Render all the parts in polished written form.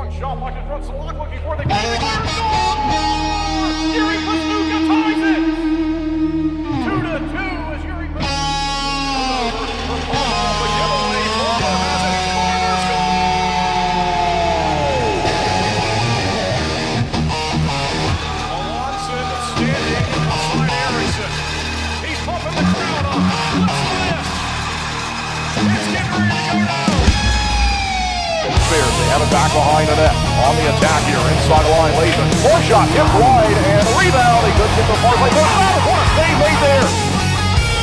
One shot blocked in front, Salak looking for the game. Yuri Pastuka ties it! 2-2 as Yuri Pastuka off the giveaway. Florida has it. Corner score! Melanson standing beside Harrison. He's pumping the crowd up. It's getting ready to go down. They have it back behind the net. On the attack here, inside the line, Lathan. Four shot, hit wide, and a rebound. He couldn't get the far play. What a save made there.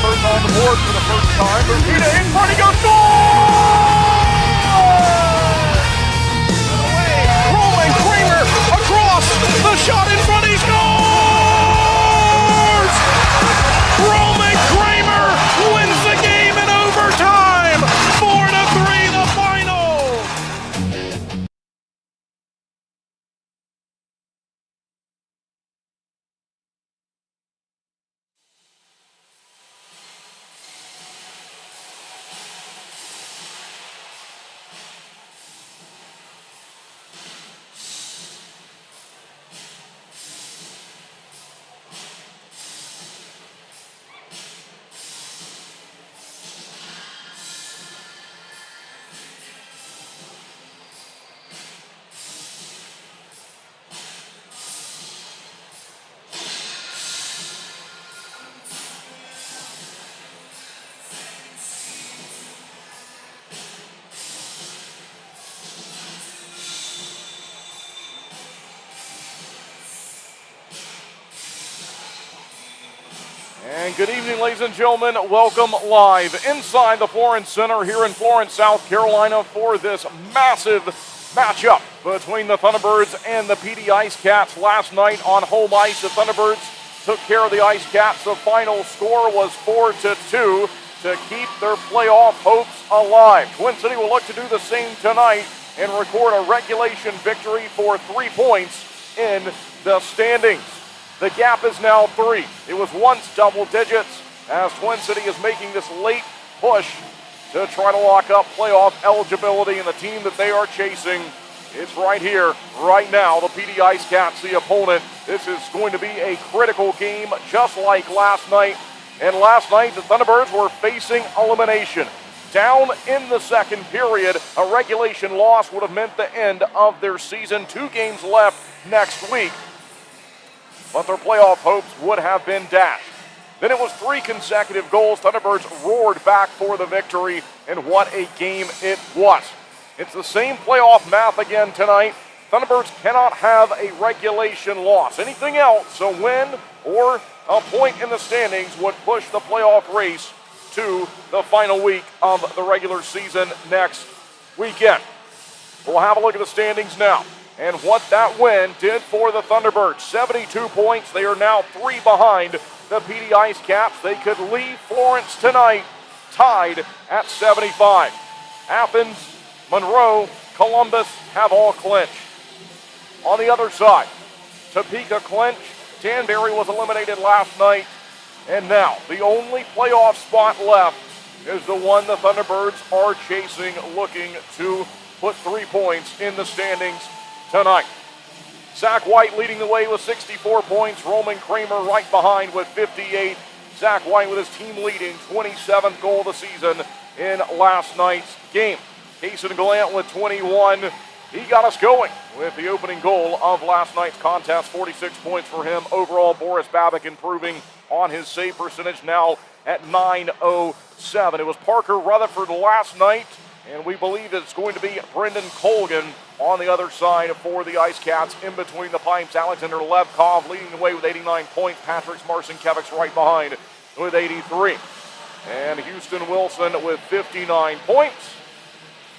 First on the board for the first time. Pee Dee in front, he goes, goal! Rolling Kramer across the shot in front, he scores! Roman Kramer wins the game in overtime. 4-3 the final. And good evening, ladies and gentlemen. Welcome live inside the Florence Center here in Florence, South Carolina for this massive matchup between the Thunderbirds and the Pee Dee IceCats. Last night on home ice, the Thunderbirds took care of the IceCats. The final score was 4-2 to keep their playoff hopes alive. Twin City will look to do the same tonight and record a regulation victory for 3 points in the standings. The gap is now 3. It was once double digits as Twin City is making this late push to try to lock up playoff eligibility, and the team that they are chasing, it's right here, right now, the Pee Dee IceCats, the opponent. This is going to be a critical game just like last night. And last night, the Thunderbirds were facing elimination. Down in the second period, a regulation loss would have meant the end of their season. 2 games left next week, but their playoff hopes would have been dashed. Then it was 3 consecutive goals. Thunderbirds roared back for the victory, and what a game it was. It's the same playoff math again tonight. Thunderbirds cannot have a regulation loss. Anything else, a win or a point in the standings, would push the playoff race to the final week of the regular season next weekend. We'll have a look at the standings now and what that win did for the Thunderbirds. 72 points. They are now 3 behind the Pee Dee IceCats. They could leave Florence tonight tied at 75. Athens, Monroe, Columbus have all clinched. On the other side, Topeka clinched. Danbury was eliminated last night. And now, the only playoff spot left is the one the Thunderbirds are chasing, looking to put 3 points in the standings tonight. Zach White leading the way with 64 points. Roman Kramer right behind with 58. Zach White with his team leading 27th goal of the season in last night's game. Cason Gallant with 21. He got us going with the opening goal of last night's contest. 46 points for him. Overall, Boris Babic improving on his save percentage, now at .907. It was Parker Rutherford last night, and we believe it's going to be Brendan Colgan on the other side for the IceCats. In between the pipes, Alexander Levkov leading the way with 89 points. Patrick Marcinkiewicz right behind with 83. And Houston Wilson with 59 points.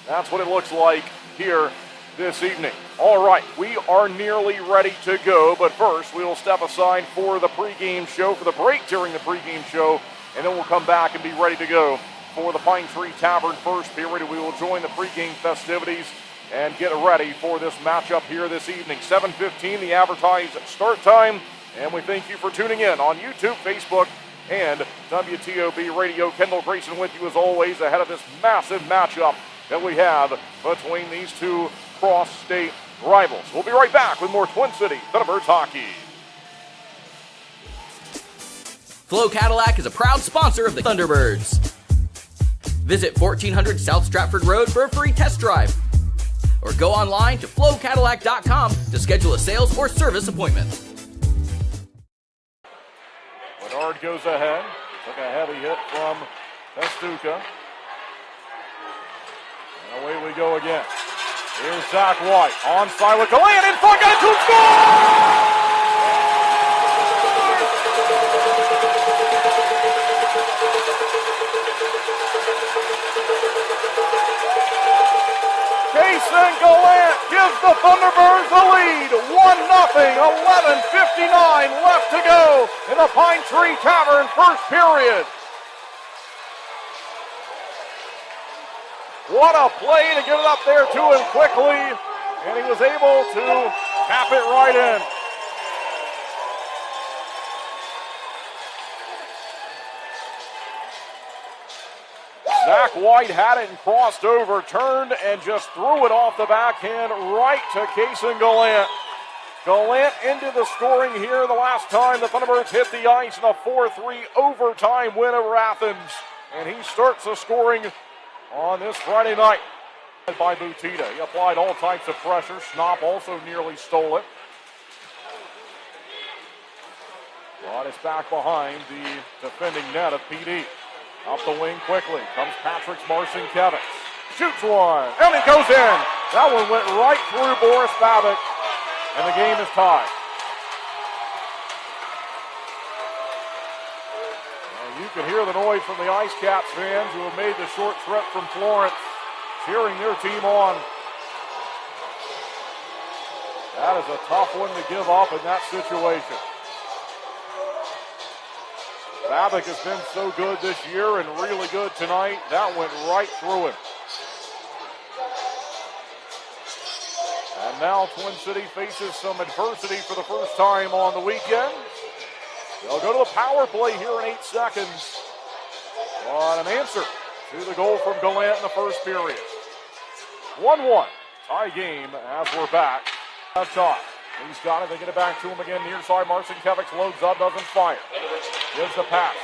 That's what it looks like here this evening. All right, we are nearly ready to go, but first we will step aside for the pregame show, for the break during the pregame show, and then we'll come back and be ready to go for the Pine Tree Tavern first period. We will join the pregame festivities and get ready for this matchup here this evening. 7:15, the advertised start time, and we thank you for tuning in on YouTube, Facebook, and WTOB Radio. Kendall Grayson with you as always ahead of this massive matchup that we have between these two cross-state rivals. We'll be right back with more Twin City Thunderbirds hockey. Flo Cadillac is a proud sponsor of the Thunderbirds. Visit 1400 South Stratford Road for a free test drive. Or go online to flowcadillac.com to schedule a sales or service appointment. Bernard goes ahead. Took a heavy hit from Pestuka. And away we go again. Here's Zach White. Onside with Gallant in front. Got it to score! Jason Gallant gives the Thunderbirds the lead. 1-0, 11:59 left to go in the Pine Tree Tavern first period. What a play to get it up there to him quickly, and he was able to tap it right in. Zach White had it and crossed over, turned and just threw it off the backhand right to Kason Gallant. Gallant into the scoring here the last time the Thunderbirds hit the ice in a 4-3 overtime win over Athens. And he starts the scoring on this Friday night. By Butita. He applied all types of pressure. Schnapp also nearly stole it. But it's back behind the defending net of Pee Dee. Up the wing quickly. Comes Patrick's Marcinkevich. Shoots one. And it goes in. That one went right through Boris Babic. And the game is tied. And you can hear the noise from the IceCats fans who have made the short trip from Florence, cheering their team on. That is a tough one to give up in that situation. Babic has been so good this year and really good tonight. That went right through him. And now Twin City faces some adversity for the first time on the weekend. They'll go to the power play here in 8 seconds. But an answer to the goal from Gallant in the first period. 1-1. Tie game as we're back. Top. He's got it. They get it back to him again. Near side, Marcinkevich loads up, doesn't fire. Gives the pass.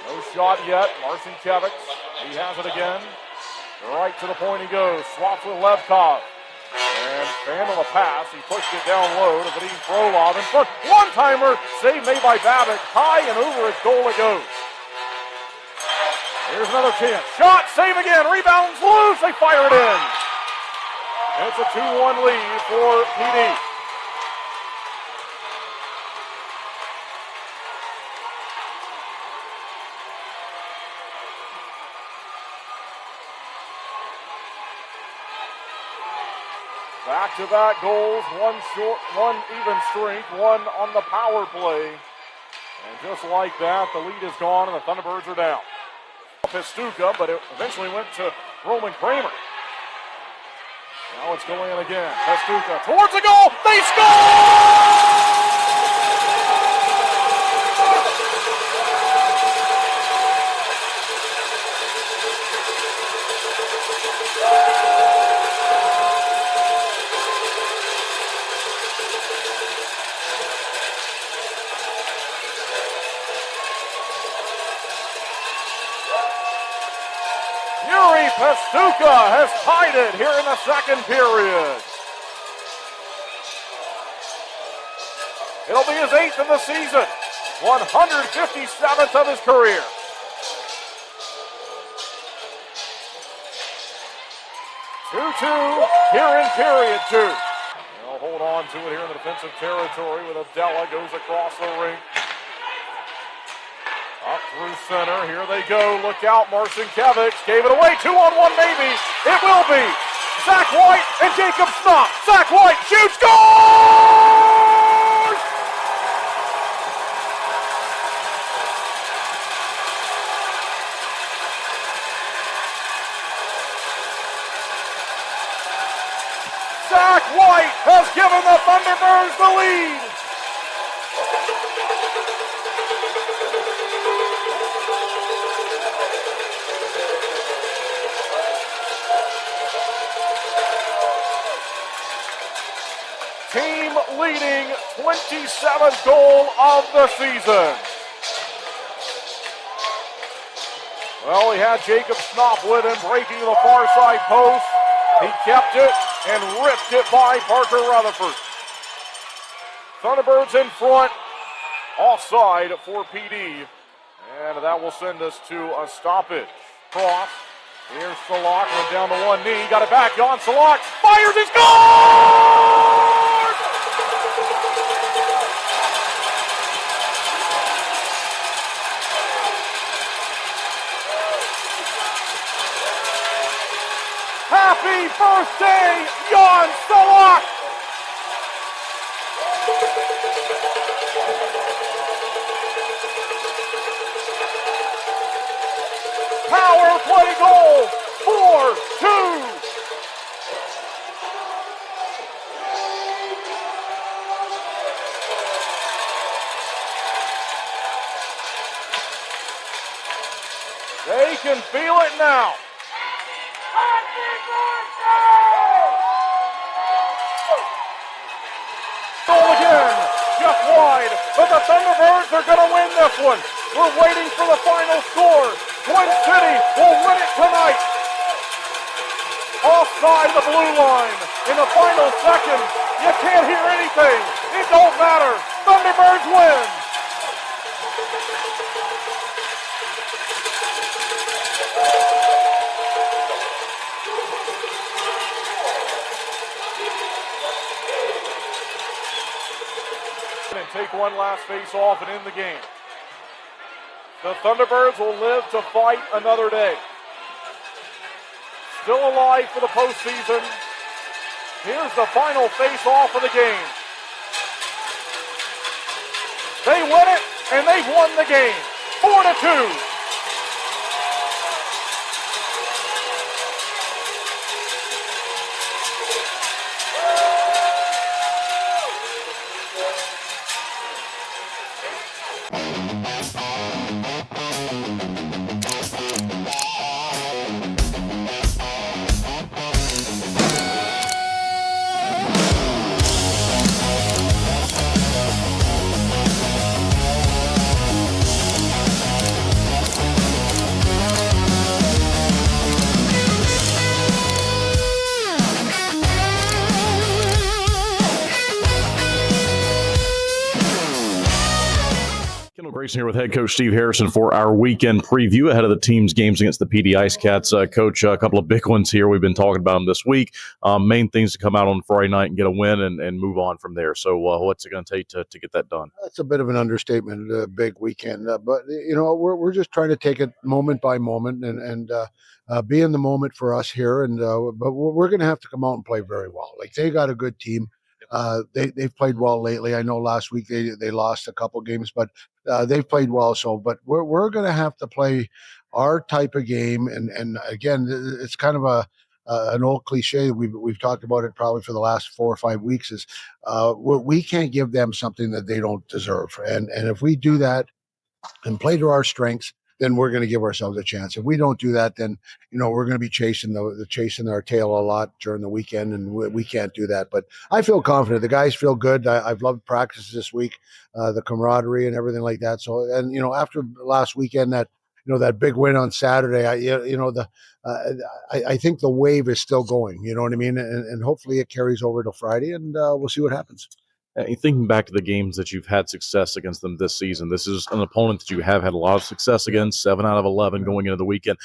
No shot yet. Marcinkevich. He has it again. Right to the point he goes. Swaps with Levkov. And fan on the pass. He pushed it down low to Vadim Frolov in front. One-timer. Save made by Babic. High and over his goal it goes. Here's another chance. Shot. Save again. Rebounds loose. They fire it in. And it's a 2-1 lead for Pee Dee. Back-to-back goals, one short, one even strength, one on the power play. And just like that, the lead is gone and the Thunderbirds are down. Pestuka, but it eventually went to Roman Kramer. Now it's going in again. Pestuka towards the goal. They score! Pestuka has tied it here in the second period. It'll be his 8th in the season, 157th of his career. Two here in period 2. They'll hold on to it here in the defensive territory with Abdella goes across the ring. Up through center, here they go, look out, Marcinkevich gave it away, 2-on-1 maybe, it will be. Zach White and Jacob Schnapp. Zach White shoots, scores! Zach White has given the Thunderbirds the lead. team leading 27th goal of the season. Well, he had Jacob Snop with him, breaking to the far side post. He kept it and ripped it by Parker Rutherford. Thunderbirds in front, offside for Pee Dee. And that will send us to a stoppage. Cross. Here's Salak, went down to one knee, got it back. Jan Salak fires, he scores! Happy birthday, Jan Salak! Power play goal, 4-2. They can feel it now. Goal again, just wide, but the Thunderbirds are going to win this one. We're waiting for the final score. Twin City will win it tonight. Offside the blue line. In the final seconds, you can't hear anything. It don't matter. Thunderbirds win. And take one last face off and end the game. The Thunderbirds will live to fight another day. Still alive for the postseason. Here's the final face-off of the game. They win it, and they've won the game. 4-2. Grayson here with head coach Steve Harrison for our weekend preview ahead of the team's games against the Pee Dee IceCats. Coach, a couple of big ones here. We've been talking about them this week. Main things to come out on Friday night and get a win and move on from there. So what's it going to take to get that done? That's a bit of an understatement, a big weekend. But, you know, we're just trying to take it moment by moment and be in the moment for us here. And but we're going to have to come out and play very well. Like, they got a good team. They've played well lately. I know last week they lost a couple games, but they've played well. So, but we're going to have to play our type of game. And again, it's kind of an old cliche. We've talked about it probably for the last 4 or 5 weeks. Is we can't give them something that they don't deserve. And if we do that and play to our strengths, then we're going to give ourselves a chance. If we don't do that, then, you know, we're going to be chasing our tail a lot during the weekend, and we can't do that. But I feel confident. The guys feel good. I've loved practice this week, the camaraderie and everything like that. So, and, you know, after last weekend, that big win on Saturday, I think the wave is still going. You know what I mean? And hopefully it carries over to Friday, and we'll see what happens. Thinking back to the games that you've had success against them this season, this is an opponent that you have had a lot of success against, 7 out of 11 going into the weekend.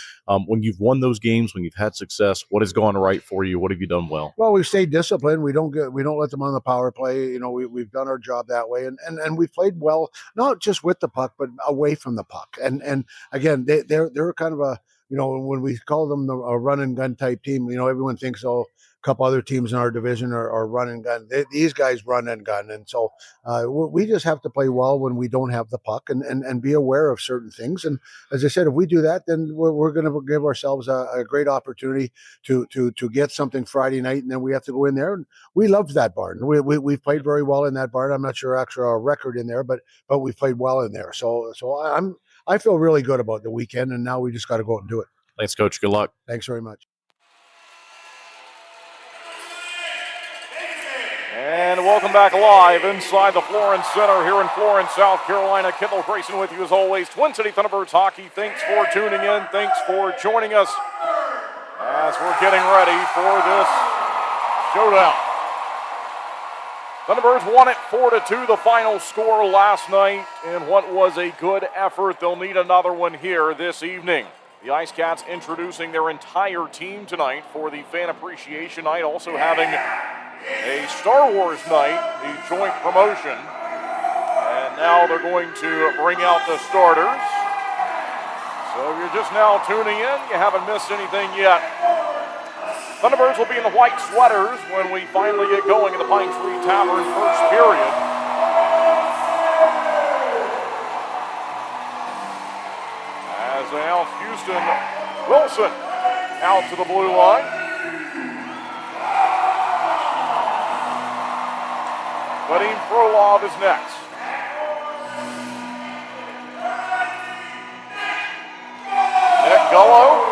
When you've won those games, when you've had success, what has gone right for you? What have you done well? Well, we've stayed disciplined. We don't let them on the power play. You know, we've done our job that way, and we've played well, not just with the puck, but away from the puck. And again, they're kind of a, you know, when we call them a run and gun type team, you know, everyone thinks, oh, a couple other teams in our division are run and gun. These guys run and gun. And so we just have to play well when we don't have the puck and be aware of certain things. And as I said, if we do that, then we're going to give ourselves a great opportunity to get something Friday night. And then we have to go in there. And we loved that barn. We've played very well in that barn. I'm not sure actually our record in there, but we've played well in there. So I feel really good about the weekend, and now we just got to go out and do it. Thanks, Coach. Good luck. Thanks very much. And welcome back live inside the Florence Center here in Florence, South Carolina. Kendall Grayson with you as always. Twin City Thunderbirds hockey, thanks for tuning in. Thanks for joining us as we're getting ready for this showdown. Thunderbirds won it 4-2, the final score last night in what was a good effort. They'll need another one here this evening. The IceCats introducing their entire team tonight for the fan appreciation night, also having a Star Wars night, the joint promotion. And now they're going to bring out the starters. So if you're just now tuning in, you haven't missed anything yet. Thunderbirds will be in the white sweaters when we finally get going in the Pine Tree Tavern first period. As they announce Houston Wilson out to the blue line. Vadim Frolov is next. Nick Gullo.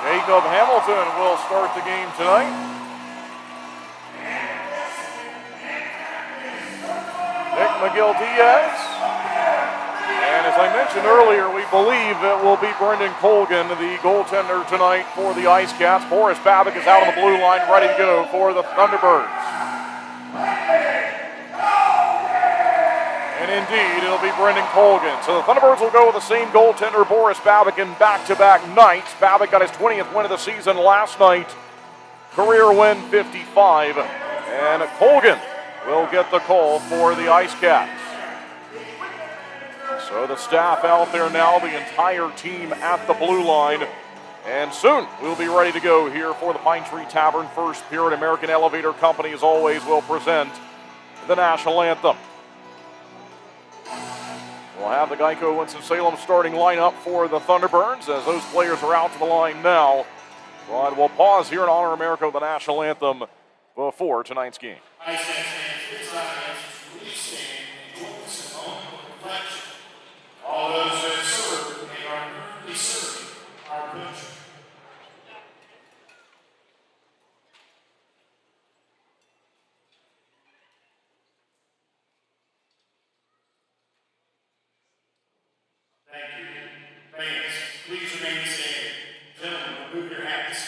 Jacob Hamilton will start the game tonight. Nick McGill-Diaz. And as I mentioned earlier, we believe it will be Brendan Colgan, the goaltender tonight for the IceCats. Boris Babic is out on the blue line, ready to go for the Thunderbirds. And indeed, it'll be Brendan Colgan. So the Thunderbirds will go with the same goaltender, Boris Babic, in back-to-back nights. Babic got his 20th win of the season last night. Career win 55. And Colgan will get the call for the IceCats. So the staff out there now, the entire team at the blue line. And soon we'll be ready to go here for the Pine Tree Tavern first period. American Elevator Company, as always, will present the national anthem. We'll have the Geico Winston-Salem starting lineup for the Thunderbirds as those players are out to the line now. But we'll pause here and honor America with the national anthem before tonight's game. All those that have served and are currently serving our country. Thank you. Fans, please remain standing. Gentlemen, remove your hats.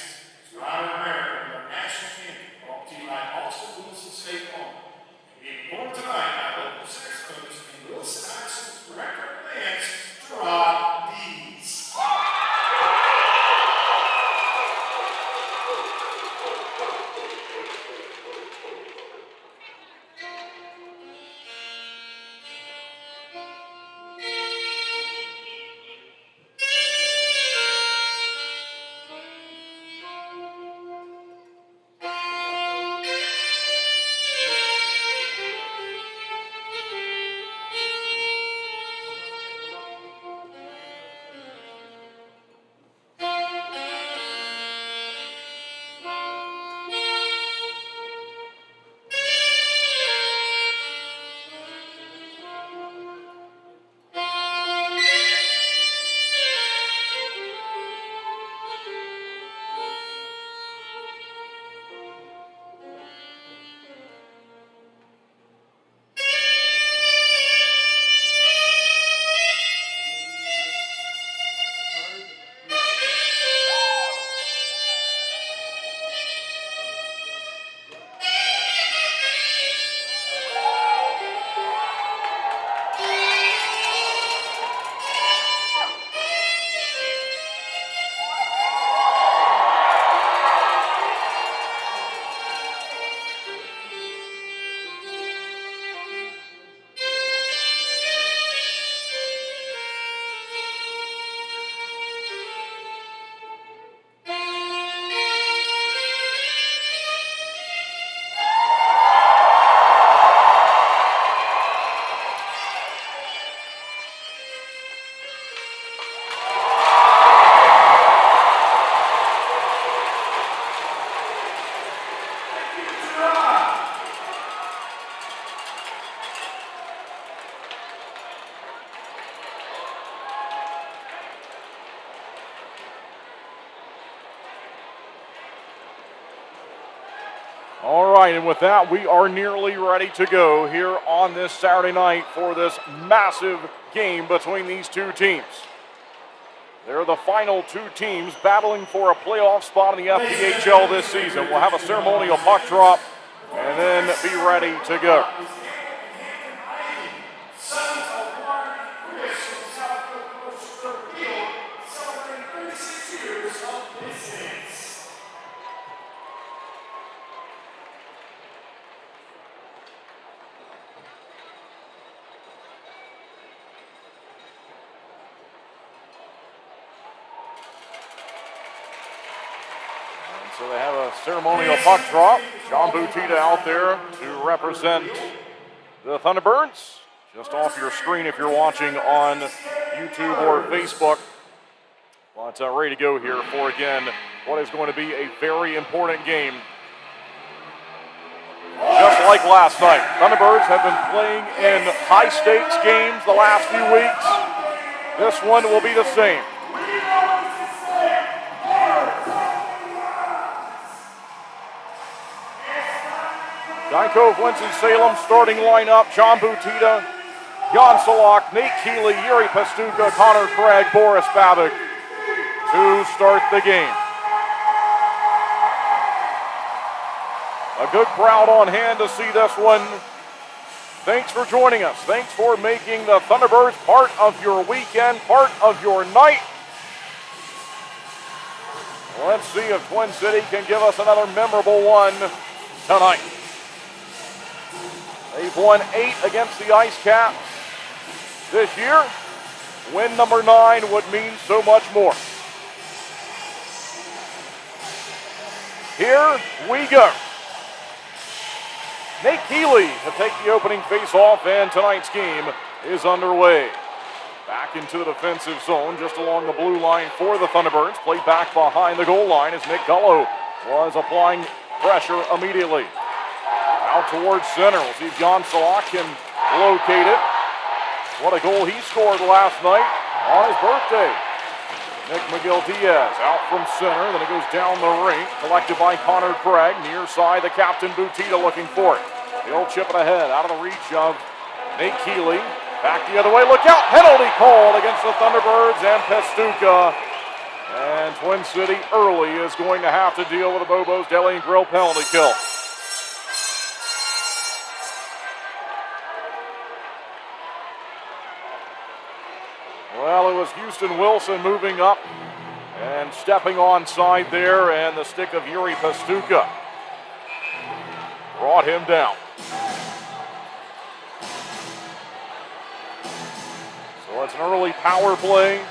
As we honor America with our national anthem, brought to you by Austin Wilson State Farm. Being performed tonight by local sex coach and Wilson High School Director of Dance, Rob Dees. right, and with that, we are nearly ready to go here on this Saturday night for this massive game between these two teams. They're the final two teams battling for a playoff spot in the FPHL this season. We'll have a ceremonial puck drop and then be ready to go. So they have a ceremonial puck drop. John Butita out there to represent the Thunderbirds. Just off your screen if you're watching on YouTube or Facebook. Well, it's ready to go here for, again, what is going to be a very important game. Just like last night, Thunderbirds have been playing in high-stakes games the last few weeks. This one will be the same. Geico of Winston-Salem starting lineup. John Butita, Jan Salak, Nate Keeley, Yuri Pastuka, Connor Craig, Boris Babic to start the game. A good crowd on hand to see this one. Thanks for joining us. Thanks for making the Thunderbirds part of your weekend, part of your night. Let's see if Twin City can give us another memorable one tonight. They've won 8 against the IceCats this year. Win number 9 would mean so much more. Here we go. Nate Keeley to take the opening face-off, and tonight's game is underway. Back into the defensive zone, just along the blue line for the Thunderbirds. Played back behind the goal line as Nick Gullo was applying pressure immediately. Out towards center. We'll see if Jan Salak can locate it. What a goal he scored last night on his birthday. Nick McGill-Diaz out from center. Then it goes down the rink. Collected by Connor Craig. Near side, the captain Butita looking for it. He'll chip it ahead. Out of the reach of Nate Keeley. Back the other way. Look out. Penalty called against the Thunderbirds and Pastuka. And Twin City early is going to have to deal with the Bobo's Deli and Grill penalty kill. Well, it was Houston Wilson moving up and stepping onside there, and the stick of Yuri Pastuka brought him down. So it's an early power play,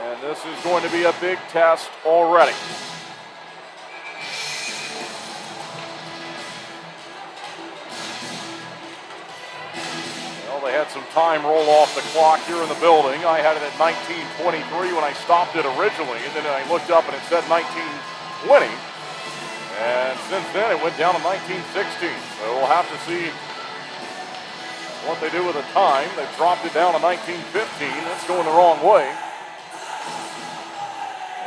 and this is going to be a big test already. They had some time roll off the clock here in the building. I had it at 19:23 when I stopped it originally, and then I looked up and it said 19:20. And since then it went down to 19:16. So we'll have to see what they do with the time. They've dropped it down to 19:15. That's going the wrong way.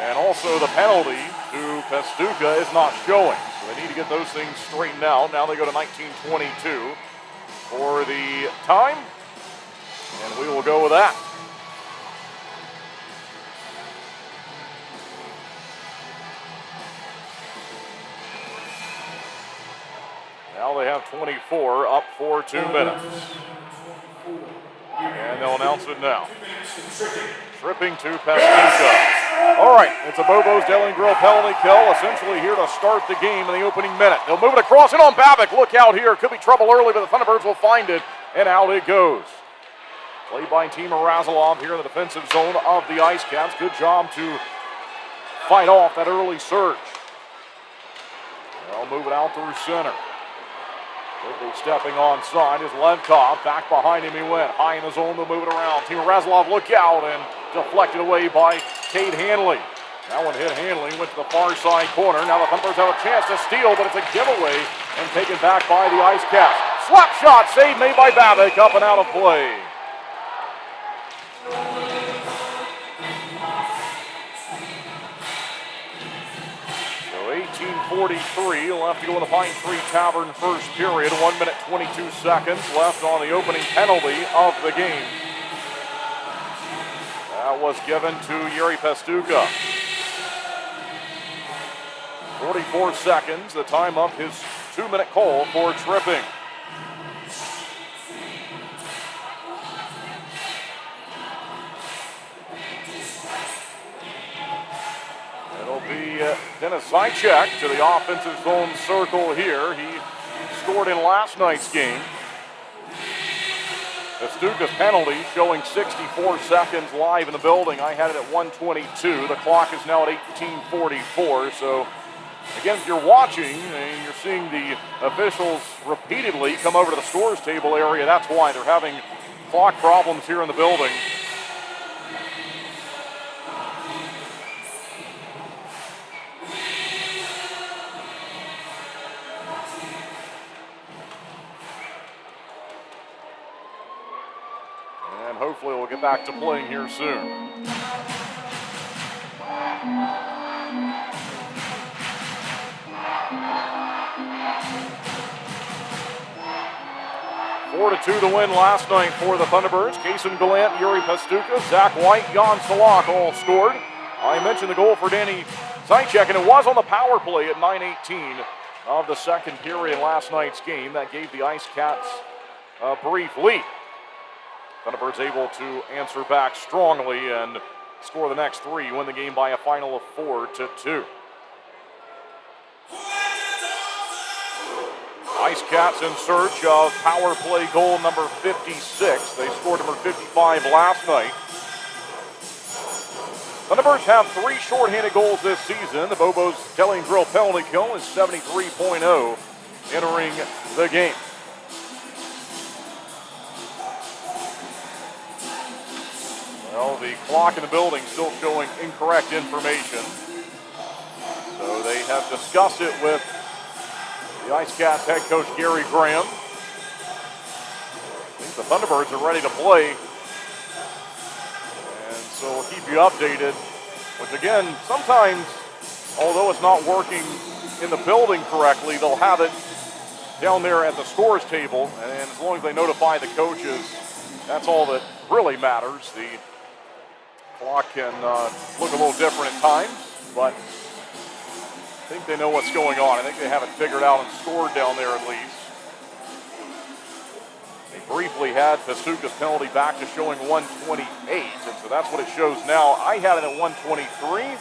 And also the penalty to Pastuka is not showing. So they need to get those things straightened out. Now they go to 19:22 for the time. And we will go with that. Now they have 24, up for 2 minutes. And they'll announce it now. Tripping to Pastuka. All right, it's a Bobo's Deli and Grill penalty kill, essentially here to start the game in the opening minute. They'll move it across and on Babic. Look out here. Could be trouble early, but the Thunderbirds will find it, and out it goes. Played by Tima Razilov here in the defensive zone of the IceCats. Good job to fight off that early surge. They'll move it out through center. Quickly stepping onside is Levkov. Back behind him he went. High in the zone, they'll move it around. Tima Razilov, look out, and deflected away by Cade Hanley. That one hit Hanley, went to the far side corner. Now the Thunderbirds have a chance to steal, but it's a giveaway and taken back by the IceCats. Slap shot, save made by Babic, up and out of play. So 18-14 1:43 left to go in the Pine Tree Tavern first period. 1 minute, 22 seconds left on the opening penalty of the game. That was given to Yuri Pastuka. 44 seconds, the time of his 2-minute call for tripping. It'll be Dennis Zychek to the offensive zone circle here. He scored in last night's game. Pastuka's penalty showing 64 seconds live in the building. I had it at 1:22. The clock is now at 18:44. So, again, if you're watching and you're seeing the officials repeatedly come over to the scores table area, that's why they're having clock problems here in the building. And hopefully we'll get back to playing here soon. Four to 2 to win last night for the Thunderbirds. Kason Gallant, Yuri Pastuka, Zach White, Jan Salak all scored. I mentioned the goal for Danny Zychek, and it was on the power play at 9:18 of the second period in last night's game. That gave the IceCats a brief lead. Thunderbirds able to answer back strongly and score the next three, win the game by a final of 4-2. IceCats in search of power play goal number 56. They scored number 55 last night. Thunderbirds have 3 shorthanded goals this season. The Bobo's Deli and Grill penalty kill is 73.0 entering the game. Well, the clock in the building still showing incorrect information. So they have discussed it with the IceCats head coach Gary Graham. I think the Thunderbirds are ready to play. And so we'll keep you updated. Which again, sometimes, although it's not working in the building correctly, they'll have it down there at the scores table. And as long as they notify the coaches, that's all that really matters. The clock can look a little different at times, but I think they know what's going on. I think they have it figured out and scored down there at least. They briefly had Pastuka's penalty back to showing 128, and so that's what it shows now. I had it at 123.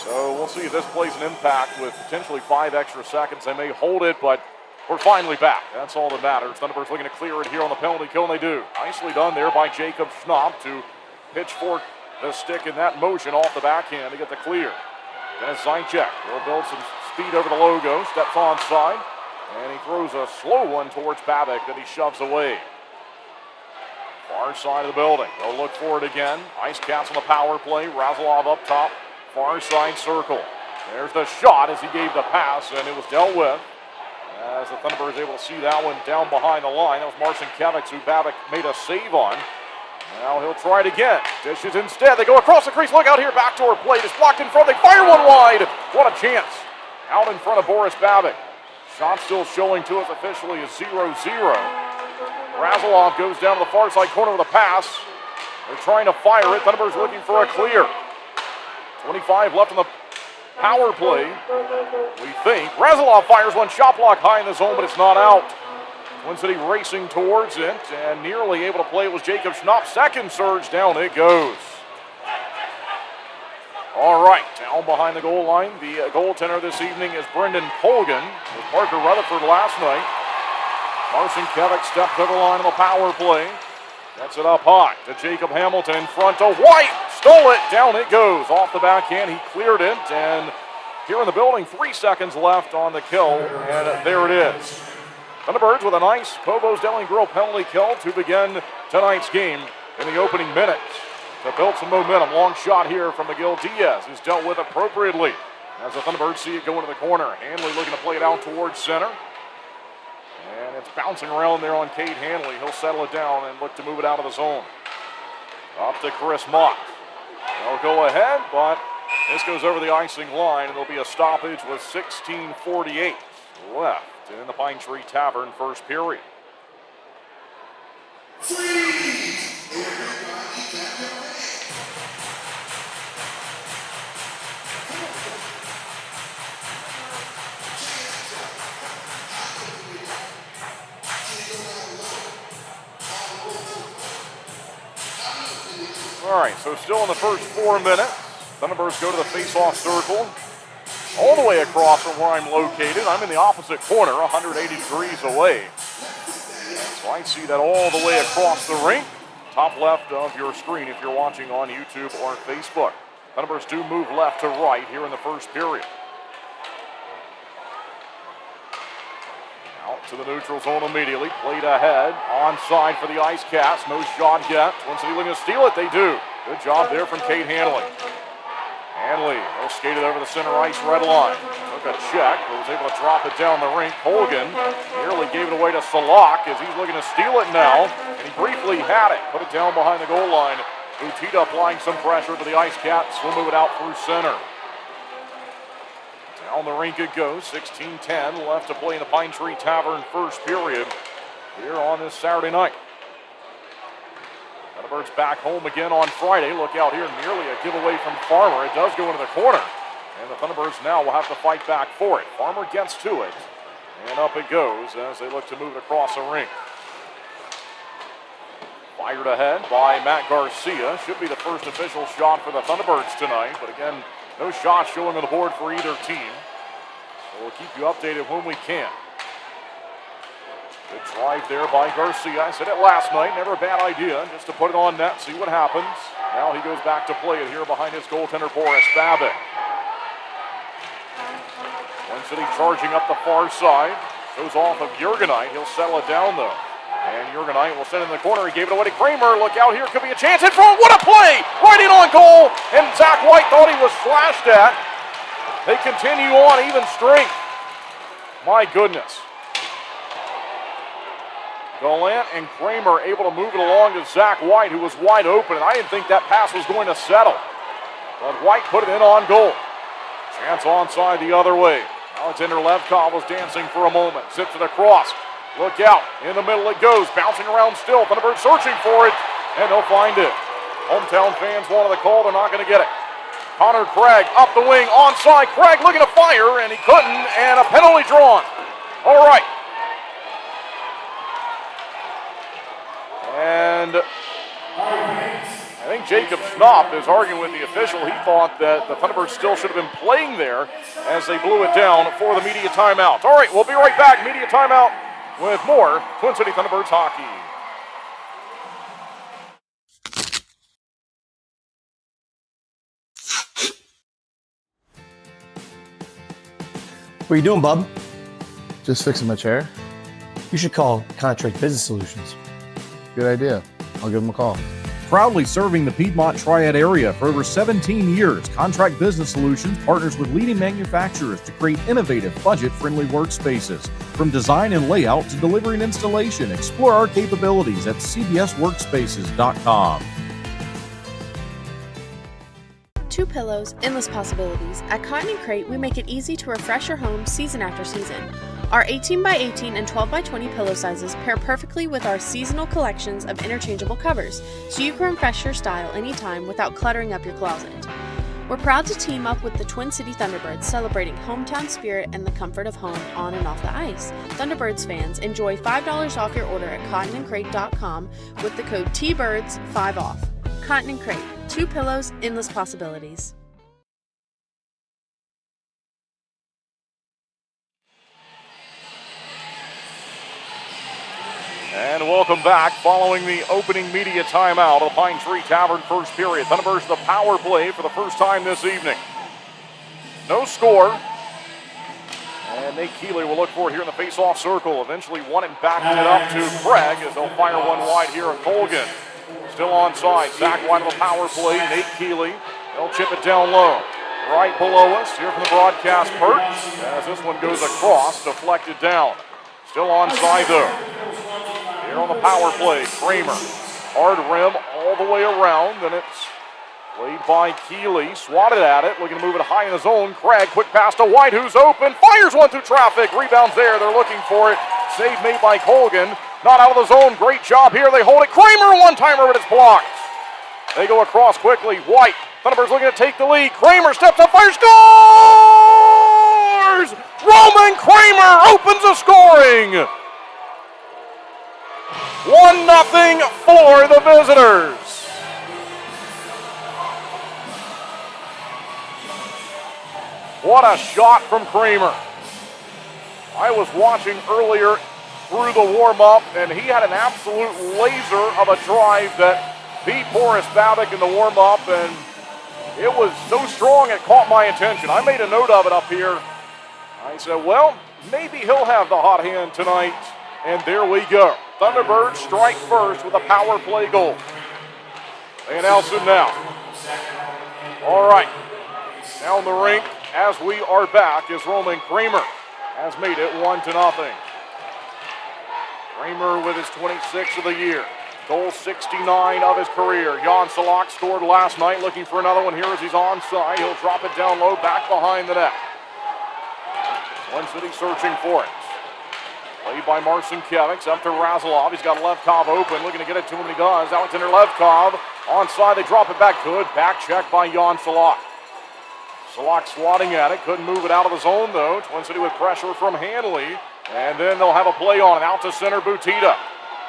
So we'll see if this plays an impact with potentially 5 extra seconds. They may hold it, but we're finally back. That's all that matters. Thunderbirds looking to clear it here on the penalty kill, and they do. Nicely done there by Jacob Schnapp to pitchfork the stick in that motion off the backhand to get the clear. Dennis Zychek will build some speed over the logo, steps onside, and he throws a slow one towards Babbitt that he shoves away. Far side of the building. They'll look for it again. IceCats on the power play. Razalov up top. Far side circle. There's the shot as he gave the pass, and it was dealt with. As the Thunderbirds able to see that one down behind the line. That was Marcin Kevics who Babbitt made a save on. Now he'll try it again. Dishes instead. They go across the crease. Look out here. Backdoor play. It's blocked in front. They fire one wide. What a chance. Out in front of Boris Babbitt. Shot still showing to us officially is 0-0. Razalov goes down to the far side corner with a pass. They're trying to fire it. Thunderbirds looking for a clear. 25 left on the power play, we think. Razalov fires one. Shot block high in the zone, but it's not out. Twin City racing towards it and nearly able to play. It was Jacob Schnapp. Second surge, down it goes. All right, down behind the goal line. The goaltender this evening is Brendan Colgan with Parker Rutherford last night. Marcin Kevics steps over the line on the power play. Gets it up high to Jacob Hamilton in front to White. Stole it, down it goes. Off the backhand, he cleared it. And here in the building, 3 seconds left on the kill. And there it is. Thunderbirds with a nice Pobo's Deli and Grill penalty kill to begin tonight's game in the opening minutes. To build some momentum. Long shot here from Miguel Diaz, who's dealt with appropriately. As the Thunderbirds see it go into the corner. Hanley looking to play it out towards center. And it's bouncing around there on Cade Hanley. He'll settle it down and look to move it out of the zone. Up to Chris Mock. They'll go ahead, but This goes over the icing line, and there'll be a stoppage with 16:48 left in the Pine Tree Tavern first period. All right, so still in the first 4 minutes. Thunderbirds go to the face-off circle. All the way across from where I'm located. I'm in the opposite corner, 180 degrees away. So I see that all the way across the rink. Top left of your screen if you're watching on YouTube or Facebook. Thunderbirds do move left to right here in the first period. Out to the neutral zone immediately. Played ahead. Onside for the IceCats. No shot yet. Twin City looking to steal it. They do. Good job there from Kate Hanley. Hanley, they'll skate it over the center ice red line. Took a check, but was able to drop it down the rink. Colgan nearly gave it away to Salak as he's looking to steal it now. And he briefly had it. Put it down behind the goal line. Utita applying some pressure to the IceCats. We'll move it out through center. Down the rink it goes. 16:10 left to play in the Pine Tree Tavern first period here on this Saturday night. Thunderbirds back home again on Friday. Look out here, nearly a giveaway from Farmer. It does go into the corner. And the Thunderbirds now will have to fight back for it. Farmer gets to it. And up it goes as they look to move it across the rink. Fired ahead by Matt Garcia. Should be the first official shot for the Thunderbirds tonight. But again, no shots showing on the board for either team. So we'll keep you updated when we can. Good drive there by Garcia. I said it last night, never a bad idea, just to put it on net, see what happens. Now he goes back to play it here behind his goaltender, Boris Babbitt. Twin City charging up the far side. Goes off of Jurgenite. He'll settle it down, though. And Jurgenite will send it in the corner. He gave it away to Kramer. Look out here. Could be a chance in front. What a play! Right in on goal. And Zach White thought he was slashed at. They continue on even strength. My goodness. Gallant and Kramer able to move it along to Zach White, who was wide open, and I didn't think that pass was going to settle. But White put it in on goal. Chance onside the other way. Alexander Levkov was dancing for a moment. Zips it across. Look out. In the middle it goes. Bouncing around still. Thunderbird searching for it, and they'll find it. Hometown fans wanted the call. They're not going to get it. Connor Craig up the wing. Onside. Craig looking to fire, and he couldn't, and a penalty drawn. All right. And I think Jacob Schnapp is arguing with the official. He thought that the Thunderbirds still should have been playing there as they blew it down for the media timeout. All right, we'll be right back. Media timeout with more Twin City Thunderbirds hockey. What are you doing, bub? Just fixing my chair. You should call Contract Business Solutions. Good idea. I'll give them a call. Proudly serving the Piedmont Triad area for over 17 years, Contract Business Solutions partners with leading manufacturers to create innovative, budget-friendly workspaces. From design and layout to delivery and installation, explore our capabilities at cbsworkspaces.com. Two pillows, endless possibilities. At Cotton & Crate, we make it easy to refresh your home season after season. Our 18x18 and 12x20 pillow sizes pair perfectly with our seasonal collections of interchangeable covers, so you can refresh your style anytime without cluttering up your closet. We're proud to team up with the Twin City Thunderbirds, celebrating hometown spirit and the comfort of home on and off the ice. Thunderbirds fans, enjoy $5 off your order at cottonandcrate.com with the code TBIRDS 5 off. Cotton & Crate, two pillows, endless possibilities. And welcome back following the opening media timeout of the Pine Tree Tavern first period. Thunderbirds the power play for the first time this evening. No score. And Nate Keeley will look for it here in the face-off circle. Eventually won it and backed it up to Craig as they'll fire one wide here at Colgan. Still onside. Zach White on the power play. Nate Keeley. They'll chip it down low. Right below us here from the broadcast perch as this one goes across, deflected down. Still onside though. Here on the power play, Kramer. Hard rim all the way around, and it's Played by Keeley, swatted at it, looking to move it high in his own. Craig, quick pass to White, who's open, fires one through traffic, rebounds there, they're looking for it. Save made by Colgan, not out of the zone, great job here, they hold it. Kramer, one-timer, but it's blocked. They go across quickly, White, Thunderbirds looking to take the lead. Kramer steps up, fires, scores! Roman Kramer opens the scoring! 1-0 for the visitors. What a shot from Kramer. I was watching earlier through the warm-up, and he had an absolute laser of a drive that beat Boris Babick in the warm-up, and it was so strong it caught my attention. I made a note of it up here. I said, well, maybe he'll have the hot hand tonight, and there we go. Thunderbirds strike first with a power play goal. They announce it now. All right, down the rink. As we are back, is Roman Kramer has made it 1-0. Kramer with his 26th of the year. Goal 69 of his career. Jan Salak scored last night, looking for another one here as he's onside. He'll drop it down low, back behind the net. Twin City searching for it. Played by Marcin Kevics up to Razilov. He's got Levkov open, looking to get it to him, and he does. Alexander Levkov onside. They drop it back. Good back check by Jan Salak. Salak swatting at it, couldn't move it out of the zone though. Twin City with pressure from Hanley, and then they'll have a play on it. Out to center, Butita.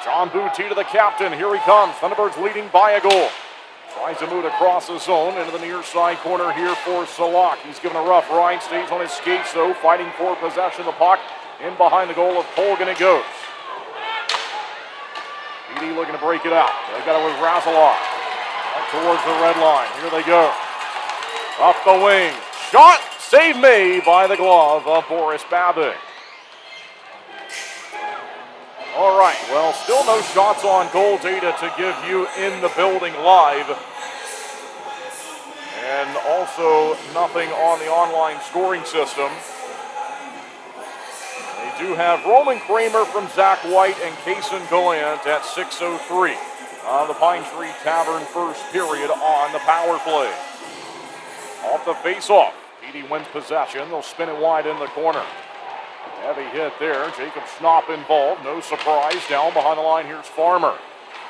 John Butita, the captain, here he comes. Thunderbirds leading by a goal. Tries to move it across the zone into the near side corner here for Salak. He's given a rough ride, stays on his skates though, fighting for possession of the puck. In behind the goal of Colgan it goes. Pee Dee looking to break it out. They got it with Razilov. Up towards the red line. Here they go. Up the wing. Shot. Save made by the glove of Boris Babick. All right. Well, still no shots on goal data to give you in the building live. And also nothing on the online scoring system. They do have Roman Kramer from Zach White and Kaysen Gallant at 6:03 on the Pine Tree Tavern first period on the power play. Off the face-off, Pee Dee wins possession. They'll spin it wide in the corner. Heavy hit there. Jacob Schnapp involved. No surprise. Down behind the line, here's Farmer.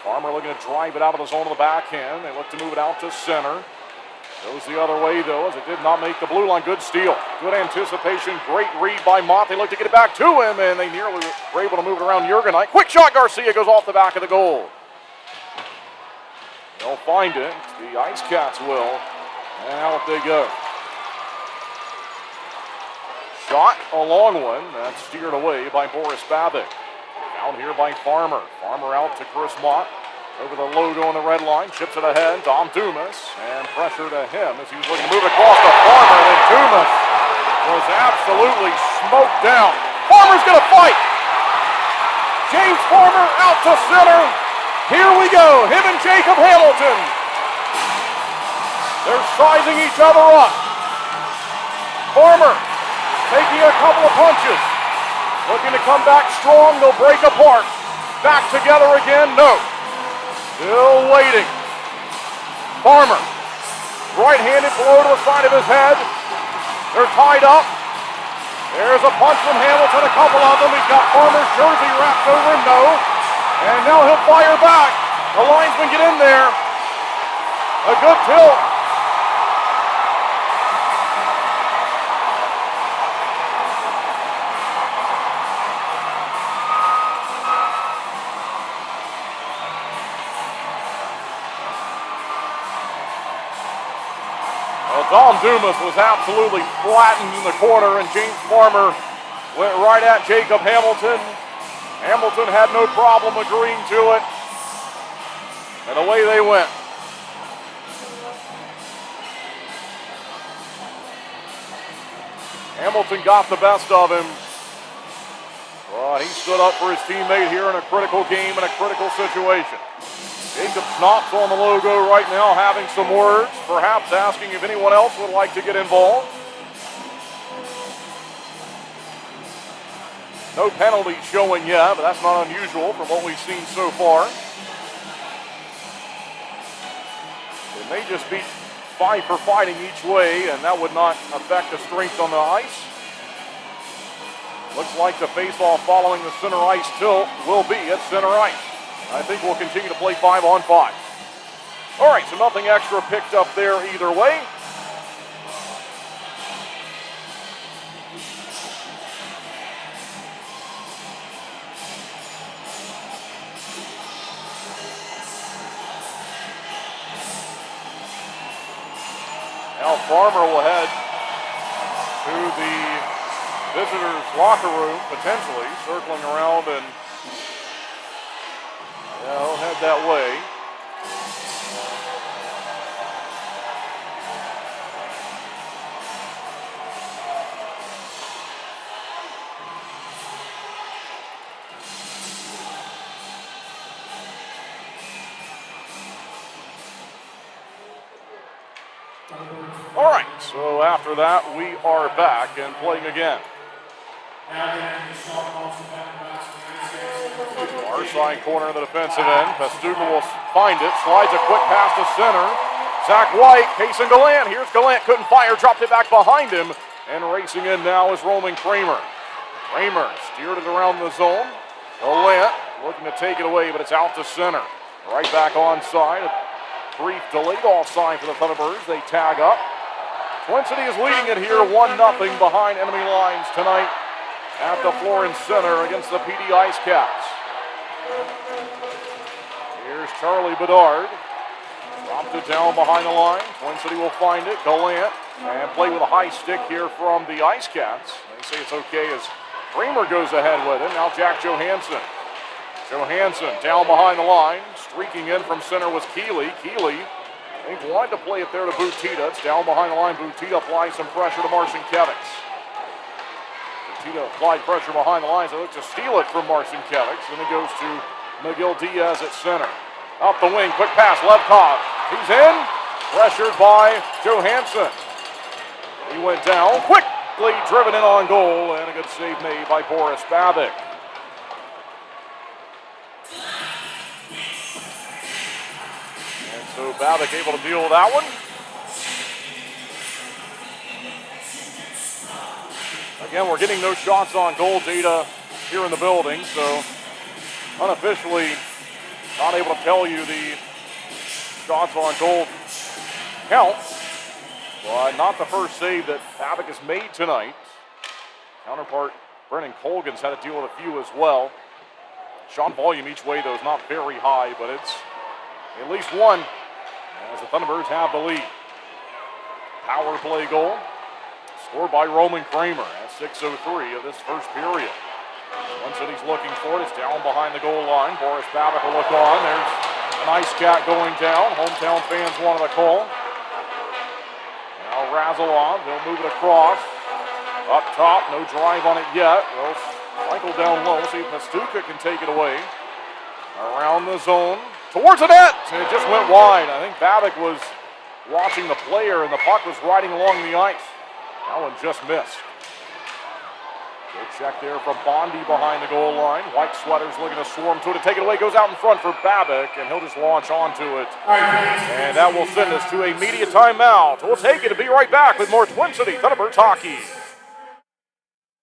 Farmer looking to drive it out of the zone of the backhand. They look to move it out to center. Goes the other way, though, as it did not make the blue line. Good steal. Good anticipation. Great read by Mott. They look to get it back to him, and they nearly were able to move it around Jurgenite. Quick shot, Garcia goes off the back of the goal. They'll find it. The IceCats will. And out they go. Shot, a long one. That's steered away by Boris Babick. Down here by Farmer. Farmer out to Chris Mott. Over the logo on the red line. Chips it ahead. Dom Dumas. And pressure to him as he was looking to move it across to Farmer. And then Dumas was absolutely smoked down. Farmer's going to fight. James Farmer out to center. Here we go. Him and Jacob Hamilton. They're sizing each other up. Farmer taking a couple of punches. Looking to come back strong. They'll break apart. Back together again. No. Still waiting. Farmer. Right-handed blow to the side of his head. They're tied up. There's a punch from Hamilton. A couple of them. He's got Farmer's jersey wrapped over him. No. And now he'll fire back. The linesman get in there. A good tilt. Dom Dumas was absolutely flattened in the corner, and James Farmer went right at Jacob Hamilton. Hamilton had no problem agreeing to it, and away they went. Hamilton got the best of him, but he stood up for his teammate here in a critical game, in a critical situation. Jacob Schnapp's on the logo right now, having some words, perhaps asking if anyone else would like to get involved. No penalty showing yet, but that's not unusual from what we've seen so far. It may just be 5 for fighting each way, and that would not affect the strength on the ice. Looks like the face-off following the center ice tilt will be at center ice. I think we'll continue to play 5-on-5. All right, so nothing extra picked up there either way. Now Farmer will head to the visitors' locker room, potentially, circling around, and he'll head that way. All right, so after that, we are back and playing again. Our side corner of the defensive end. Pastuca will find it, slides a quick pass to center. Zach White, Payson Gallant. Here's Gallant, couldn't fire, dropped it back behind him. And racing in now is Roman Kramer. Kramer steered it around the zone. Gallant looking to take it away, but it's out to center. Right back onside. A brief delayed offside for the Thunderbirds. They tag up. Twin City is leading it here 1-0 behind enemy lines tonight at the Florence Center against the Pee Dee IceCats. Here's Charlie Bedard. Dropped it down behind the line. Twin City will find it. Gallant. And play with a high stick here from the IceCats. They say it's okay as Kramer goes ahead with it. Now Jack Johansson. Johansson down behind the line. Streaking in from center was Keeley. Keeley, they wanted to play it there to Butita. It's down behind the line. Butita applies some pressure to Marcinkiewicz. Butita applied pressure behind the lines. They look to steal it from Marcinkiewicz. Then it goes to Miguel Diaz at center. Up the wing, quick pass, Levkov. He's in, pressured by Johansson. He went down, quickly driven in on goal, and a good save made by Boris Babik. And so Babik able to deal with that one. Again, we're getting no shots on goal data here in the building, so unofficially not able to tell you the shots on goal count. But not the first save that Babik has made tonight. Counterpart Brennan Colgan's had to deal with a few as well. Shot volume each way, though, is not very high, but it's at least one as the Thunderbirds have the lead. Power play goal scored by Roman Kramer at 6:03 of this first period. Twin City's looking for it. It's down behind the goal line. Boris Babik will look on. There's an ice cat going down. Hometown fans wanted a call. Now Razalov, they'll move it across. Up top, no drive on it yet. They'll cycle down low. See if Pastuca can take it away. Around the zone, towards the net, and it just went wide. I think Babik was watching the player, and the puck was riding along the ice. That one just missed. Good check there from Bondi behind the goal line. White sweaters looking to swarm to it, to take it away. Goes out in front for Babik, and he'll just launch onto it. And that will send us to a media timeout. We'll take it and be right back with more Twin City Thunderbirds hockey.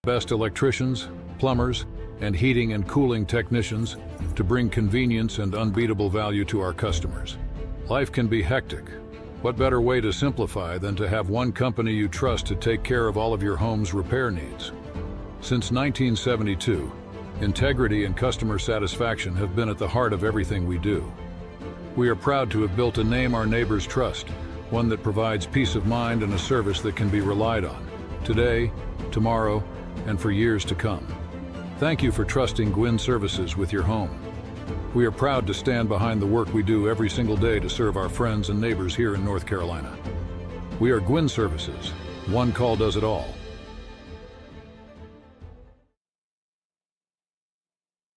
Best electricians, plumbers, and heating and cooling technicians to bring convenience and unbeatable value to our customers. Life can be hectic. What better way to simplify than to have one company you trust to take care of all of your home's repair needs? Since 1972, integrity and customer satisfaction have been at the heart of everything we do. We are proud to have built a name our neighbors trust, one that provides peace of mind and a service that can be relied on, today, tomorrow, and for years to come. Thank you for trusting Gwynn Services with your home. We are proud to stand behind the work we do every single day to serve our friends and neighbors here in North Carolina. We are Gwynn Services. One call does it all.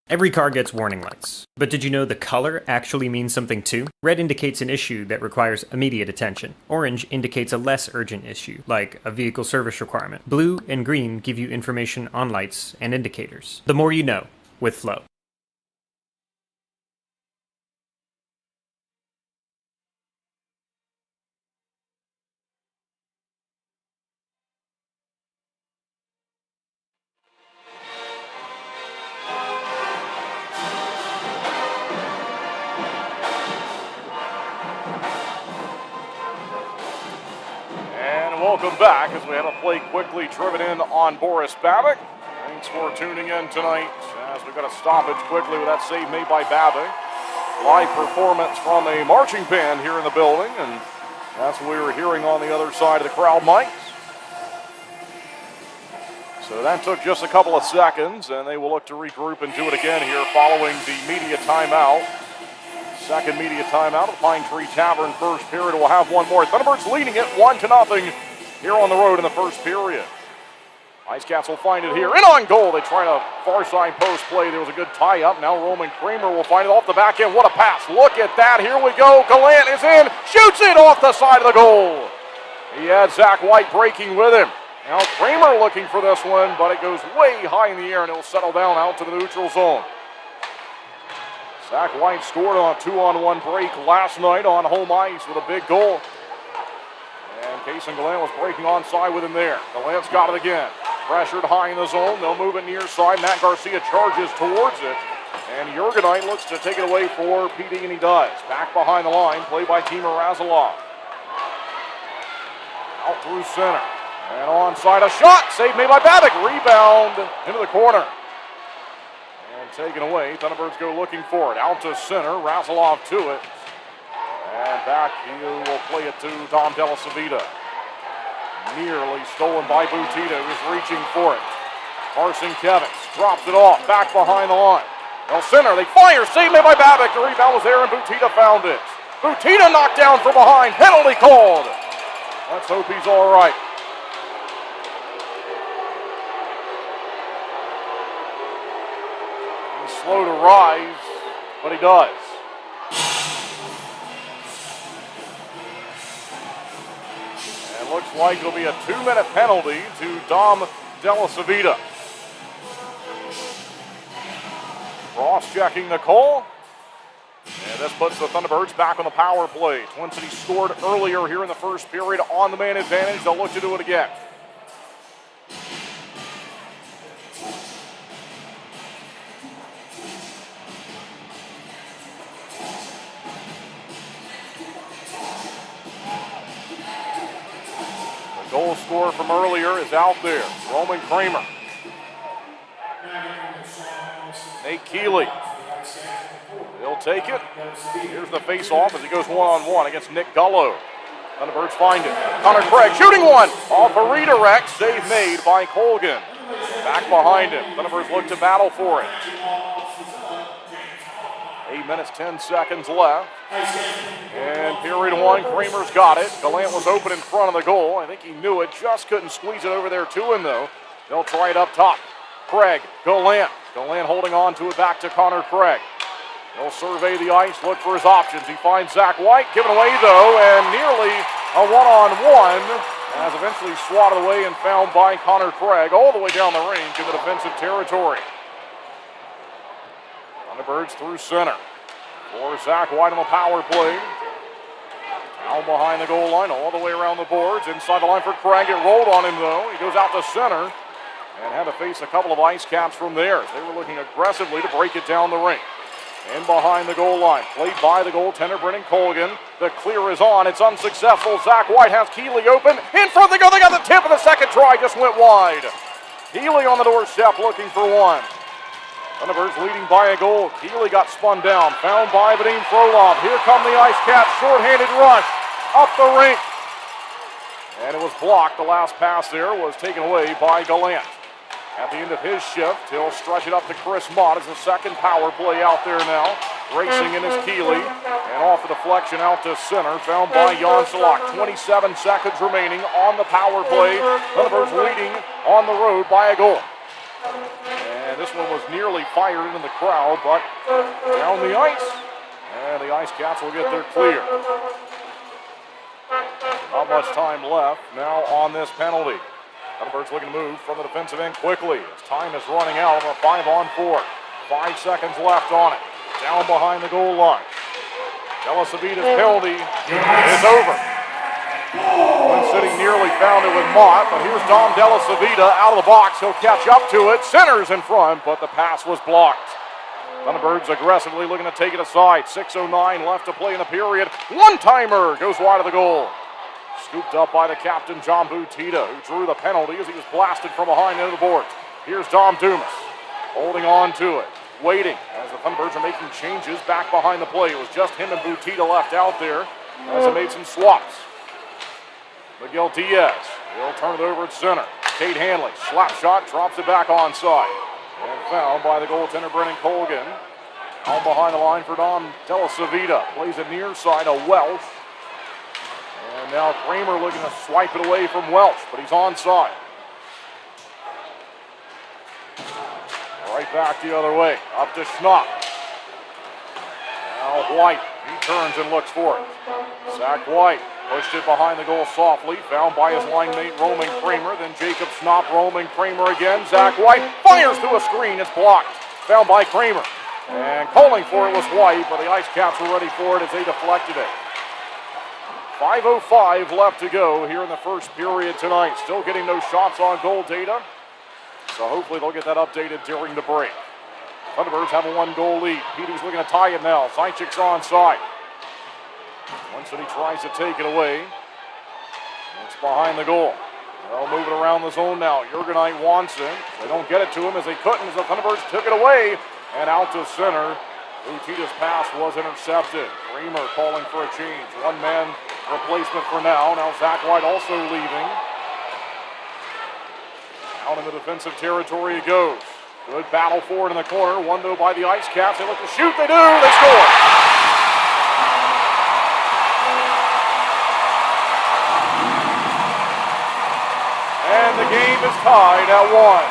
Every car gets warning lights, but did you know the color actually means something too? Red indicates an issue that requires immediate attention. Orange indicates a less urgent issue, like a vehicle service requirement. Blue and green give you information on lights and indicators. The more you know with Flow. And welcome back as we have a play quickly driven in on Boris Babick. Thanks for tuning in tonight as we've got a stoppage quickly with that save made by Babick. Live performance from a marching band here in the building, and that's what we were hearing on the other side of the crowd mics. So that took just a couple of seconds, and they will look to regroup and do it again here following the media timeout. Second media timeout at Pine Tree Tavern. First period will have one more. Thunderbirds leading it 1-0 here on the road in the first period. IceCats will find it here. And on goal, they try a far side post play. There was a good tie-up. Now Roman Kramer will find it off the back end. What a pass. Look at that. Here we go. Gallant is in. Shoots it off the side of the goal. He had Zach White breaking with him. Now Kramer looking for this one, but it goes way high in the air and it'll settle down out to the neutral zone. Zach White scored on a 2-on-1 break last night on home ice with a big goal. And Kason Gallant was breaking onside with him there. Gallant's got it again. Pressured high in the zone. They'll move it near side. Matt Garcia charges towards it. And Jurgenite looks to take it away for Pee Dee, and he does. Back behind the line, played by Timur Razilov. Out through center. And onside a shot. Save made by Babick. Rebound into the corner. And taken away. Thunderbirds go looking for it. Out to center. Razilov to it. And back he will play it to Dom Delasavita. Nearly stolen by Butita, who's reaching for it. Carson Kevins drops it off, back behind the line. They'll center, they fire, save made by Babick. The rebound was there and Butita found it. Butita knocked down from behind, penalty called. Let's hope he's all right. He's slow to rise, but he does. Looks like it'll be a 2-minute penalty to Dom Delasavita. Cross-checking the call. And this puts the Thunderbirds back on the power play. Twin City scored earlier here in the first period on the man advantage. They'll look to do it again. Goal scorer from earlier is out there. Roman Kramer. Nate Keeley. They'll take it. Here's the face-off as he goes one-on-one against Nick Gullo. Thunderbirds find it. Connor Craig shooting one. Off a redirect. Save made by Colgan. Back behind him. Thunderbirds look to battle for it. 8 minutes, 10 seconds left. And period one, Kramer's got it. Gallant was open in front of the goal. I think he knew it, just couldn't squeeze it over there to him, though. They'll try it up top. Craig, Gallant. Gallant holding on to it back to Connor Craig. He'll survey the ice, look for his options. He finds Zach White, given away, though, and nearly a one-on-one. As eventually swatted away and found by Connor Craig all the way down the range in the defensive territory. Thunderbirds through center. For Zach White on the power play. Down behind the goal line, all the way around the boards. Inside the line for Craig. It rolled on him, though. He goes out to center and had to face a couple of ice caps from there. They were looking aggressively to break it down the ring. In behind the goal line, played by the goaltender, Brennan Colgan. The clear is on. It's unsuccessful. Zach White has Keeley open. In front they go. They got the tip, and the second try just went wide. Keeley on the doorstep looking for one. Thunderbirds leading by a goal. Keeley got spun down. Found by Vadim Frolov. Here come the IceCats. Short-handed rush up the rink. And it was blocked. The last pass there was taken away by Gallant. At the end of his shift, he'll stretch it up to Chris Mott as the second power play out there now. Racing in is Keeley. And off the deflection out to center. Found by Jan Salak. 27 seconds remaining on the power play. Thunderbirds leading on the road by a goal. And this one was nearly fired into the crowd, but down the ice. And the IceCats will get their clear. Not much time left now on this penalty. Thunderbirds looking to move from the defensive end quickly as time is running out on a 5-on-4. 5 seconds left on it. Down behind the goal line. Delasavita's penalty is over. Twin City nearly found it with Mott, but here's Dom Delasavita out of the box. He'll catch up to it. Centers in front, but the pass was blocked. Thunderbirds aggressively looking to take it aside. 6:09 left to play in the period. One-timer goes wide of the goal. Scooped up by the captain, John Butita, who drew the penalty as he was blasted from behind into the boards. Here's Dom Dumas, holding on to it, waiting as the Thunderbirds are making changes back behind the play. It was just him and Butita left out there as they made some swaps. Miguel Diaz, he'll turn it over at center. Cade Hanley, slap shot, drops it back onside. And fouled by the goaltender, Brennan Colgan. Out behind the line for Dom Delasavita. Plays it near side of Welch. And now Kramer looking to swipe it away from Welch, but he's onside. Right back the other way, up to Schnapp. Now White, he turns and looks for it. Zach White pushed it behind the goal softly, found by his line mate Roman Kramer, then Jacob Schnapp, Roman Kramer again. Zach White fires through a screen, it's blocked. Found by Kramer. And calling for it was White, but the IceCats were ready for it as they deflected it. 5:05 left to go here in the first period tonight. Still getting no shots on goal data. So hopefully they'll get that updated during the break. Thunderbirds have a 1-goal lead. Pee Dee's looking to tie it now. Zaitchik's onside. Twin City tries to take it away. It's behind the goal. They'll move it around the zone now. Jurgenite wants it. They don't get it to him as they couldn't as the Thunderbirds took it away. And out to center. Butita's pass was intercepted. Kramer calling for a change. One-man replacement for now. Now Zach White also leaving. Out in the defensive territory it goes. Good battle for it in the corner. One though by the IceCats. They look to shoot. They do. They score. And the game is tied at 1.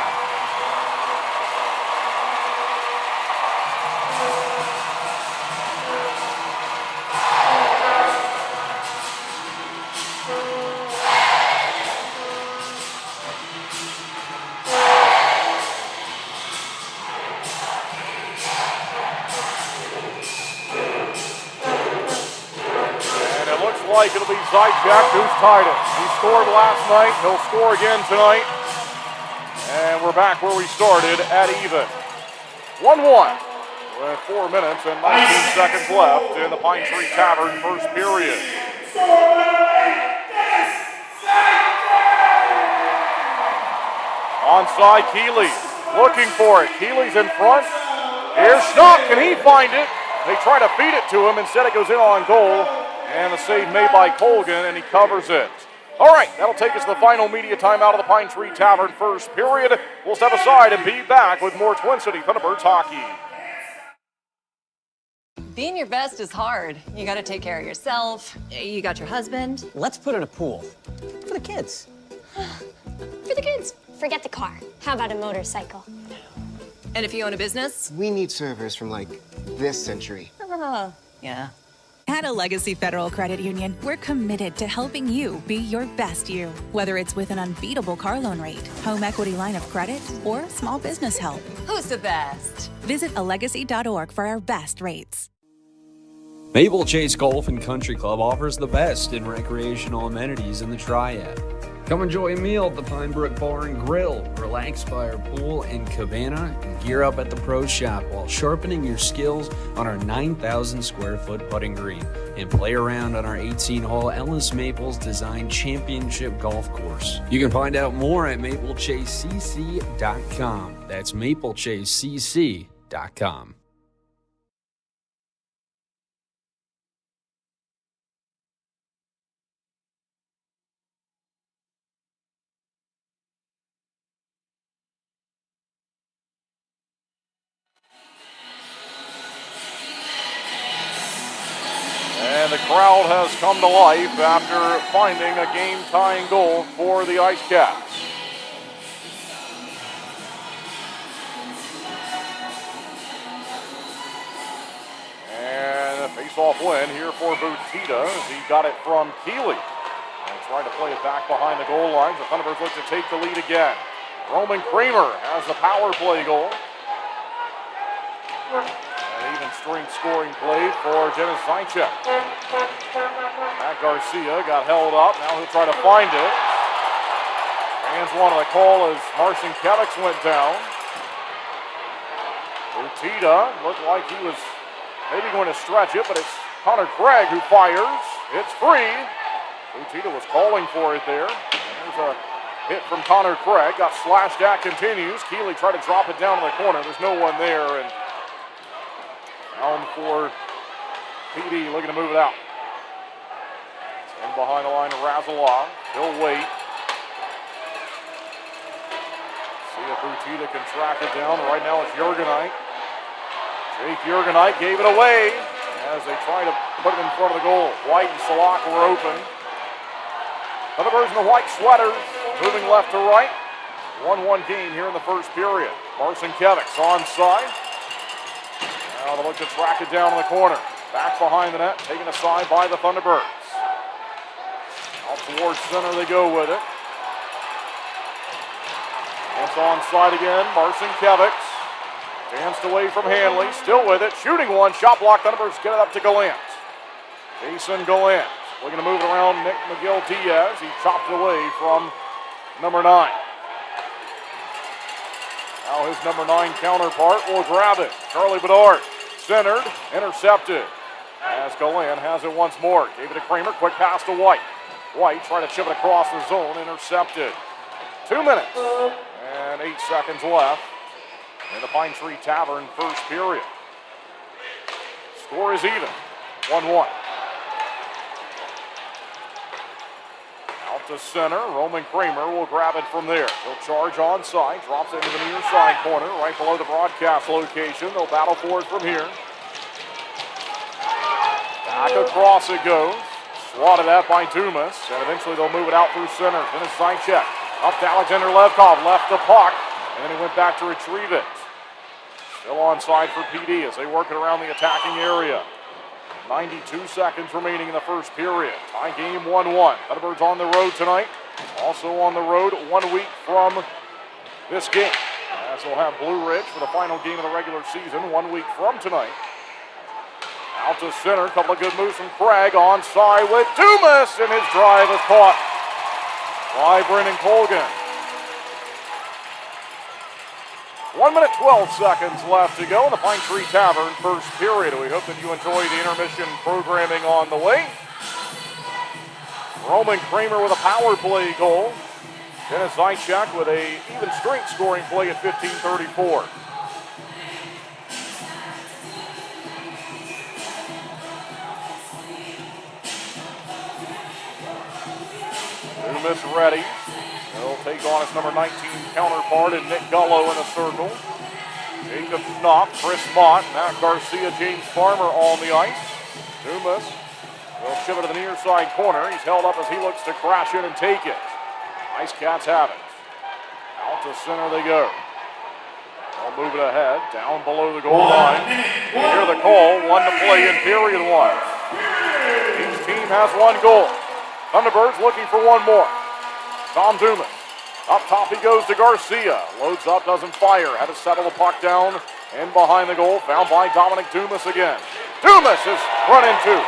Like it'll be Zaitchik who's tied it. He scored last night. He'll score again tonight. And we're back where we started at even. 1-1 with 4 minutes and 19 seconds left in the Pine Tree Tavern first period. Onside Keeley looking for it. Keeley's in front. Here's Schnapp. Can he find it? They try to feed it to him. Instead it goes in on goal. And the save made by Colgan, and he covers it. All right, that'll take us to the final media timeout of the Pine Tree Tavern first period. We'll step aside and be back with more Twin City Thunderbirds hockey. Being your best is hard. You gotta take care of yourself. You got your husband. Let's put in a pool. For the kids. For the kids. Forget the car. How about a motorcycle? And if you own a business? We need servers from, like, this century. Yeah. At a Legacy Federal Credit Union, we're committed to helping you be your best you. Whether it's with an unbeatable car loan rate, home equity line of credit, or small business help. Who's the best? Visit alegacy.org for our best rates. Maple Chase Golf and Country Club offers the best in recreational amenities in the Triad. Come enjoy a meal at the Pinebrook Bar and Grill, relax by our pool and cabana, and gear up at the Pro Shop while sharpening your skills on our 9,000 square foot putting green, and play around on our 18-hole Ellis Maples Design Championship Golf Course. You can find out more at maplechasecc.com. That's maplechasecc.com. And the crowd has come to life after finding a game-tying goal for the IceCats. And a face-off win here for Butita as he got it from Keeley. And tried to play it back behind the goal line. The Thunderbirds look to take the lead again. Roman Kramer has the power play goal. An even strength scoring play for Dennis Zaitchik. Matt Garcia got held up. Now he'll try to find it. Fans wanted a call as Marcin Kevix went down. Utita looked like he was maybe going to stretch it, but it's Connor Craig who fires. It's free. Utita was calling for it there. There's a hit from Connor Craig. Got slashed at, continues. Keeley tried to drop it down to the corner. There's no one there, and down for Pee Dee looking to move it out. In behind the line of Razalov. He'll wait. See if Utita can track it down. Right now it's Jurgenite. Jake Jurgenite gave it away as they try to put it in front of the goal. White and Salak were open. Thunderbirds in the white sweaters, moving left to right. 1-1 game here in the first period. Marcin Kevics onside. Now they look to track it down in the corner. Back behind the net, taken aside by the Thunderbirds. Out towards center they go with it. It's onside again, Marcin Kevics. Danced away from Hanley, still with it, shooting one, shot block, Thunderbirds get it up to Gallant. Jason Gallant looking to move it around Nick McGill-Diaz. He chopped it away from number 9. Now his number 9 counterpart will grab it. Charlie Bedard, centered, intercepted. As Gallant has it once more. Gave it to Kramer, quick pass to White. White trying to chip it across the zone, intercepted. 2 minutes and 8 seconds left in the Pine Tree Tavern first period. Score is even, 1-1. Out to center, Roman Kramer will grab it from there. He'll charge onside, drops it into the near side corner, right below the broadcast location. They'll battle for it from here. Back across it goes. Swatted at by Dumas, and eventually they'll move it out through center. Then it's Zaitchek. Up to Alexander Levkov, left the puck, and then he went back to retrieve it. Still onside for Pee Dee as they work it around the attacking area. 92 seconds remaining in the first period. Tie game 1-1. Thunderbirds on the road tonight. Also on the road 1 week from this game. As they'll have Blue Ridge for the final game of the regular season 1 week from tonight. Out to center, a couple of good moves from Craig. Onside with Dumas, and his drive is caught by Brendan Colgan. 1 minute, 12 seconds left to go in the Pine Tree Tavern first period. We hope that you enjoy the intermission programming on the way. Roman Kramer with a power play goal. Dennis Zaitchek with a even strength scoring play at 15:34. Dumas ready. He'll take on his number 19 counterpart and Nick Gullo in a circle. Jacob Knopf, Chris Mott, Matt Garcia, James Farmer on the ice. Dumas will ship it to the near side corner. He's held up as he looks to crash in and take it. IceCats have it. Out to center they go. They'll move it ahead, down below the goal line. You hear the call, 1 to play in period 1. Each team has 1 goal. Thunderbirds looking for 1 more. Tom Dumas. Up top he goes to Garcia. Loads up, doesn't fire. Had to settle the puck down and behind the goal. Found by Dominic Dumas again. Dumas is run into.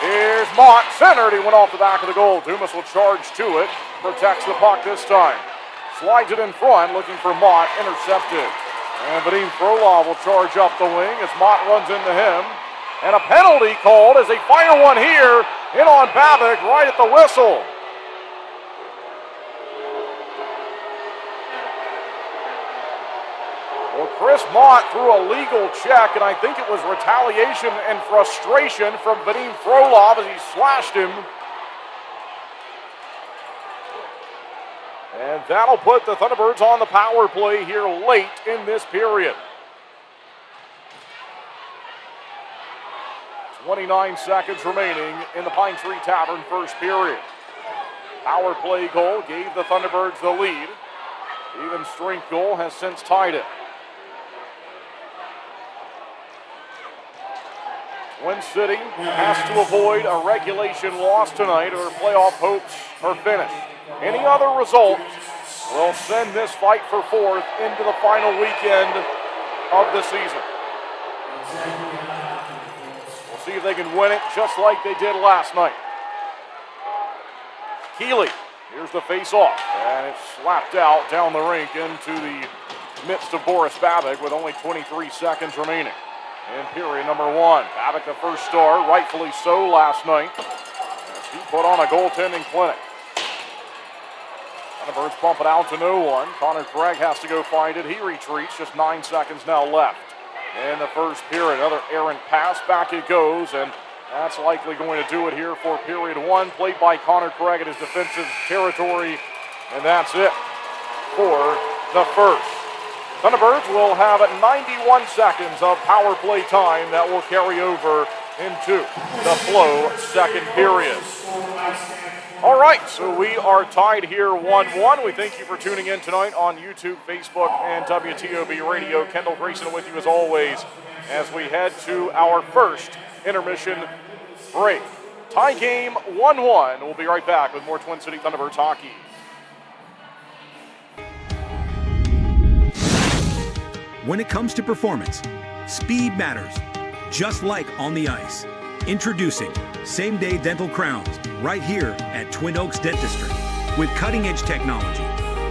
Here's Mott, centered. He went off the back of the goal. Dumas will charge to it. Protects the puck this time. Slides it in front, looking for Mott. Intercepted. And Vadim Frolov will charge up the wing as Mott runs into him. And a penalty called as they fire one here. In on Babic, right at the whistle. Well, Chris Mott threw a legal check, and I think it was retaliation and frustration from Vadim Frolov as he slashed him. And that'll put the Thunderbirds on the power play here late in this period. 29 seconds remaining in the Pine Tree Tavern first period. Power play goal gave the Thunderbirds the lead. Even strength goal has since tied it. Twin City has to avoid a regulation loss tonight or their playoff hopes are finished. Any other result will send this fight for 4th into the final weekend of the season. We'll see if they can win it just like they did last night. Keeley, here's the face-off, and it's slapped out down the rink into the midst of Boris Babic with only 23 seconds remaining in period number one. Babic, the first star, rightfully so last night, as he put on a goaltending clinic. Thunderbirds bump it out to no one. Connor Craig has to go find it. He retreats, just 9 seconds now left in the first period. Another errant pass, back it goes, and that's likely going to do it here for period one. Played by Connor Craig in his defensive territory, and that's it for the first. Thunderbirds will have 91 seconds of power play time that will carry over into the Flow second period. All right, so we are tied here 1-1. We thank you for tuning in tonight on YouTube, Facebook, and WTOB Radio. Kendall Grayson with you as always as we head to our first intermission break. Tie game 1-1. We'll be right back with more Twin City Thunderbirds hockey. When it comes to performance, speed matters, just like on the ice. Introducing same-day dental crowns right here at Twin Oaks Dentistry. With cutting-edge technology,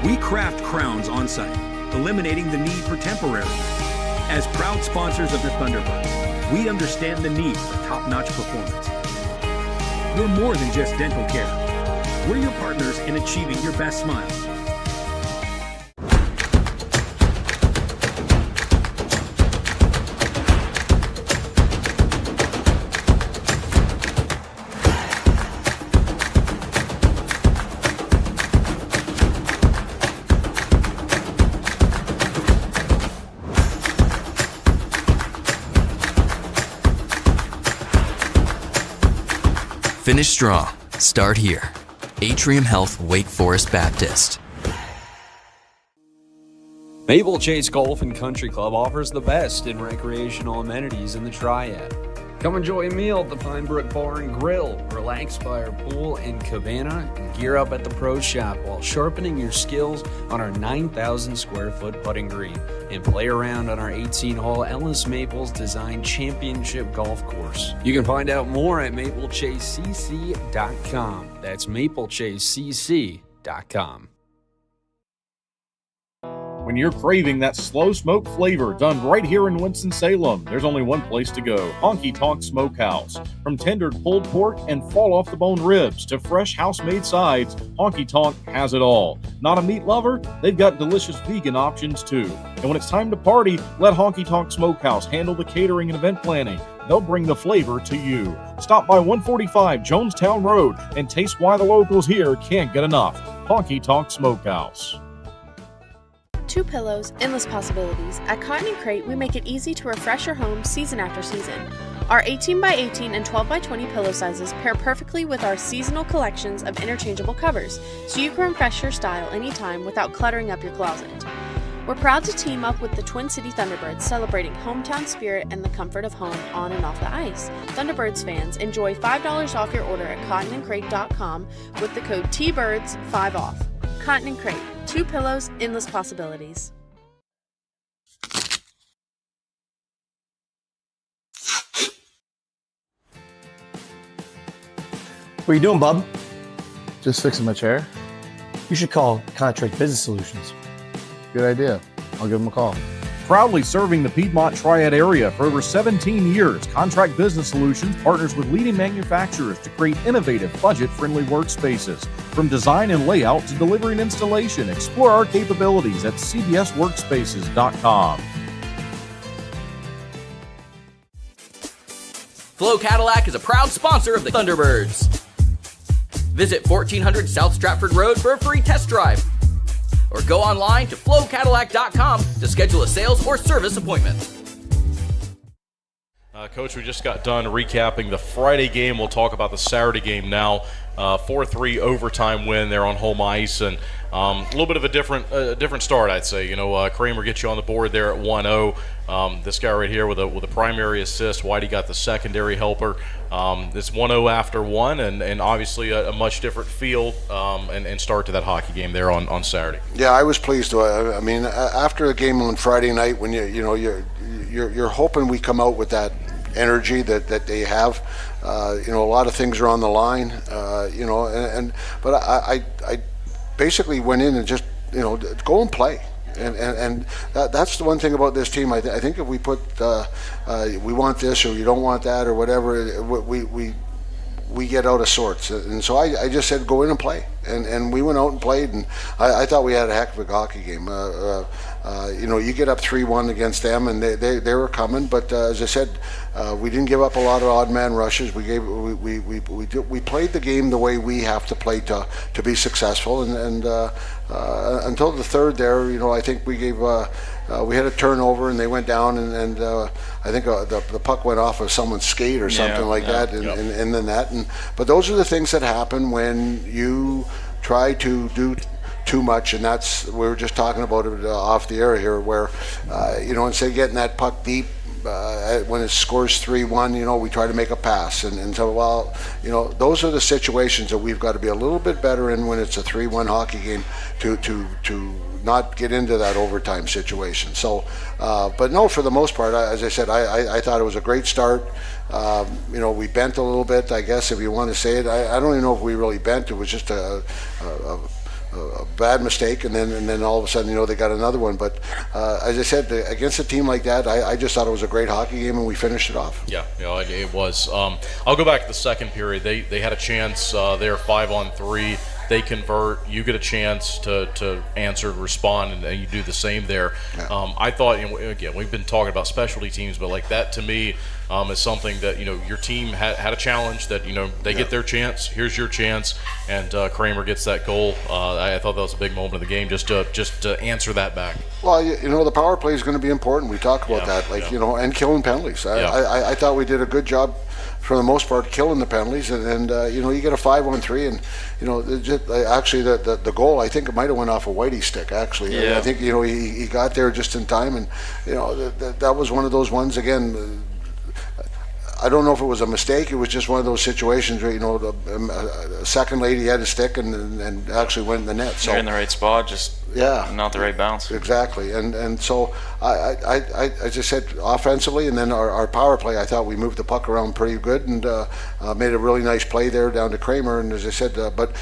we craft crowns on-site, eliminating the need for temporary. As proud sponsors of the Thunderbirds, we understand the need for top-notch performance. We're more than just dental care. We're your partners in achieving your best smile. Finish strong. Start here. Atrium Health Wake Forest Baptist. Maple Chase Golf and Country Club offers the best in recreational amenities in the Triad. Come enjoy a meal at the Pine Brook Bar and Grill, relax by our pool and cabana, and gear up at the Pro Shop while sharpening your skills on our 9,000 square foot putting green and play around on our 18-hole Ellis Maples Design Championship Golf Course. You can find out more at maplechasecc.com. That's maplechasecc.com. When you're craving that slow smoke flavor done right here in Winston-Salem, there's only one place to go, Honky Tonk Smokehouse. From tendered pulled pork and fall-off-the-bone ribs to fresh house-made sides, Honky Tonk has it all. Not a meat lover? They've got delicious vegan options too. And when it's time to party, let Honky Tonk Smokehouse handle the catering and event planning. They'll bring the flavor to you. Stop by 145 Jonestown Road and taste why the locals here can't get enough. Honky Tonk Smokehouse. 2 pillows, endless possibilities. At Cotton & Crate, we make it easy to refresh your home season after season. Our 18x18 and 12x20 pillow sizes pair perfectly with our seasonal collections of interchangeable covers, so you can refresh your style anytime without cluttering up your closet. We're proud to team up with the Twin City Thunderbirds, celebrating hometown spirit and the comfort of home on and off the ice. Thunderbirds fans, enjoy $5 off your order at cottonandcrate.com with the code TBIRDS 5 off. Cotton & Crate, 2 pillows, endless possibilities. What are you doing, bub? Just fixing my chair. You should call Contract Business Solutions. Good idea. I'll give them a call. Proudly serving the Piedmont Triad area for over 17 years, Contract Business Solutions partners with leading manufacturers to create innovative, budget-friendly workspaces. From design and layout to delivery and installation, explore our capabilities at cbsworkspaces.com. Flow Cadillac is a proud sponsor of the Thunderbirds. Visit 1400 South Stratford Road for a free test drive, or go online to flowcadillac.com to schedule a sales or service appointment. Coach, we just got done recapping the Friday game. We'll talk about the Saturday game now. 4-3 overtime win there on home ice, and a little bit of a different start, I'd say. You know, Kramer gets you on the board there at 1-0. This guy right here with a primary assist. Whitey got the secondary helper. It's 1-0 after one, and obviously a much different feel and start to that hockey game there on Saturday. Yeah, I was pleased. I mean, after the game on Friday night, when you're hoping we come out with that energy that they have. A lot of things are on the line. But I basically went in and just go and play. And that's the one thing about this team. I think if we put we want this or you don't want that or whatever, we get out of sorts. And so I just said go in and play. And we went out and played, and I thought we had a heck of a hockey game. You get up 3-1 against them, and they were coming. But as I said, we didn't give up a lot of odd man rushes. We played the game the way we have to play to be successful. And until the third there, I think we gave. We had a turnover and they went down and I think the puck went off of someone's skate or something that in the net. But those are the things that happen when you try to do too much, and that's we were just talking about it off the air here, where instead of getting that puck deep. When it scores 3-1, we try to make a pass, and so those are the situations that we've got to be a little bit better in when it's a 3-1 hockey game to not get into that overtime situation. So, but no, for the most part, as I said, I thought it was a great start. We bent a little bit, I guess, if you want to say it. I don't even know if we really bent. It was just a bad mistake, and then all of a sudden, they got another one. But as I said, against a team like that, I just thought it was a great hockey game, and we finished it off. Yeah, it was. I'll go back to the second period. They had a chance there, 5-on-3. They convert. You get a chance to answer, respond, and you do the same there. Yeah. I thought, again, we've been talking about specialty teams, but like that to me is something that your team had a challenge that they get their chance. Here's your chance, and Kramer gets that goal. I thought that was a big moment of the game, just to answer that back. Well, the power play is going to be important. We talk about that, and killing penalties. I thought we did a good job. For the most part, killing the penalties, and you get a 5-on-3, and actually the goal, I think it might have went off a Whitey's stick. Actually, I think he got there just in time, and that was one of those ones again. I don't know if it was a mistake. It was just one of those situations where a second lady had a stick and actually went in the net. So you're in the right spot, just not the right bounce. Exactly, and so I just said offensively, and then our power play, I thought we moved the puck around pretty good and made a really nice play there down to Kramer. And as I said, but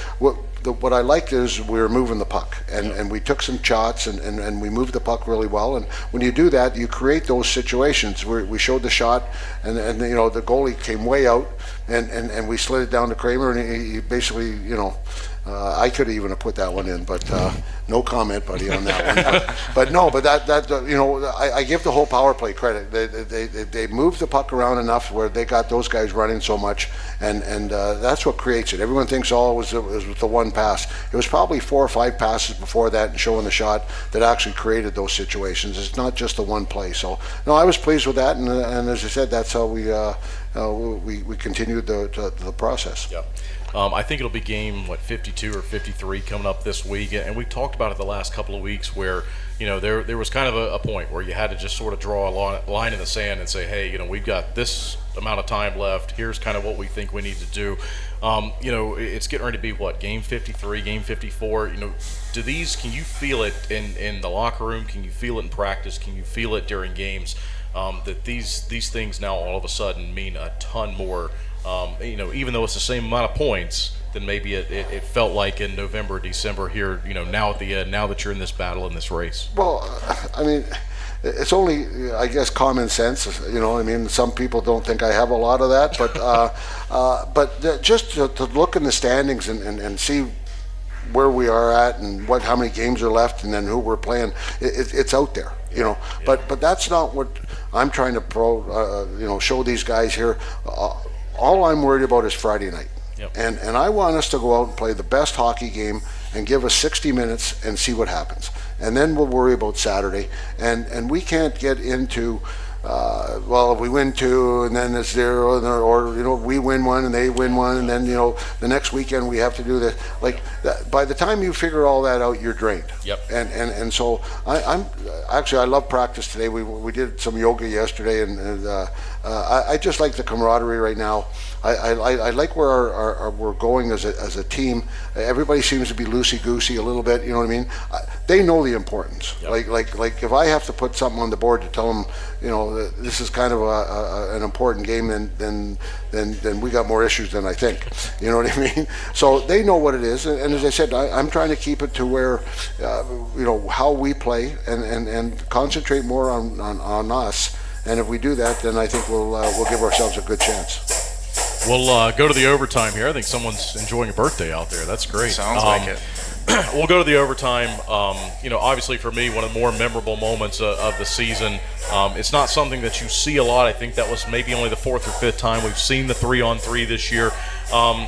what I liked is we were moving the puck, and we took some shots and we moved the puck really well. And when you do that, you create those situations where we showed the shot, and the goalie came way out, and we slid it down to Kramer, and he basically I could even have put that one in, but no comment, buddy, on that one. But I give the whole power play credit. They moved the puck around enough where they got those guys running so much, and that's what creates it. Everyone thinks it was the one pass. It was probably 4 or 5 passes before that and showing the shot that actually created those situations. It's not just the one play. So no, I was pleased with that, and as I said, that's how we continued the process. Yeah. I think it'll be game 52 or 53 coming up this week, and we talked about it the last couple of weeks where there was kind of a point where you had to just sort of draw a line in the sand and say, hey, we've got this amount of time left. Here's kind of what we think we need to do. It's getting ready to be game 53, game 54. Can you feel it in the locker room? Can you feel it in practice? Can you feel it during games? That these things now all of a sudden mean a ton more. Even though it's the same amount of points, than maybe it felt like in November, December here, now at the end, now that you're in this battle, in this race? Well, I mean, it's only, I guess, common sense. Some people don't think I have a lot of that, but just to look in the standings and see where we are at and how many games are left and then who we're playing, it's out there. But that's not what I'm trying to show these guys here. All I'm worried about is Friday night. Yep. And I want us to go out and play the best hockey game and give us 60 minutes and see what happens. And then we'll worry about Saturday. And we can't get into, if we win 2 and then it's 0, or we win 1 and they win 1, and then the next weekend we have to do this. By the time you figure all that out, you're drained. Yep. And so I love practice today. We did some yoga yesterday, and I just like the camaraderie right now. I like where we're going as a team. Everybody seems to be loosey-goosey a little bit, you know what I mean? They know the importance. Yep. Like if I have to put something on the board to tell them, you know, this is kind of an important game, then we got more issues than I think. You know what I mean? So they know what it is, and as I said, I'm trying to keep it to where, you know, how we play and concentrate more on us. And if we do that, then I think we'll give ourselves a good chance. We'll go to the overtime here. I think someone's enjoying a birthday out there. That's great. Sounds like it. We'll go to the overtime. You know, obviously for me, one of the more memorable moments of the season. It's not something that you see a lot. I think that was maybe only the 4th or 5th time we've seen the 3-on-3 this year.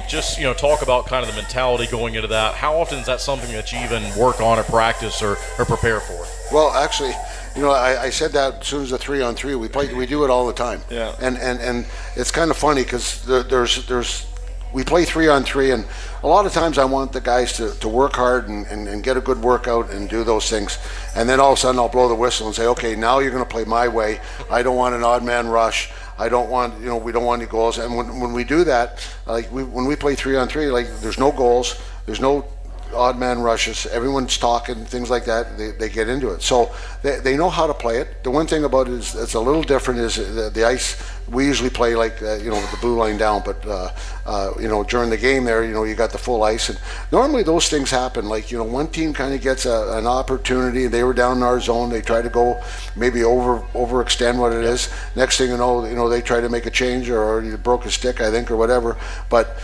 Just, you know, talk about kind of the mentality going into that. How often is that something that you even work on or practice or prepare for? Well, actually, you know, I said that as soon as the 3-on-3, we do it all the time. Yeah. And it's kind of funny because we play 3-on-3, and a lot of times I want the guys to work hard and get a good workout and do those things. And then all of a sudden I'll blow the whistle and say, okay, now you're going to play my way. I don't want an odd man rush. I don't want, you know, we don't want any goals. And when we do that, like when we play 3-on-3, like there's no goals, there's no odd man rushes, everyone's talking, things like that. They get into it, so they know how to play it. The one thing about it is it's a little different is the ice. We usually play like you know, with the blue line down, but you know, during the game there, you know, you got the full ice, and normally those things happen. Like, you know, one team kind of gets an opportunity, they were down in our zone, they try to go maybe overextend what it is. Next thing you know, they try to make a change, or you broke a stick, I think, or whatever. But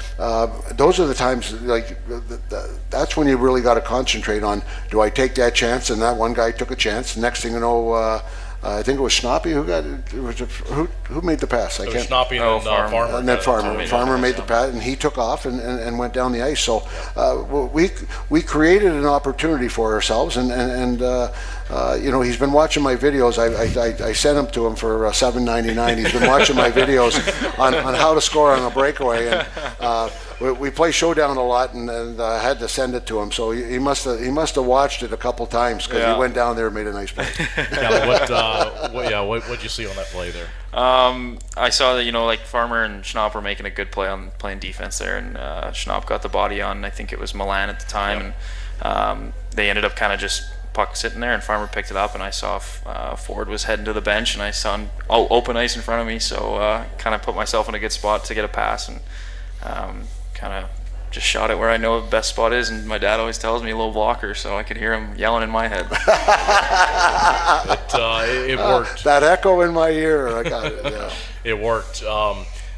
those are the times, like that's when you really got to concentrate on, do I take that chance? And that one guy took a chance. Next thing you know, I think it was Schnappy who made the pass. It was Schnappy and Farmer. And then Farmer made the pass, and he took off and went down the ice. So we created an opportunity for ourselves, and you know, he's been watching my videos. I sent them to him for $7.99. He's been watching my videos on how to score on a breakaway, and we play Showdown a lot, and I had to send it to him. So he must have watched it a couple times, because he went down there and made a nice play. What'd you see on that play there? I saw that, you know, like Farmer and Schnapp were making a good play on playing defense there, and Schnapp got the body on, I think it was Milan at the time, and they ended up kind of just puck sitting there, and Farmer picked it up, and I saw Ford was heading to the bench, and I saw him open ice in front of me, so kind of put myself in a good spot to get a pass, and kind of just shot it where I know the best spot is, and my dad always tells me low blocker, so I could hear him yelling in my head. It worked. That echo in my ear, I got it. Yeah. It worked.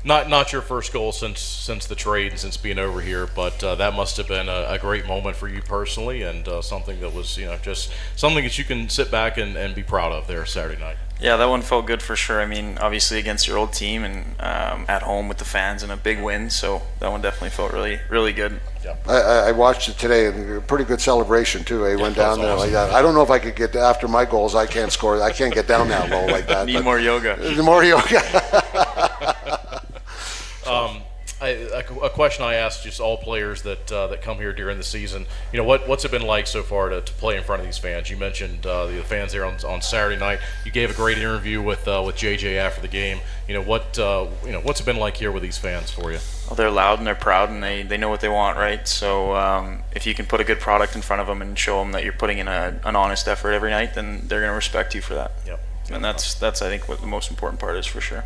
Not your first goal since the trade and since being over here, but that must have been a great moment for you personally, and something that was, you know, just something that you can sit back and be proud of there Saturday night. Yeah, that one felt good for sure. I mean, obviously against your old team and at home with the fans and a big win, so that one definitely felt really, really good. Yeah. I watched it today, and a pretty good celebration too. He went down there like that. I don't know if I could get after my goals. I can't score. I can't get down that low like that. Need more yoga. More yoga. A question I asked just all players that come here during the season. You know, what's it been like so far to play in front of these fans? You mentioned the fans there on Saturday night. You gave a great interview with JJ after the game. You know, what's it been like here with these fans for you? Well, they're loud and they're proud, and they know what they want, right? So if you can put a good product in front of them and show them that you're putting in an honest effort every night, then they're going to respect you for that. Yep. And that's I think what the most important part is for sure.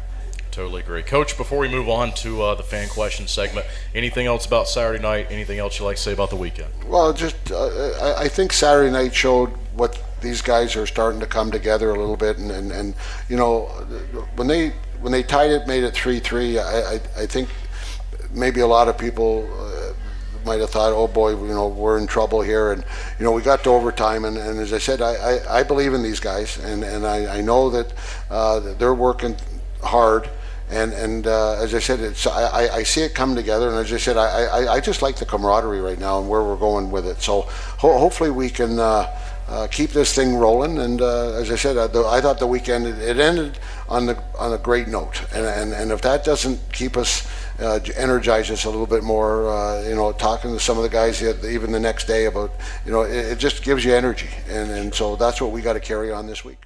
Totally agree. Coach, before we move on to the fan question segment, anything else about Saturday night? Anything else you'd like to say about the weekend? Well, just I think Saturday night showed what these guys are starting to come together a little bit, and you know, when they tied it, made it 3-3, I think maybe a lot of people might have thought, oh boy, you know, we're in trouble here, and you know, we got to overtime, and as I said, I believe in these guys, and I know that they're working hard. And as I said, I see it come together, and as I said, I just like the camaraderie right now and where we're going with it. So hopefully we can keep this thing rolling. And as I said, I thought the weekend it ended on a great note. And if that doesn't keep us energize us a little bit more, you know, talking to some of the guys even the next day about, you know, it just gives you energy, and so that's what we got to carry on this week.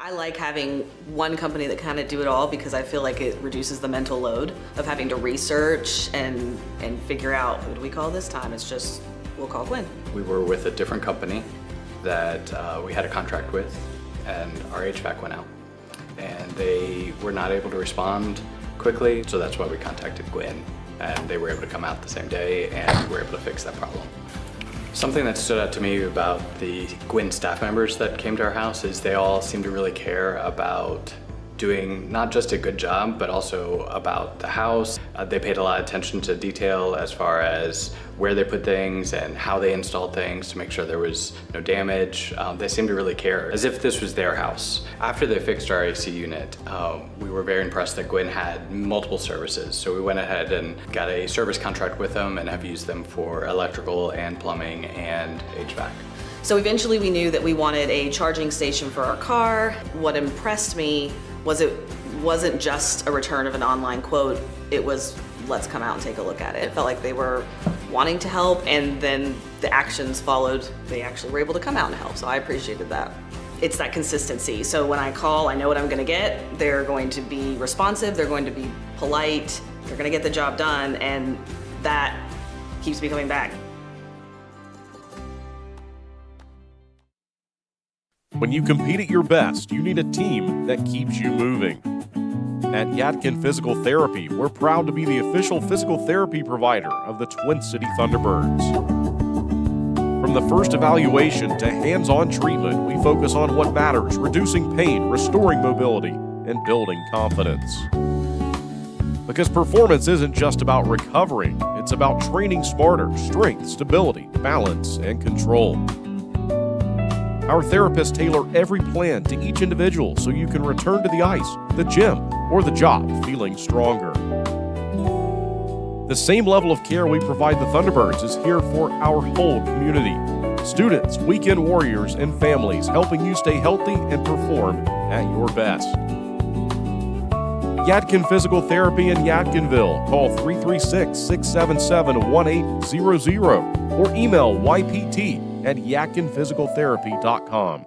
I like having one company that kind of do it all because I feel like it reduces the mental load of having to research and figure out, who do we call this time? It's just, we'll call Gwen. We were with a different company that we had a contract with, and our HVAC went out. And they were not able to respond quickly, so that's why we contacted Gwen. And they were able to come out the same day, and we were able to fix that problem. Something that stood out to me about the Gwen staff members that came to our house is they all seem to really care about doing not just a good job, but also about the house. They paid a lot of attention to detail as far as where they put things and how they installed things to make sure there was no damage. They seemed to really care, as if this was their house. After they fixed our AC unit, we were very impressed that Gwen had multiple services. So we went ahead and got a service contract with them and have used them for electrical and plumbing and HVAC. So eventually we knew that we wanted a charging station for our car. What impressed me was it wasn't just a return of an online quote, it was let's come out and take a look at it. It felt like they were wanting to help, and then the actions followed. They actually were able to come out and help, so I appreciated that. It's that consistency. So when I call, I know what I'm gonna get. They're going to be responsive, they're going to be polite, they're gonna get the job done, and that keeps me coming back. When you compete at your best, you need a team that keeps you moving. At Yadkin Physical Therapy, we're proud to be the official physical therapy provider of the Twin City Thunderbirds. From the first evaluation to hands-on treatment, we focus on what matters, reducing pain, restoring mobility, and building confidence. Because performance isn't just about recovering, it's about training smarter, strength, stability, balance, and control. Our therapists tailor every plan to each individual so you can return to the ice, the gym, or the job feeling stronger. The same level of care we provide the Thunderbirds is here for our whole community. Students, weekend warriors, and families helping you stay healthy and perform at your best. Yadkin Physical Therapy in Yadkinville. Call 336-677-1800 or email ypt@yadkinphysicaltherapy.com.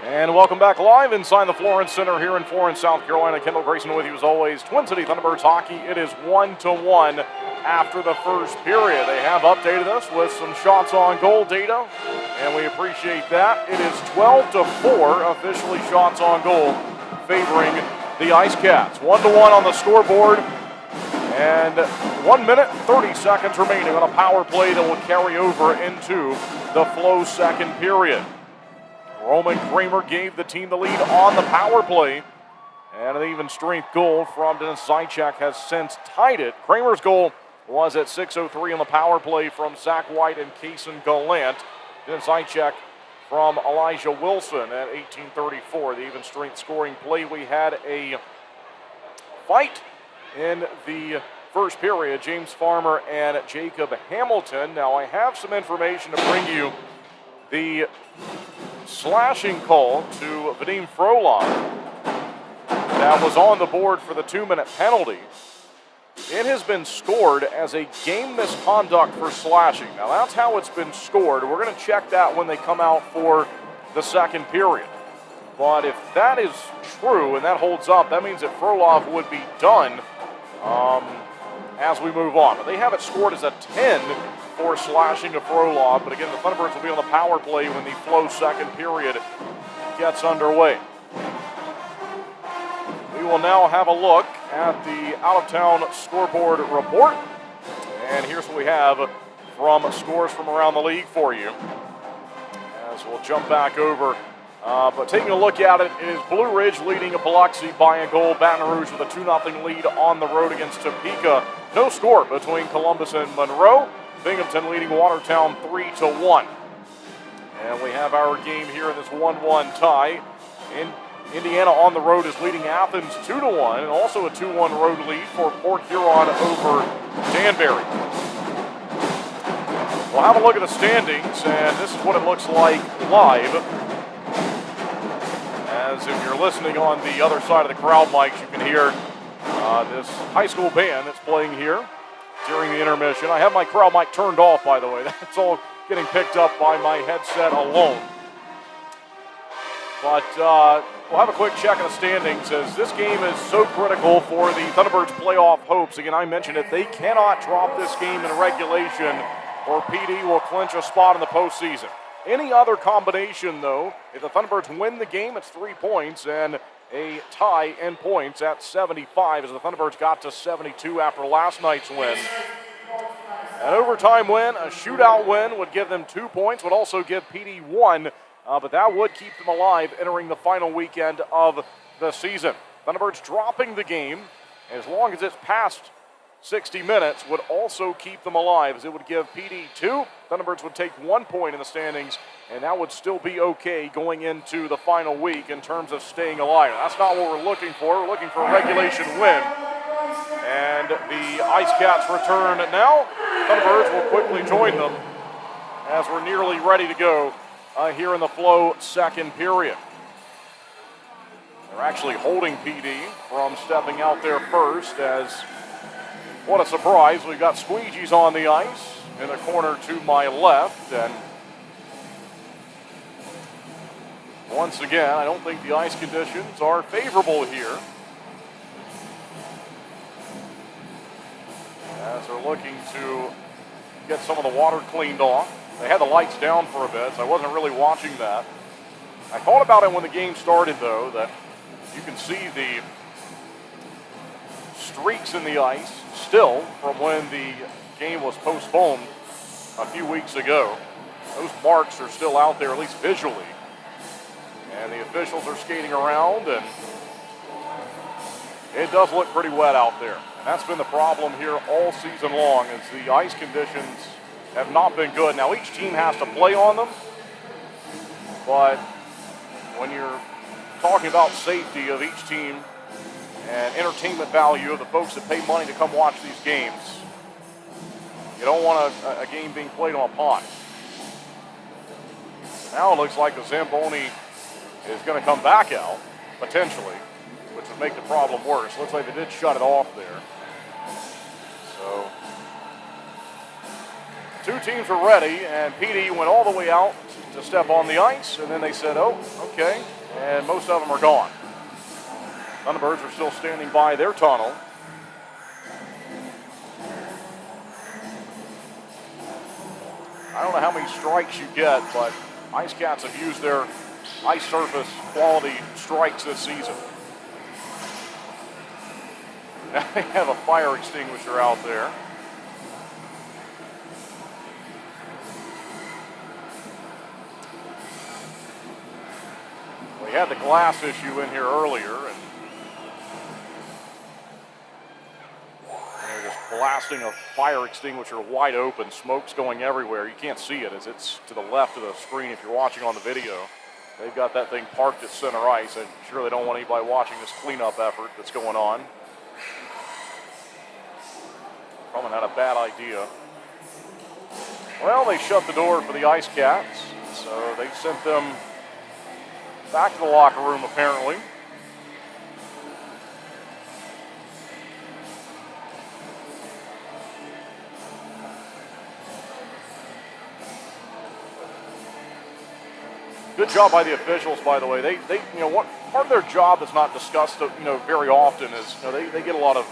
And welcome back live inside the Florence Center here in Florence, South Carolina. Kendall Grayson with you as always. Twin City Thunderbirds hockey. It is 1-1 after the first period. They have updated us with some shots on goal data, and we appreciate that. It is 12-4 officially shots on goal favoring the IceCats. 1-1 on the scoreboard, and 1 minute 30 seconds remaining on a power play that will carry over into the Flow second period. Roman Kramer gave the team the lead on the power play, and an even strength goal from Dennis Zajac has since tied it. Kramer's goal was at 6:03 on the power play from Zach White and Kaysen Gallant. Dennis Zajac from Elijah Wilson at 18:34. The even strength scoring play. We had a fight in the first period, James Farmer and Jacob Hamilton. Now I have some information to bring you. The slashing call to Vadim Frolov that was on the board for the 2-minute penalty. It has been scored as a game misconduct for slashing. Now that's how it's been scored. We're going to check that when they come out for the second period. But if that is true and that holds up, that means that Frolov would be done as we move on. But they have it scored as a 10 for slashing to Frolov. But again, the Thunderbirds will be on the power play when the Flow second period gets underway. We will now have a look at the out-of-town scoreboard report. And here's what we have from scores from around the league for you. As we'll jump back over. But taking a look at it, it is Blue Ridge leading Biloxi by a goal. Baton Rouge with a 2-0 lead on the road against Topeka. No score between Columbus and Monroe. Binghamton leading Watertown 3-1. And we have our game here in this 1-1 tie. Indiana on the road is leading Athens 2-1, and also a 2-1 road lead for Port Huron over Danbury. We'll have a look at the standings, and this is what it looks like live. As if you're listening on the other side of the crowd mics, you can hear this high school band that's playing here during the intermission. I have my crowd mic turned off, by the way. That's all getting picked up by my headset alone. But we'll have a quick check of the standings as this game is so critical for the Thunderbirds' playoff hopes. Again, I mentioned it. They cannot drop this game in regulation or Pee Dee will clinch a spot in the postseason. Any other combination, though, if the Thunderbirds win the game, it's 3 points and a tie in points at 75 as the Thunderbirds got to 72 after last night's win. An overtime win, a shootout win would give them 2 points, would also give Pee Dee 1, but that would keep them alive entering the final weekend of the season. Thunderbirds dropping the game, as long as it's past 60 minutes, would also keep them alive as it would give Pee Dee 2. Thunderbirds would take 1 point in the standings, and that would still be okay going into the final week in terms of staying alive. That's not what we're looking for. We're looking for a regulation win. And the IceCats return now. Thunderbirds will quickly join them as we're nearly ready to go here in the Flow second period. They're actually holding Pee Dee from stepping out there first as, what a surprise, we've got Squeegees on the ice in the corner to my left. And once again, I don't think the ice conditions are favorable here, as they're looking to get some of the water cleaned off. They had the lights down for a bit, so I wasn't really watching that. I thought about it when the game started, though, that you can see the streaks in the ice still from when the game was postponed a few weeks ago. Those marks are still out there, at least visually. And the officials are skating around, and it does look pretty wet out there. And that's been the problem here all season long, is the ice conditions have not been good. Now, each team has to play on them, but when you're talking about safety of each team and entertainment value of the folks that pay money to come watch these games, you don't want a game being played on a pond. Now it looks like the Zamboni is going to come back out, potentially, which would make the problem worse. Looks like they did shut it off there. So, two teams were ready, and Pee Dee went all the way out to step on the ice, and then they said, oh, okay, and most of them are gone. Thunderbirds are still standing by their tunnel. I don't know how many strikes you get, but IceCats have used their ice surface quality strikes this season. Now they have a fire extinguisher out there. We had the glass issue in here earlier, and they're just blasting a fire extinguisher wide open. Smoke's going everywhere. You can't see it as it's to the left of the screen if you're watching on the video. They've got that thing parked at center ice. I'm sure they don't want anybody watching this cleanup effort that's going on. Probably not a bad idea. Well, they shut the door for the IceCats, so they sent them back to the locker room, apparently. Good job by the officials, by the way. They what part of their job that's not discussed, very often is, they get a lot of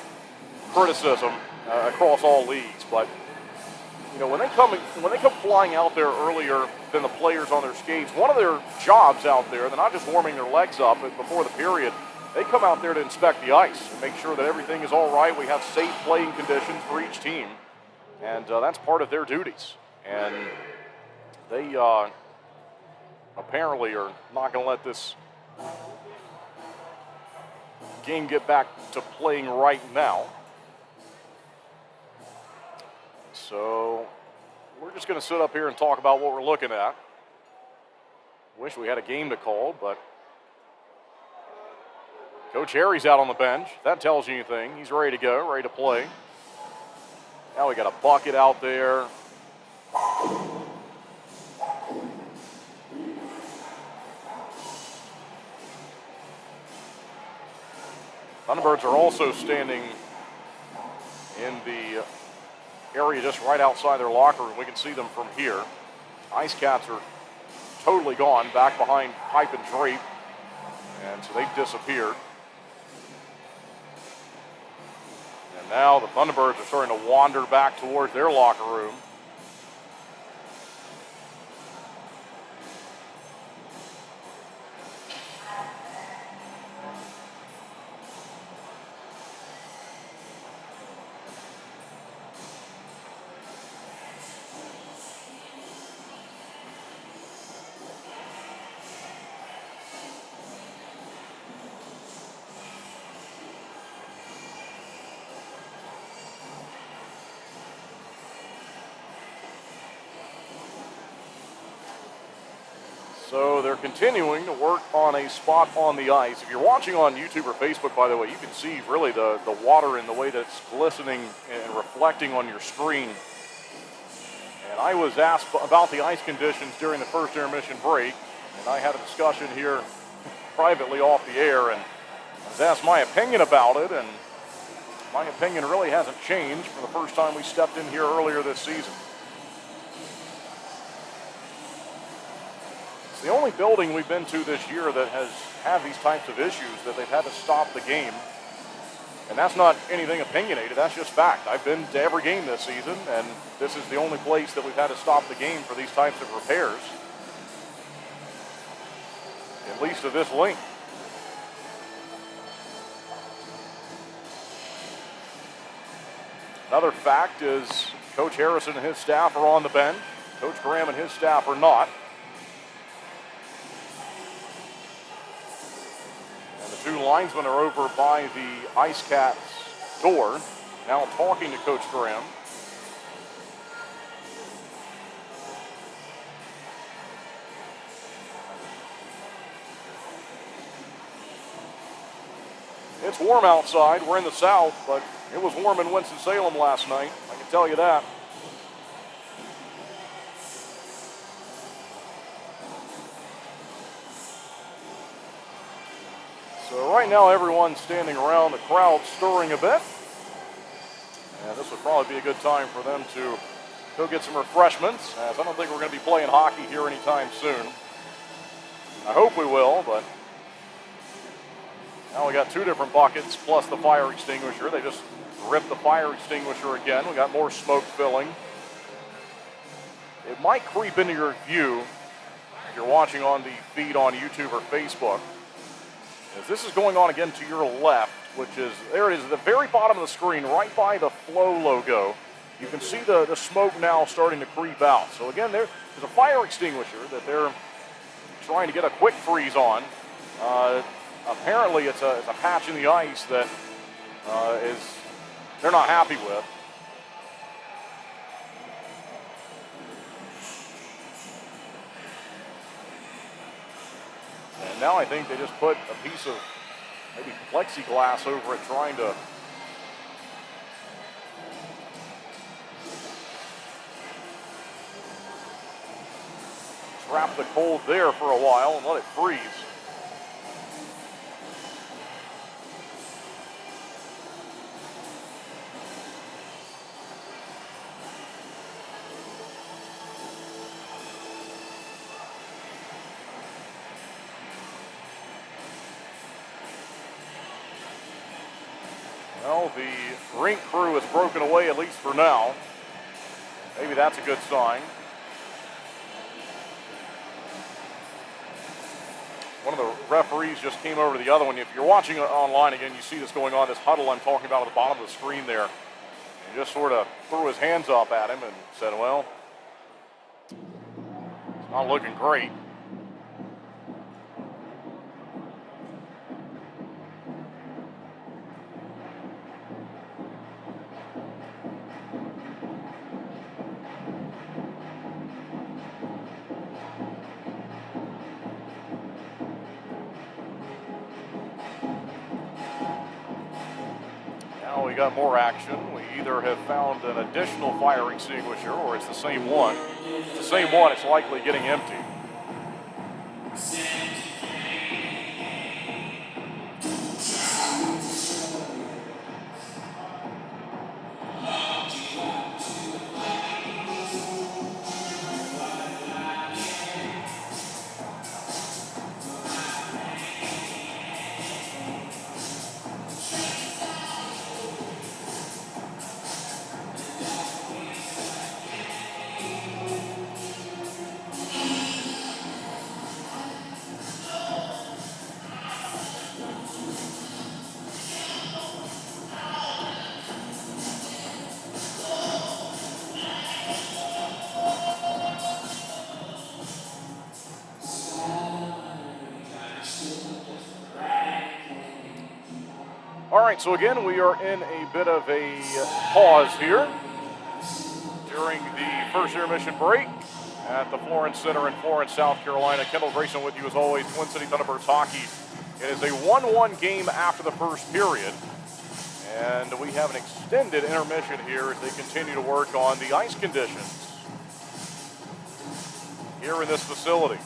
criticism across all leagues, but when they come flying out there earlier than the players on their skates, one of their jobs out there, they're not just warming their legs up before the period. They come out there to inspect the ice and make sure that everything is all right. We have safe playing conditions for each team, and that's part of their duties. And they apparently are not going to let this game get back to playing right now. So we're just going to sit up here and talk about what we're looking at. Wish we had a game to call, but Coach Harry's out on the bench. If that tells you anything, he's ready to go, ready to play. Now we got a bucket out there. Thunderbirds are also standing in the area just right outside their locker room. We can see them from here. IceCats are totally gone, back behind pipe and drape, and so they've disappeared. And now the Thunderbirds are starting to wander back towards their locker room. So they're continuing to work on a spot on the ice. If you're watching on YouTube or Facebook, by the way, you can see really the water in the way that it's glistening and reflecting on your screen. And I was asked about the ice conditions during the first intermission break, and I had a discussion here privately off the air, and I was asked my opinion about it, and my opinion really hasn't changed from the first time we stepped in here earlier this season. It's the only building we've been to this year that has had these types of issues, that they've had to stop the game. And that's not anything opinionated, that's just fact. I've been to every game this season, and this is the only place that we've had to stop the game for these types of repairs, at least of this length. Another fact is Coach Harrison and his staff are on the bench. Coach Graham and his staff are not. Two linesmen are over by the IceCats door, now talking to Coach Graham. It's warm outside. We're in the south, but it was warm in Winston-Salem last night, I can tell you that. So right now everyone's standing around, the crowd stirring a bit. And this would probably be a good time for them to go get some refreshments, as I don't think we're going to be playing hockey here anytime soon. I hope we will, but now we got two different buckets plus the fire extinguisher. They just ripped the fire extinguisher again. We got more smoke filling. It might creep into your view if you're watching on the feed on YouTube or Facebook. As this is going on again to your left, which is, there it is, at the very bottom of the screen, right by the Flow logo. You can see the smoke now starting to creep out. So again, there's a fire extinguisher that they're trying to get a quick freeze on. Apparently it's a patch in the ice that they're not happy with. And now I think they just put a piece of maybe plexiglass over it, trying to trap the cold there for a while and let it freeze. Well, the rink crew has broken away, at least for now. Maybe that's a good sign. One of the referees just came over to the other one. If you're watching online again, you see this going on, this huddle I'm talking about at the bottom of the screen there. He just sort of threw his hands up at him and said, well, it's not looking great. We got more action. We either have found an additional fire extinguisher or it's the same one. If it's the same one, it's likely getting empty. All right, so again, we are in a bit of a pause here during the first intermission break at the Florence Center in Florence, South Carolina. Kendall Grayson with you as always. Twin City Thunderbirds hockey. It is a 1-1 game after the first period, and we have an extended intermission here as they continue to work on the ice conditions here in this facility.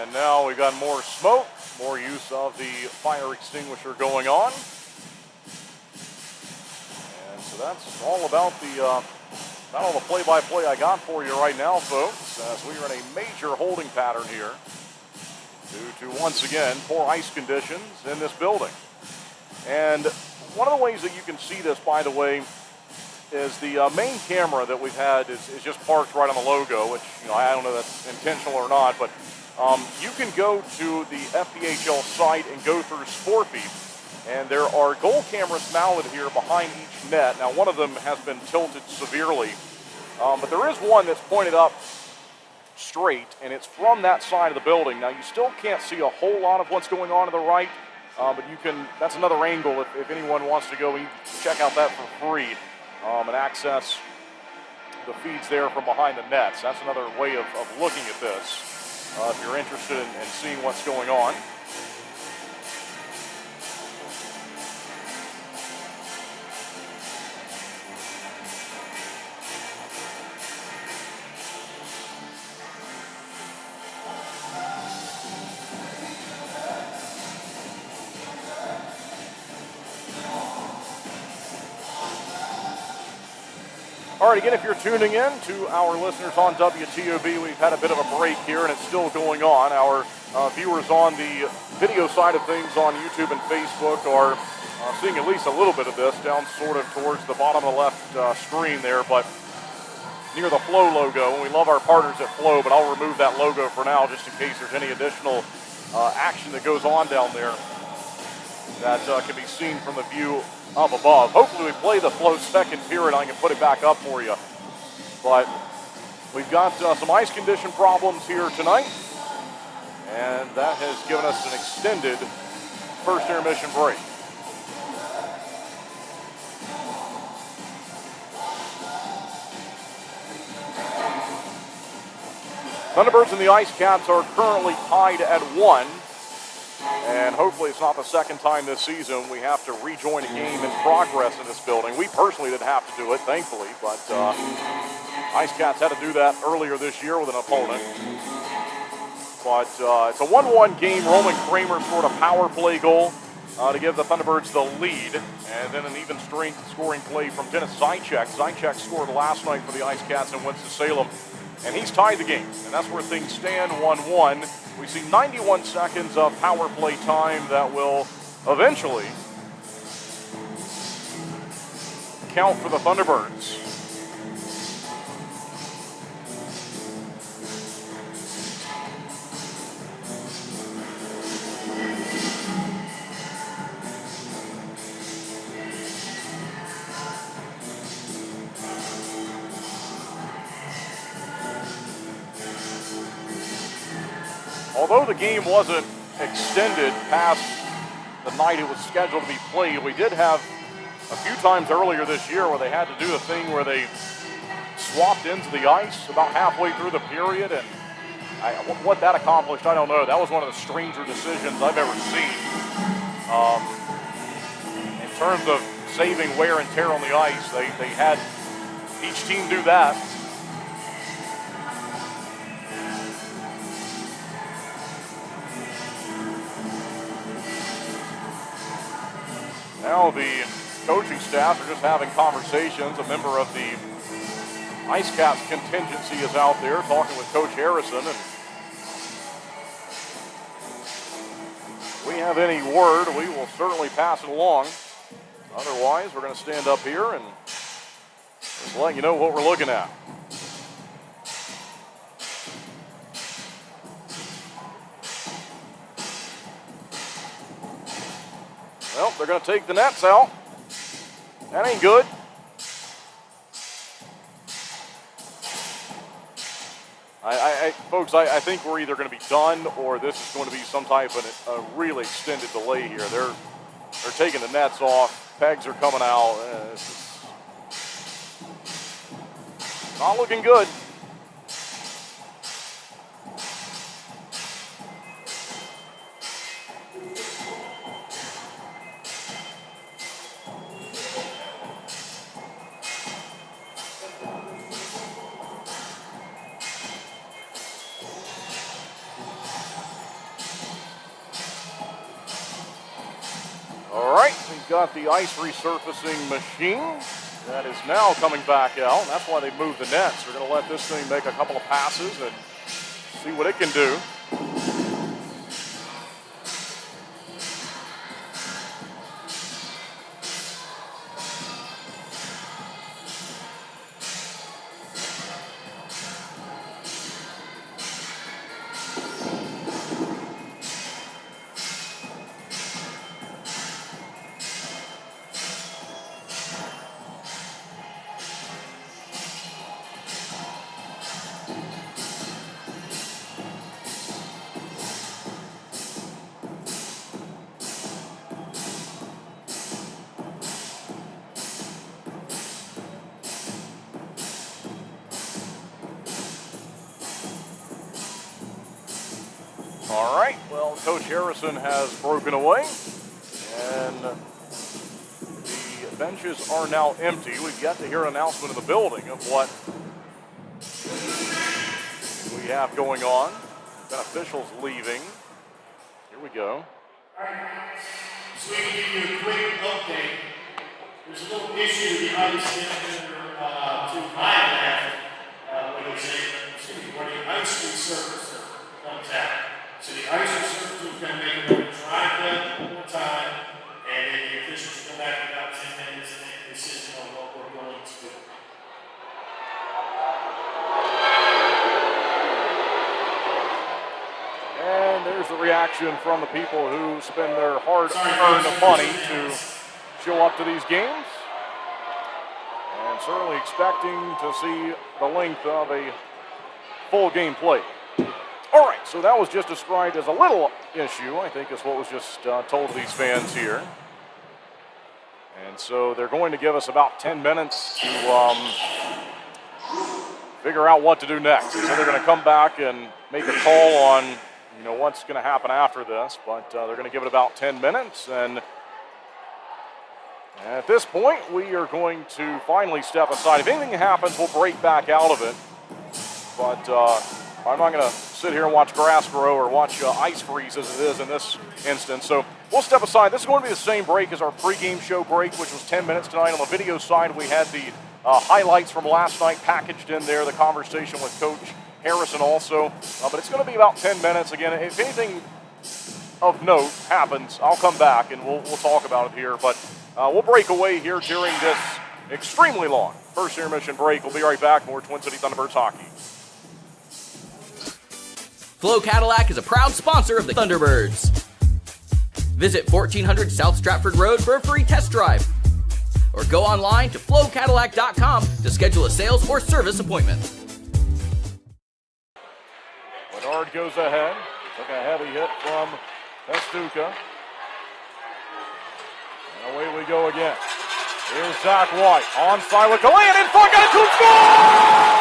And now we got more smoke, more use of the fire extinguisher going on. And so that's all about all the play-by-play I got for you right now, folks, as we are in a major holding pattern here due to, once again, poor ice conditions in this building. And one of the ways that you can see this, by the way, is the main camera that we've had is just parked right on the logo, which, I don't know if that's intentional or not, but you can go to the FPHL site and go through Sportfeed, and there are goal cameras mounted here behind each net. Now, one of them has been tilted severely, but there is one that's pointed up straight, and it's from that side of the building. Now, you still can't see a whole lot of what's going on to the right, but you can. That's another angle if anyone wants to go. You can check out that for free and access the feeds there from behind the nets. That's another way of looking at this. If you're interested in seeing what's going on. All right, again, if you're tuning in to our listeners on WTOB, we've had a bit of a break here, and it's still going on. Our viewers on the video side of things on YouTube and Facebook are seeing at least a little bit of this down sort of towards the bottom of the left screen there, but near the Flow logo. And we love our partners at Flow, but I'll remove that logo for now just in case there's any additional action that goes on down there that can be seen from the view up above. Hopefully we play the Flow second period and I can put it back up for you. But we've got some ice condition problems here tonight, and that has given us an extended first intermission break. Thunderbirds and the IceCats are currently tied at 1. And hopefully it's not the second time this season we have to rejoin a game in progress in this building. We personally didn't have to do it, thankfully, but IceCats had to do that earlier this year with an opponent. But it's a 1-1 game. Roman Kramer scored a power play goal to give the Thunderbirds the lead. And then an even strength scoring play from Dennis Zajac. Zajac scored last night for the IceCats in Winston-Salem. And he's tied the game. And that's where things stand, 1-1. We see 91 seconds of power play time that will eventually count for the Thunderbirds. Although the game wasn't extended past the night it was scheduled to be played, we did have a few times earlier this year where they had to do the thing where they swapped into the ice about halfway through the period, and what that accomplished, I don't know. That was one of the stranger decisions I've ever seen. In terms of saving wear and tear on the ice, they had each team do that. Now the coaching staff are just having conversations. A member of the IceCats contingency is out there talking with Coach Harrison, and if we have any word, we will certainly pass it along. Otherwise, we're going to stand up here and just let you know what we're looking at. Well, they're going to take the nets out. That ain't good. Folks, I think we're either going to be done or this is going to be some type of a really extended delay here. They're taking the nets off. Pegs are coming out. It's not looking good. Got the ice resurfacing machine that is now coming back out. That's why they moved the nets. They're going to let this thing make a couple of passes and see what it can do. All right, well, Coach Harrison has broken away, and the benches are now empty. We've yet to hear an announcement in the building of what we have going on. Got officials leaving. Here we go. All right, so we can give you a quick update. There's a little issue with the ice to my left, where the ice resurfacer comes out. So the ice resurfacer is going to make a little dry cut one more time, and then the officials come back in about 10 minutes and make a decision on what we're going to do. And there's the reaction from the people who spend their hard-earned money to show up to these games. And certainly expecting to see the length of a full game play. All right, so that was just described as a little issue, I think is what was just told to these fans here. And so they're going to give us about 10 minutes to figure out what to do next. So they're going to come back and make a call on, what's going to happen after this. But they're going to give it about 10 minutes. And at this point, we are going to finally step aside. If anything happens, we'll break back out of it. But I'm not going to sit here and watch grass grow or watch ice freeze as it is in this instance. So we'll step aside. This is going to be the same break as our pregame show break, which was 10 minutes tonight. On the video side, we had the highlights from last night packaged in there, the conversation with Coach Harrison also. But it's going to be about 10 minutes. Again, if anything of note happens, I'll come back and we'll talk about it here. But we'll break away here during this extremely long first intermission break. We'll be right back. More Twin City Thunderbirds hockey. Flo Cadillac is a proud sponsor of the Thunderbirds. Visit 1400 South Stratford Road for a free test drive. Or go online to flowcadillac.com to schedule a sales or service appointment. Bernard goes ahead. Took a heavy hit from Testuca. And away we go again. Here's Zach White. Onside with Gallant in front. Got it to score!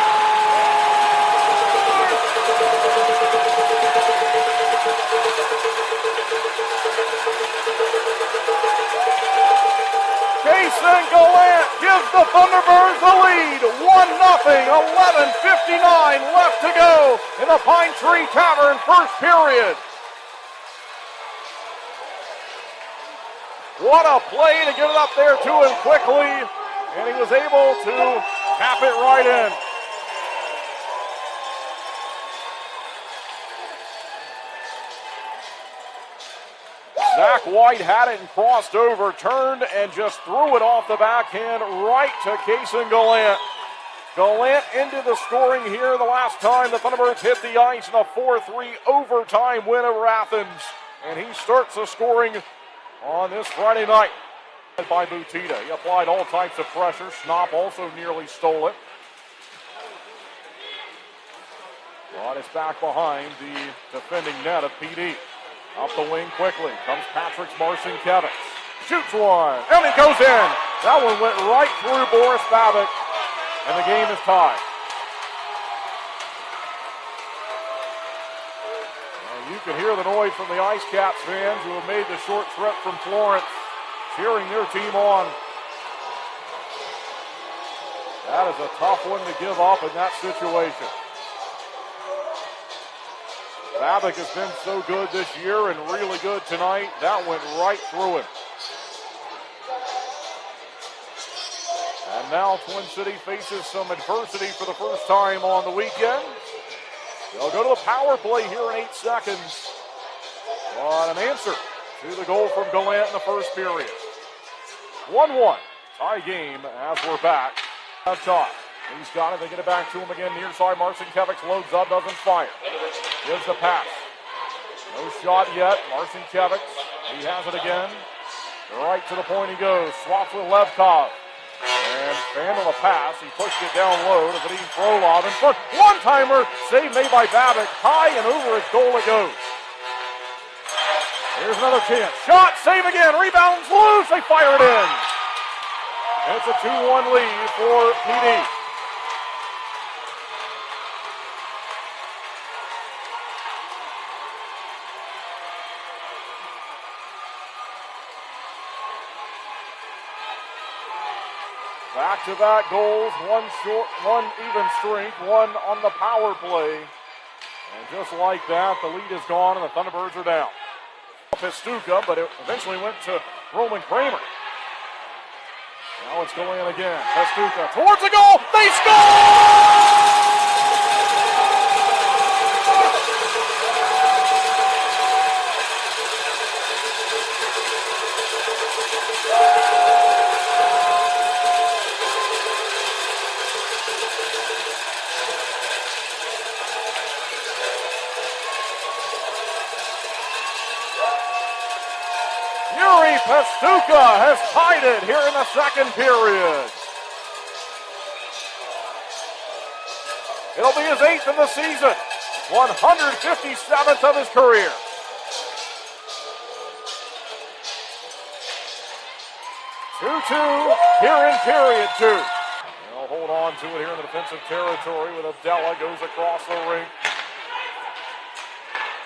Jason Gallant gives the Thunderbirds the lead, 1-0, 11:59 left to go in the Pine Tree Tavern first period. What a play to get it up there to him quickly, and he was able to tap it right in. Zach White had it and crossed over, turned and just threw it off the backhand right to Kason Gallant. Gallant into the scoring here the last time the Thunderbirds hit the ice in a 4-3 overtime win over Athens. And he starts the scoring on this Friday night. By Butita. He applied all types of pressure. Schnapp also nearly stole it. But it's back behind the defending net of Pee Dee. Up the wing quickly comes Patrick's Marcinkiewicz. Shoots one, and it goes in. That one went right through Boris Babic, and the game is tied. And you can hear the noise from the IceCats fans who have made the short trip from Florence, cheering their team on. That is a tough one to give up in that situation. Babic has been so good this year and really good tonight. That went right through him. And now Twin City faces some adversity for the first time on the weekend. They'll go to the power play here in 8 seconds. But an answer to the goal from Gallant in the first period. 1-1. Tie game as we're back. Up top. He's got it. They get it back to him again. Near side. Marcinkiewicz loads up. Doesn't fire. Gives the pass. No shot yet. Marcinkiewicz. He has it again. Right to the point he goes. Swaps with Levkov. And Fandle a pass. He pushed it down low to Vadim Frolov in front. One-timer. Save made by Babic. High and over his goal it goes. Here's another chance. Shot. Save again. Rebounds loose. They fire it in. It's a 2-1 lead for Pee Dee. Back-to-back goals, one short, one even strength, one on the power play. And just like that, the lead is gone and the Thunderbirds are down. Pastuca, but it eventually went to Roman Kramer. Now it's going in again. Pastuca towards the goal. They score! Pastuca has tied it here in the second period. It'll be his 8th of the season, 157th of his career. Here in period 2. They'll hold on to it here in the defensive territory with Abdella goes across the rink.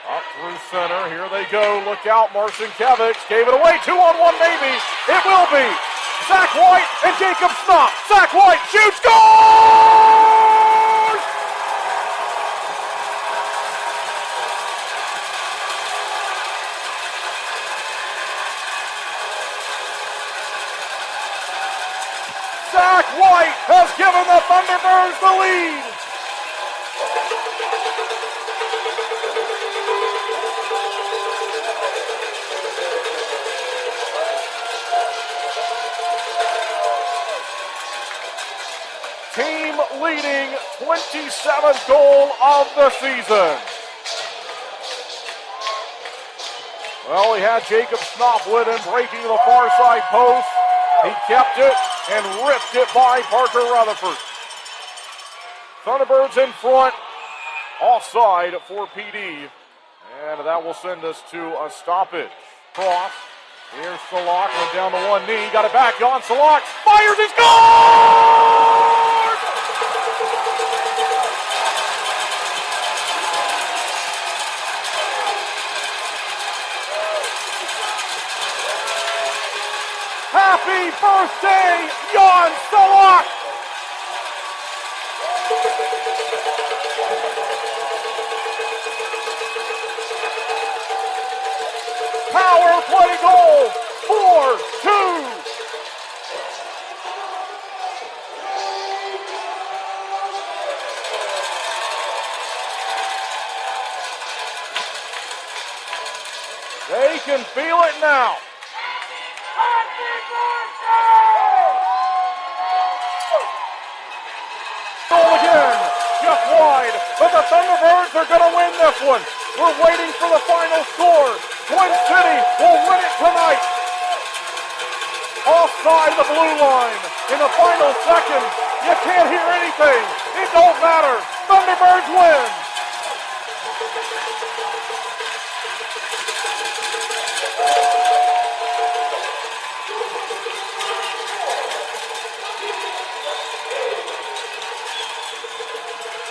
Up through center, here they go, look out, Marcinkiewicz gave it away, 2-on-1 maybe, it will be. Zach White and Jacob Schnapp. Zach White shoots, scores! Zach White has given the Thunderbirds the lead. Team leading 27th goal of the season. Well, he had Jacob Schnapp with him, breaking the far side post. He kept it and ripped it by Parker Rutherford. Thunderbirds in front, offside for Pee Dee. And that will send us to a stoppage. Cross. Here's Salak, went down to one knee, got it back on. Salak fires his goal! Happy birthday, Jan Salak! Power play goal 4-2. They can feel it now. Goal again, just wide, but the Thunderbirds are going to win this one. We're waiting for the final score. Twin City will win it tonight. Offside the blue line in the final seconds. You can't hear anything. It don't matter. Thunderbirds win.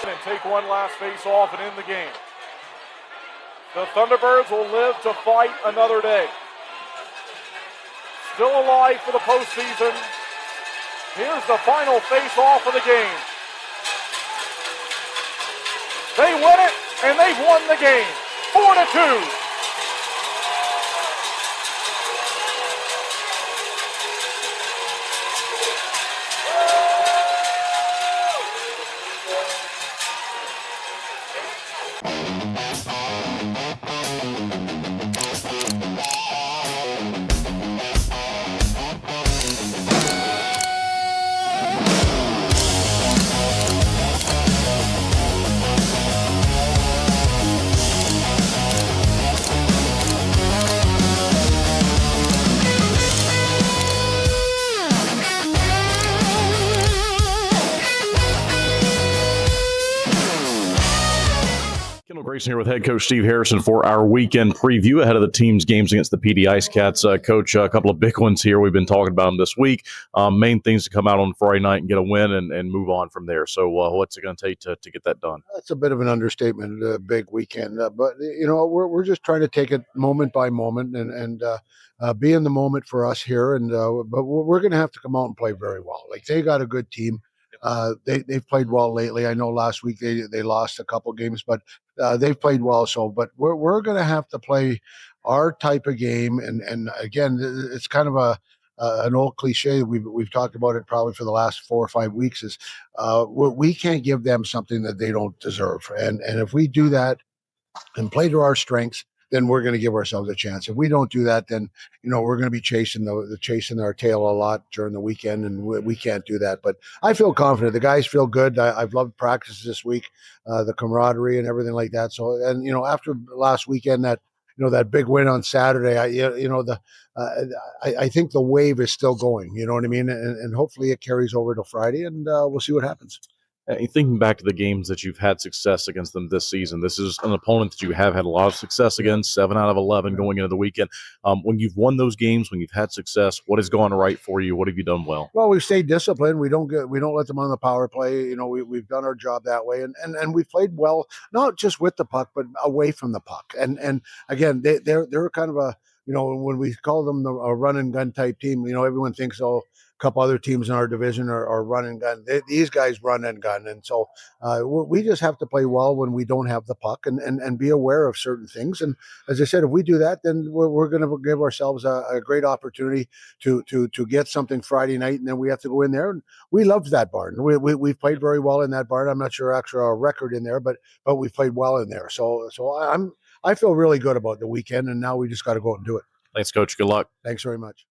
And take one last face-off and end the game. The Thunderbirds will live to fight another day. Still alive for the postseason. Here's the final face-off of the game. They win it, and they've won the game. 4-2. Grayson here with head coach Steve Harrison for our weekend preview ahead of the team's games against the Pee Dee IceCats. Coach, a couple of big ones here. We've been talking about them this week. Main things to come out on Friday night and get a win and move on from there. So what's it going to take to get that done? That's a bit of an understatement, a big weekend. But, we're just trying to take it moment by moment and be in the moment for us here. But we're going to have to come out and play very well. Like, they got a good team. They've played well lately. I know last week they lost a couple games, but they've played well. But we're going to have to play our type of game. And again, it's kind of an old cliche. We've talked about it probably for the last 4 or 5 weeks. Is we can't give them something that they don't deserve. And if we do that and play to our strengths, then we're going to give ourselves a chance. If we don't do that, then we're going to be chasing our tail a lot during the weekend, and we can't do that. But I feel confident. The guys feel good. I've loved practices this week, the camaraderie and everything like that. So, and after last weekend, that big win on Saturday, I think the wave is still going. You know what I mean? And hopefully it carries over to Friday, and we'll see what happens. Thinking back to the games that you've had success against them this season, this is an opponent that you have had a lot of success against, 7 out of 11 going into the weekend. When you've won those games, when you've had success, what has gone right for you? What have you done well? Well, we've stayed disciplined. We don't let them on the power play. We've done our job that way, and we've played well, not just with the puck, but away from the puck. And again, they're kind of a when we call them a run and gun type team, everyone thinks, oh, a couple other teams in our division are run and gun. These guys run and gun. And so we just have to play well when we don't have the puck and be aware of certain things. And as I said, if we do that, then we're going to give ourselves a great opportunity to get something Friday night. And then we have to go in there. And we loved that barn. We've played very well in that barn. I'm not sure actually our record in there, but we've played well in there. So I feel really good about the weekend, and now we just got to go out and do it. Thanks, Coach. Good luck. Thanks very much.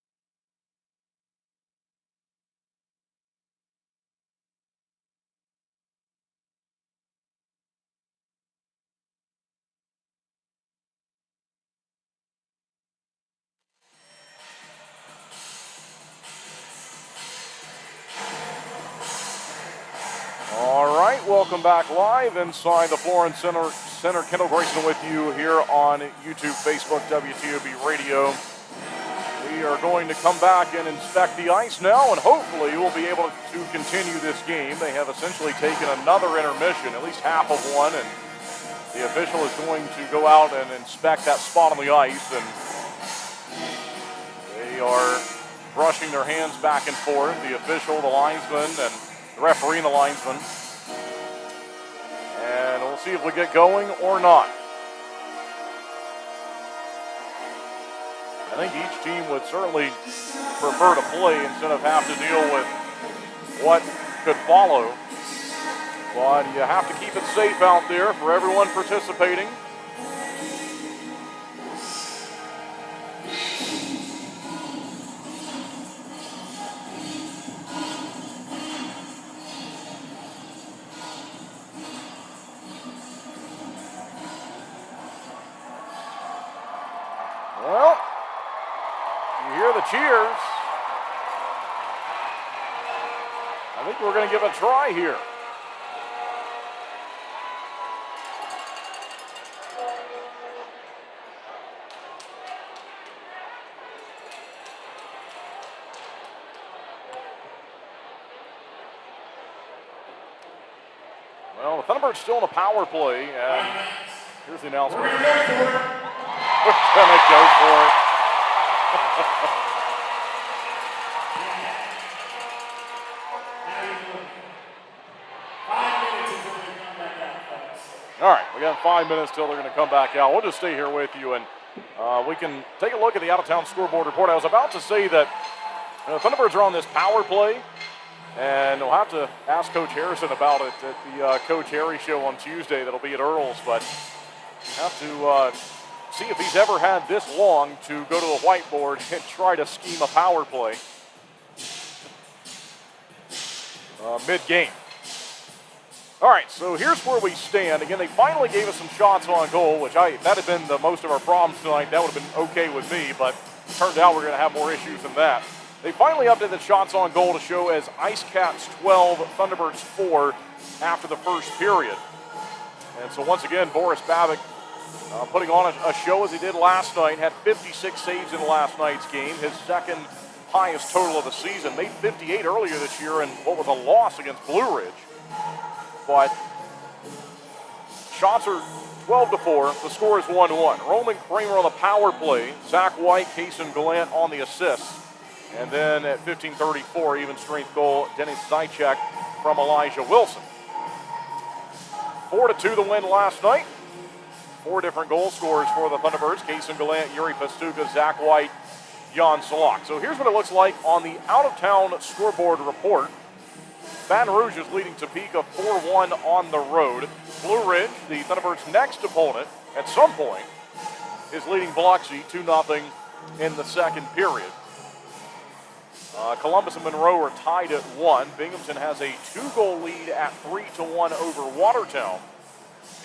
All right, welcome back live inside the Florence Center. Kendall Grayson with you here on YouTube, Facebook, WTOB Radio. We are going to come back and inspect the ice now, and hopefully we'll be able to continue this game. They have essentially taken another intermission, at least half of one, and the official is going to go out and inspect that spot on the ice, and they are brushing their hands back and forth, the official, the linesman, and the referee and the linesman. And we'll see if we get going or not. I think each team would certainly prefer to play instead of have to deal with what could follow. But you have to keep it safe out there for everyone participating. Well, you hear the cheers. I think we're going to give it a try here. Well, the Thunderbirds still in a power play, and here's the announcement. We're going to go for it. All right, we got 5 minutes till they're going to come back out. We'll just stay here with you, and we can take a look at the out-of-town scoreboard report. I was about to say that the Thunderbirds are on this power play, and we'll have to ask Coach Harrison about it at the Coach Harry show on Tuesday. That'll be at Earl's, but have to see if he's ever had this long to go to the whiteboard and try to scheme a power play mid-game. All right, so here's where we stand. Again, they finally gave us some shots on goal, which that had been the most of our problems tonight. That would have been okay with me, but it turned out we're going to have more issues than that. They finally updated the shots on goal to show as IceCats 12, Thunderbirds 4 after the first period. And so once again, Boris Babic putting on a show as he did last night, had 56 saves in last night's game, his second highest total of the season. Made 58 earlier this year in what was a loss against Blue Ridge. But shots are 12-4. The score is 1-1. Roman Kramer on the power play. Zach White, Kason Gallant on the assists. And then at 15:34, even strength goal, Dennis Zychek from Elijah Wilson. 4-2 the win last night. 4 different goal scorers for the Thunderbirds. Kason Gallant, Yuri Pastuka, Zach White, Jan Salak. So here's what it looks like on the out-of-town scoreboard report. Baton Rouge is leading Topeka 4-1 on the road. Blue Ridge, the Thunderbirds' next opponent, at some point, is leading Biloxi 2-0 in the second period. Columbus and Monroe are tied at 1. Binghamton has a 2-goal lead at 3-1 over Watertown.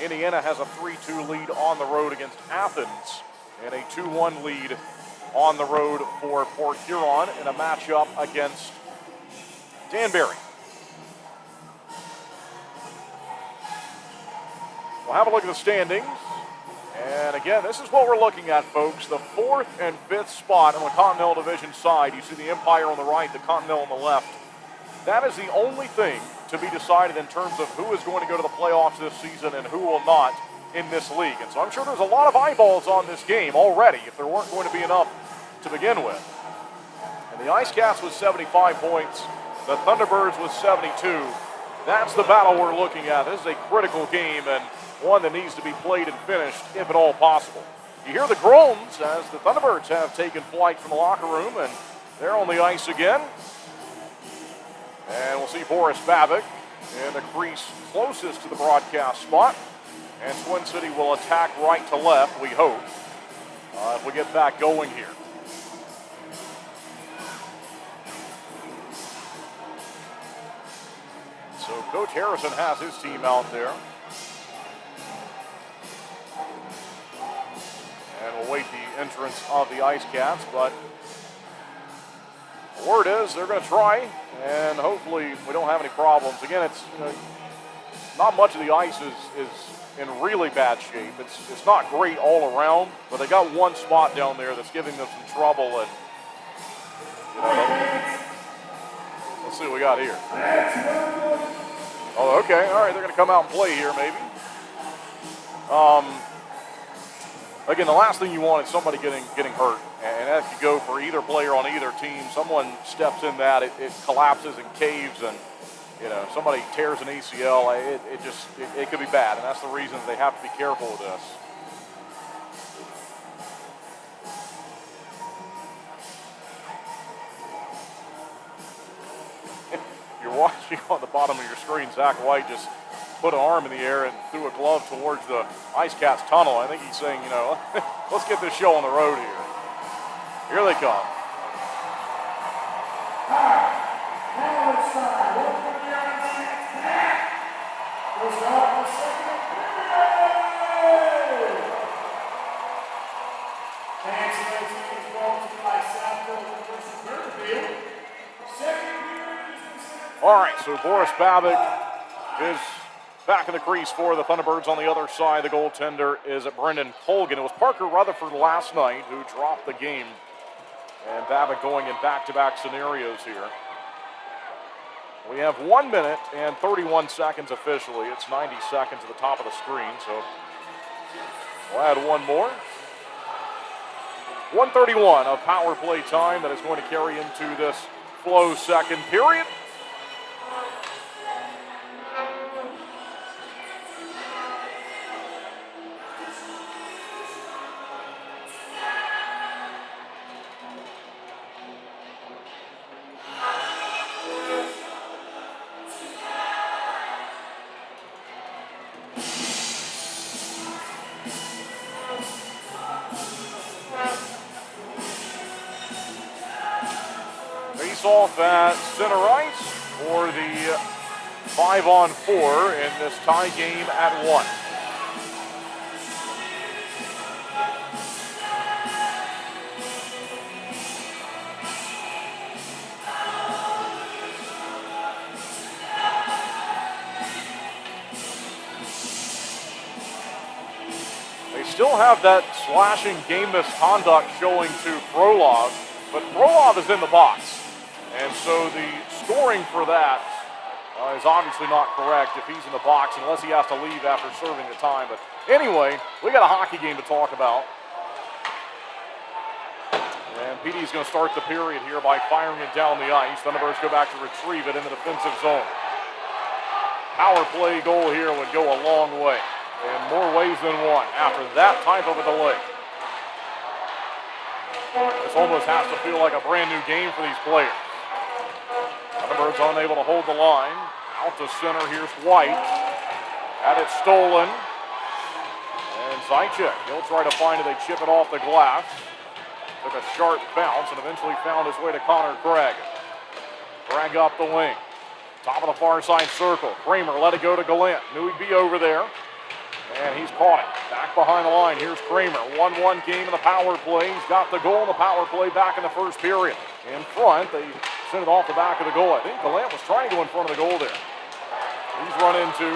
Indiana has a 3-2 lead on the road against Athens and a 2-1 lead on the road for Port Huron in a matchup against Danbury. We'll have a look at the standings. And again, this is what we're looking at, folks. The 4th and 5th spot on the Continental Division side. You see the Empire on the right, the Continental on the left. That is the only thing to be decided in terms of who is going to go to the playoffs this season and who will not in this league. And so I'm sure there's a lot of eyeballs on this game already, if there weren't going to be enough to begin with. And the IceCats with 75 points, the Thunderbirds with 72. That's the battle we're looking at. This is a critical game and one that needs to be played and finished, if at all possible. You hear the groans as the Thunderbirds have taken flight from the locker room, and they're on the ice again. And we'll see Boris Babic in the crease closest to the broadcast spot. And Twin City will attack right to left, we hope, if we get back going here. So Coach Harrison has his team out there. And we'll wait the entrance of the IceCats, but the word is they're going to try, and hopefully we don't have any problems. Again, it's not much of the ice is in really bad shape. It's not great all around, but they got one spot down there that's giving them some trouble. And let's see what we got here. Oh, okay, all right, they're going to come out and play here, maybe. Again, the last thing you want is somebody getting hurt, and that could go for either player on either team. Someone steps in that, it collapses and caves, and somebody tears an ACL. It could be bad, and that's the reason they have to be careful with this. you're watching on the bottom of your screen, Zach White just put an arm in the air and threw a glove towards the IceCats tunnel. I think he's saying, you know, let's get this show on the road here. Here they come. All right, so Boris Babic is back in the crease for the Thunderbirds. On the other side, the goaltender is Brendan Colgan. It was Parker Rutherford last night who dropped the game. And Babic going in back-to-back scenarios here. We have 1 minute and 31 seconds officially. It's 90 seconds at the top of the screen, so we'll add one more. 1:31 of power play time that is going to carry into this Flow second period. Off at center ice for the 5-on-4 in this tie game at 1. They still have that slashing game misconduct showing to Frolov, but Frolov is in the box. And so the scoring for that is obviously not correct if he's in the box unless he has to leave after serving the time. But anyway, we got a hockey game to talk about. And Pee Dee's going to start the period here by firing it down the ice. Thunderbirds go back to retrieve it in the defensive zone. Power play goal here would go a long way, in more ways than one, after that type of a delay. This almost has to feel like a brand new game for these players. Thunderbirds unable to hold the line. Out to center, here's White. Had it stolen. And Zaitchik, he'll try to find it. They chip it off the glass. Took a sharp bounce and eventually found his way to Connor Craig. Craig up the wing. Top of the far side circle. Kramer let it go to Gallant. Knew he'd be over there. And he's caught it. Back behind the line, here's Kramer. 1-1 game in the power play. He's got the goal in the power play back in the first period. In front, they sent it off the back of the goal. I think Gallant was trying to go in front of the goal there. He's run into,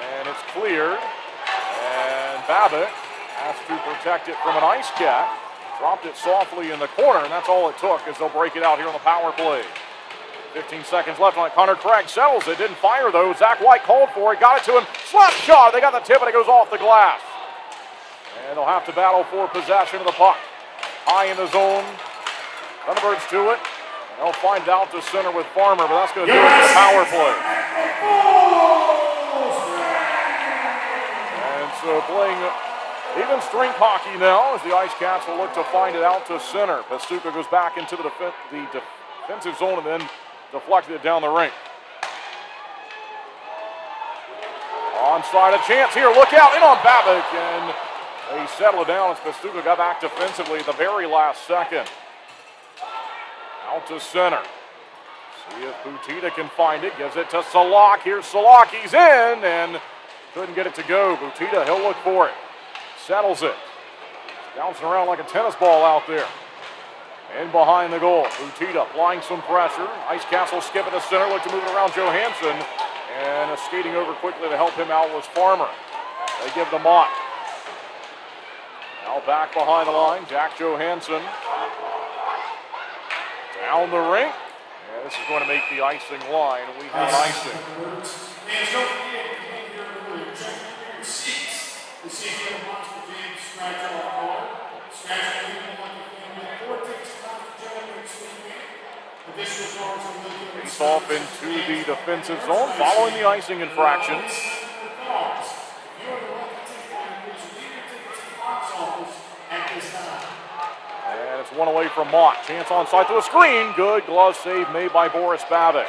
and it's cleared. And Babic has to protect it from an IceCat. Dropped it softly in the corner, and that's all it took as they'll break it out here on the power play. 15 seconds left on it. Connor Craig settles it. Didn't fire, though. Zach White called for it. Got it to him. Slap shot. They got the tip, and it goes off the glass. And they'll have to battle for possession of the puck. High in the zone. Thunderbirds to it. And they'll find it out to center with Farmer, but that's going to do it for the power play. And so playing even strength hockey now as the IceCats will look to find it out to center. Pastuca goes back into the defensive zone and then deflected it down the rink. Onside a chance here. Look out. In on Babic. And they settle it down as Pastuca got back defensively at the very last second. Out to center. See if Butita can find it. Gives it to Salak. Here's Salak. He's in and couldn't get it to go. Butita, he'll look for it. Settles it. Bouncing around like a tennis ball out there. In behind the goal. Butita applying some pressure. IceCats will skip it to center. Look to move it around Johansson. And skating over quickly to help him out was Farmer. They give the Mott. Now back behind the line. Jack Johansson. Down the rink. And this is going to make the icing line. We have icing. Fans, don't forget, you came here earlier. Check your seats. The safety of Monster James scratch off card. Scratch off people like the family. 4 tickets to Monster James weekend. Additional cards are located. Face off into the defensive zone following the icing infraction. If you are the lucky ticket winner, please leave your tickets in the box office at this time. And it's one away from Mott. Chance on side to a screen. Good glove save made by Boris Babic.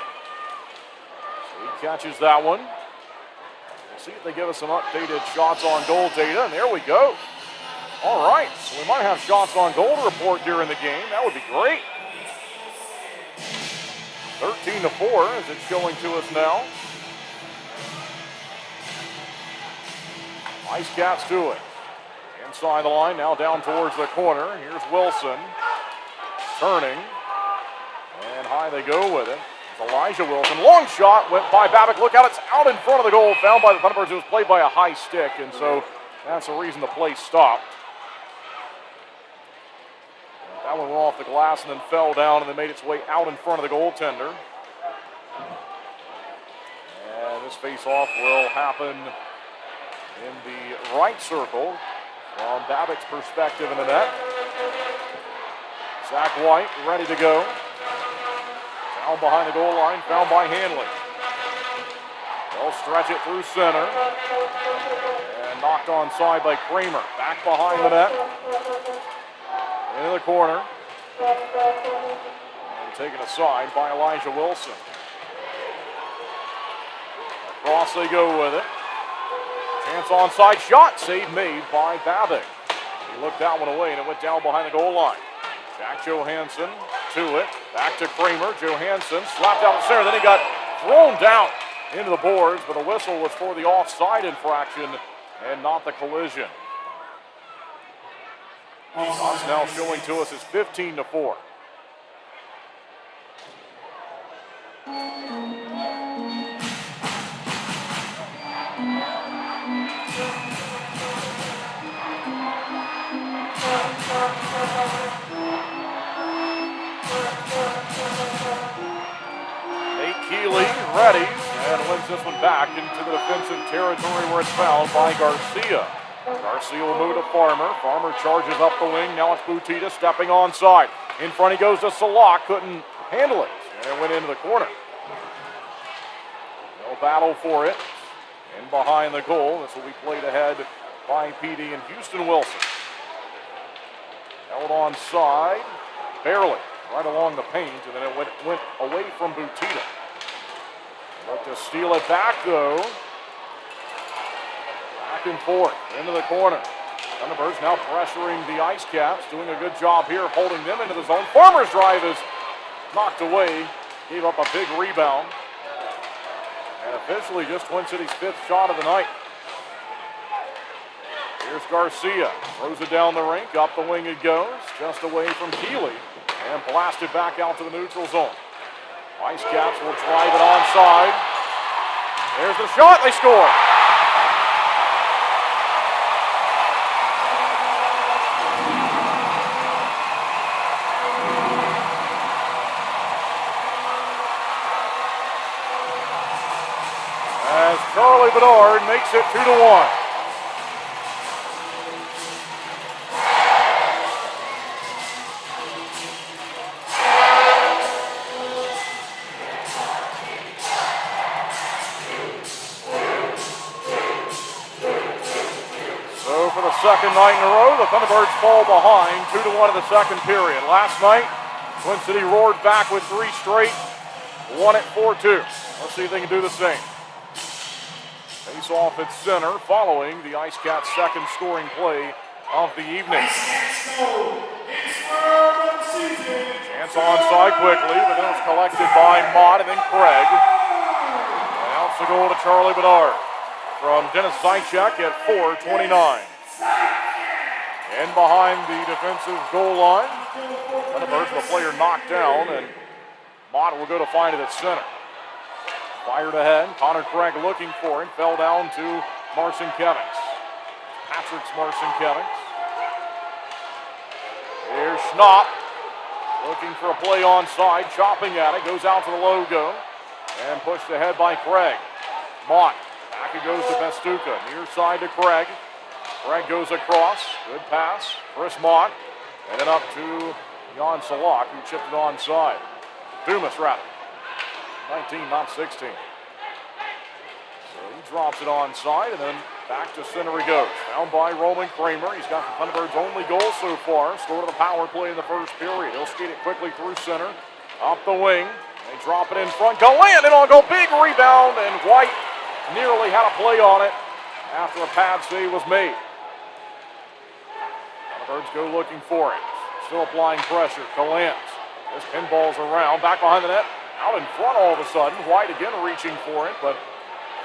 catches that one. We'll see if they give us some updated shots on goal data, and there we go. All right, so we might have shots on goal to report during the game. That would be great. 13-4 as it's showing to us now. IceCats do it. Inside the line, now down towards the corner. Here's Wilson. Turning. And high they go with it. It's Elijah Wilson. Long shot went by Babick. Look out, it's out in front of the goal. Found by the Thunderbirds. It was played by a high stick, and so that's the reason the play stopped. That one went off the glass and then fell down and then made its way out in front of the goaltender. And this face-off will happen in the right circle from Babick's perspective in the net. Zach White ready to go. Down behind the goal line, found by Hanley. They'll stretch it through center. And knocked onside by Kramer. Back behind the net. Into the corner. And taken aside by Elijah Wilson. Across they go with it. Chance onside shot. Save made by Babick. He looked that one away and it went down behind the goal line. Jack Johansson to it. Back to Kramer. Johansson slapped out the center. Then he got thrown down into the boards, but the whistle was for the offside infraction and not the collision. Odds now showing to us is 15-4. Nate Keeley ready and wins this one back into the defensive territory where it's found by Garcia. Garcia will move to Farmer. Farmer charges up the wing. Now it's Butita stepping onside. In front he goes to Salak. Couldn't handle it. And it went into the corner. No battle for it. In behind the goal. This will be played ahead by Pee Dee and Houston Wilson. Held onside. Barely. Right along the paint. And then it went away from Butita. Look to steal it back though. Back and forth, into the corner. Thunderbirds now pressuring the IceCats, doing a good job here of holding them into the zone. Farmer's drive is knocked away, gave up a big rebound. And officially just Twin City's 5th shot of the night. Here's Garcia, throws it down the rink, up the wing it goes, just away from Keeley, and blasted back out to the neutral zone. IceCats will drive it onside. There's the shot, they score. As Charlie Bedard makes it 2-1. So for the second night in a row, the Thunderbirds fall behind 2-1 in the second period. Last night, Twin City roared back with 3 straight, won it 4-2. Let's see if they can do the same. Face off at center following the IceCats' second scoring play of the evening. Chance onside quickly, but then it was collected by Mott and then Craig. And out the goal to Charlie Bedard from Dennis Zychek at 4:29. In behind the defensive goal line. Thunderbirds with a player knocked down, and Mott will go to find it at center. Fired ahead. Connor Craig looking for him. Fell down to Marcin Kevix. Patrick's Marcin Kevix. Here's Schnapp. Looking for a play onside. Chopping at it. Goes out to the logo. And pushed ahead by Craig. Mott. Back it goes to Bestuca. Near side to Craig. Craig goes across. Good pass. Chris Mott. And then up to Jan Salak, who chipped it onside. Dumas, rather. 19, not 16. So he drops it onside, and then back to center he goes. Found by Roman Kramer. He's got the Thunderbirds' only goal so far. Scored on the power play in the first period. He'll skate it quickly through center. Up the wing. They drop it in front. Gallant in on goal. Big rebound, and White nearly had a play on it after a pad save was made. Thunderbirds go looking for it. Still applying pressure. Gallant. This pinball's around. Back behind the net. Out in front all of a sudden. White again reaching for it, but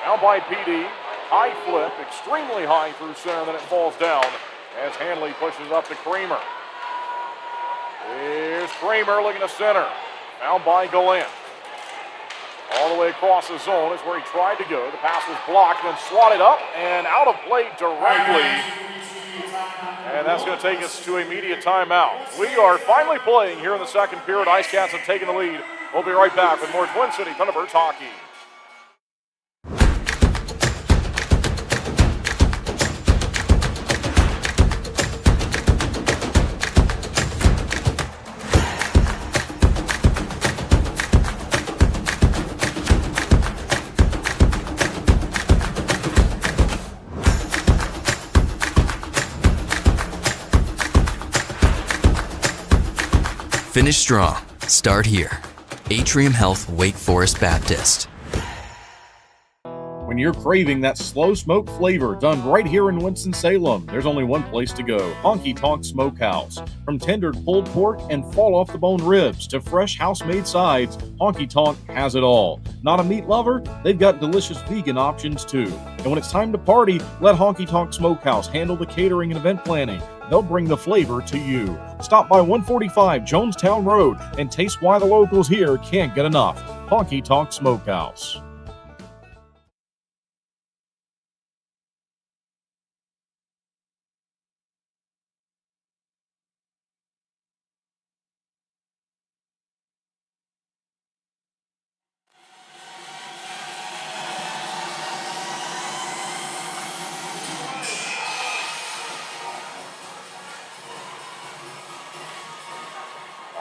found by Pee Dee. High flip. Extremely high through center, then it falls down as Hanley pushes up to Kramer. Here's Kramer looking to center. Found by Gallant. All the way across the zone is where he tried to go. The pass was blocked, then swatted up and out of play directly. And that's going to take us to a media timeout. We are finally playing here in the second period. IceCats have taken the lead. We'll be right back with more Twin City Thunderbirds hockey. Finish strong. Start here. Atrium Health Wake Forest Baptist. When you're craving that slow smoke flavor done right here in Winston-Salem, there's only one place to go, Honky Tonk Smokehouse. From tendered pulled pork and fall-off-the-bone ribs to fresh house-made sides, Honky Tonk has it all. Not a meat lover? They've got delicious vegan options too. And when it's time to party, let Honky Tonk Smokehouse handle the catering and event planning. They'll bring the flavor to you. Stop by 145 Jonestown Road and taste why the locals here can't get enough. Honky Tonk Smokehouse.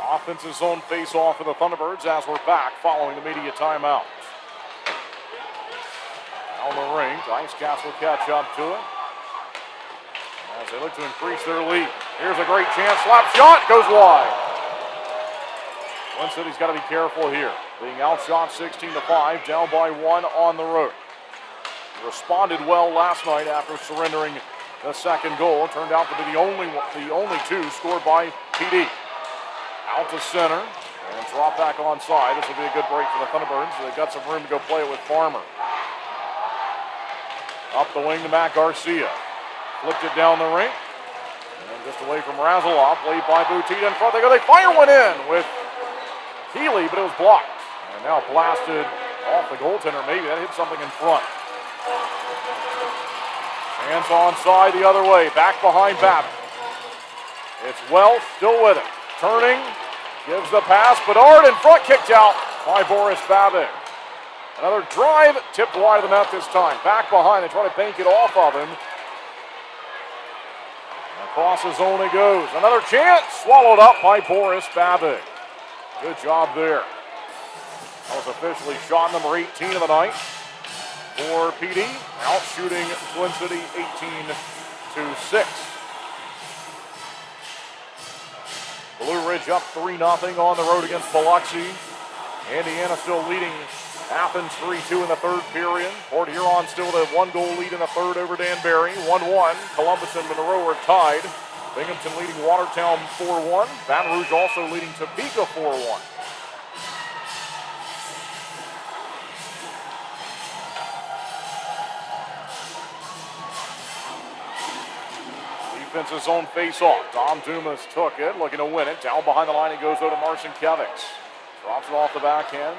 Offensive zone face-off for the Thunderbirds as we're back following the media timeout. Down the ring, the IceCats will catch up to it as they look to increase their lead. Here's a great chance, slap shot, goes wide. Twin City's got to be careful here. Being outshot 16-5, down by 1 on the road. Responded well last night after surrendering the second goal. It turned out to be the only two scored by Pee Dee. Out to center and drop back onside. This will be a good break for the Thunderbirds. They've got some room to go play it with Farmer. Up the wing to Matt Garcia. Flipped it down the ring. And just away from Razalov. Played by Boutita in front. They go. They fire one in with Keeley, but it was blocked. And now blasted off the goaltender. Maybe that hit something in front. Hands onside the other way. Back behind Babbitt. It's Welsh still with it. Turning, gives the pass. Bedard in front, kicked out by Boris Babbitt. Another drive, tipped wide of the net this time. Back behind, they try to bank it off of him. Across the zone it goes. Another chance, swallowed up by Boris Babbitt. Good job there. That was officially shot number 18 of the night for Pee Dee. Out shooting Twin City 18-6. Blue Ridge up 3-0 on the road against Biloxi. Indiana still leading Athens 3-2 in the third period. Port Huron still with a 1-goal lead in the third over Danbury. 1-1. Columbus and Monroe are tied. Binghamton leading Watertown 4-1. Baton Rouge also leading Topeka 4-1. Defensive zone face-off. Dom Dumas took it, looking to win it. Down behind the line, it goes over to Marcin Kevics. Drops it off the backhand.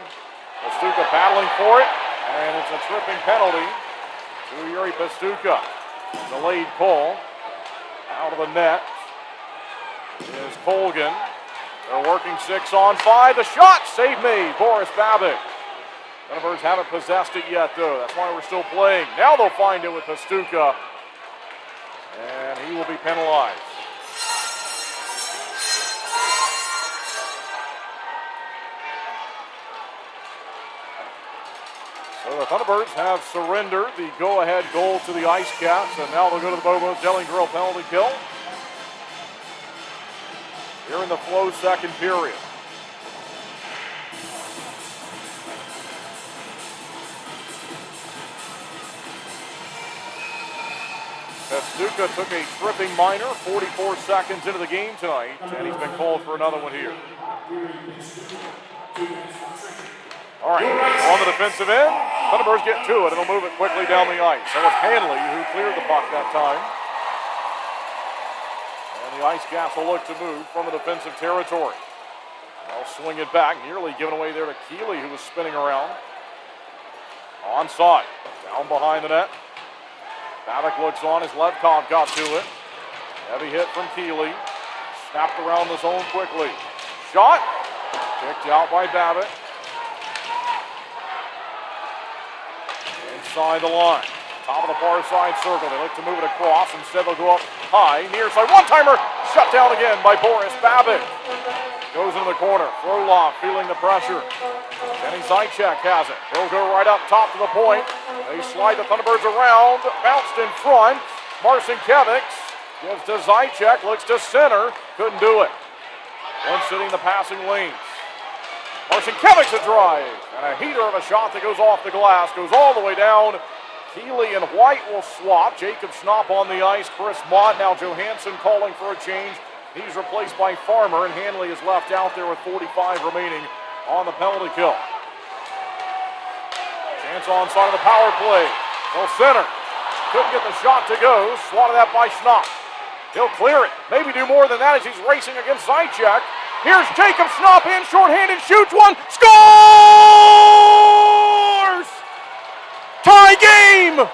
Pastuca battling for it, and it's a tripping penalty to Yuri Pastuca. Delayed call. Out of the net is Colgan. They're working 6-on-5. The shot, save made. Boris Babbitt. Thunderbirds haven't possessed it yet, though. That's why we're still playing. Now they'll find it with Pastuca. And he will be penalized. So the Thunderbirds have surrendered the go-ahead goal to the IceCats, and now they'll go to the Bobo's Deli Grill penalty kill. Here in the Flow second period. Festuca took a tripping minor 44 seconds into the game tonight, and he's been called for another one here. All right, on the defensive end, Thunderbirds get to it, and they'll move it quickly down the ice. That was Hanley who cleared the puck that time. And the IceCats will look to move from the defensive territory. They'll swing it back, nearly given away there to Keeley, who was spinning around. Onside, down behind the net. Babick looks on as Levkov got to it. Heavy hit from Keeley. Snapped around the zone quickly. Shot. Kicked out by Babick. Inside the line. Top of the far side circle. They look to move it across. Instead they'll go up high. Near side. One-timer. Shut down again by Boris Babick. Goes into the corner. Frolov feeling the pressure. Denny Zajac has it. He'll go right up top to the point. They slide the Thunderbirds around. Bounced in front. Marcinkiewicz gives to Zajac. Looks to center. Couldn't do it. One sitting in the passing lanes. Marcinkiewicz a drive. And a heater of a shot that goes off the glass. Goes all the way down. Keeley and White will swap. Jacob Schnapp on the ice. Chris Mott. Now Johansson calling for a change. He's replaced by Farmer, and Hanley is left out there with 45 remaining on the penalty kill. Chance on side of the power play. Well, center. Couldn't get the shot to go. Swatted that by Schnapp. He'll clear it. Maybe do more than that as he's racing against Zajac. Here's Jacob Schnapp in, shorthanded, shoots one, scores! Tie game!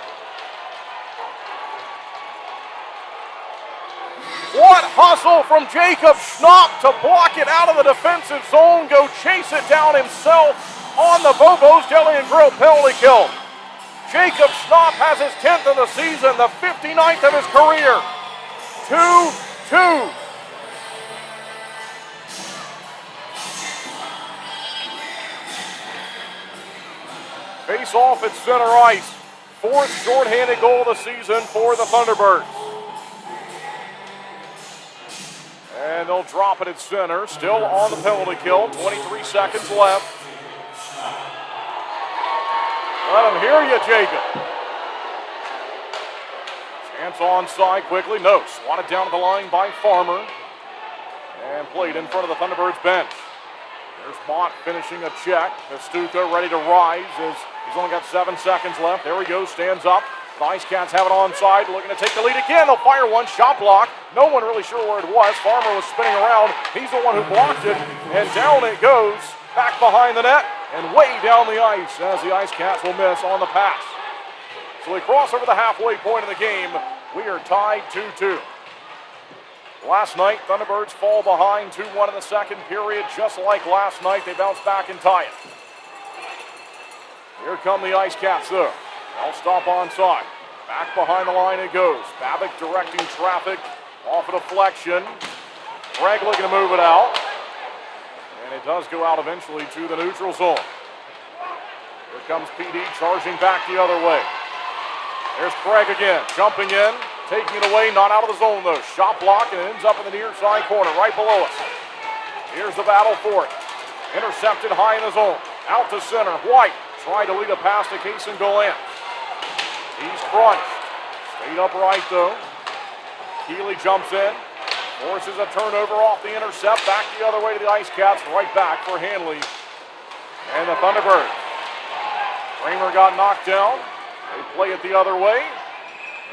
What hustle from Jacob Schnapp to block it out of the defensive zone, go chase it down himself on the Bobo's Deli and Grill penalty kill. Jacob Schnapp has his 10th of the season, the 59th of his career. 2-2. Face off at center ice. Fourth shorthanded goal of the season for the Thunderbirds. And they'll drop it at center. Still on the penalty kill. 23 seconds left. Let him hear you, Jacob. Chance onside quickly. No. Swatted down to the line by Farmer. And played in front of the Thunderbirds bench. There's Mott finishing a check. Festuca ready to rise as he's only got 7 seconds left. There he goes. Stands up. The IceCats have it onside, looking to take the lead again. They'll fire one, shot block. No one really sure where it was. Farmer was spinning around. He's the one who blocked it, and down it goes, back behind the net, and way down the ice as the IceCats will miss on the pass. So we cross over the halfway point of the game. We are tied 2-2. Last night, Thunderbirds fall behind 2-1 in the second period. Just like last night, they bounce back and tie it. Here come the IceCats, though. They'll stop onside. Back behind the line it goes. Babick directing traffic off a deflection. Craig looking to move it out. And it does go out eventually to the neutral zone. Here comes Pee Dee charging back the other way. There's Craig again, jumping in, taking it away, not out of the zone though. Shot block and it ends up in the near side corner, right below us. Here's the battle for it. Intercepted high in the zone. Out to center, White tried to lead a pass to Kason Golan. He's crunched. Stayed upright though. Keeley jumps in. Forces a turnover off the intercept. Back the other way to the IceCats. Right back for Hanley and the Thunderbirds. Kramer got knocked down. They play it the other way.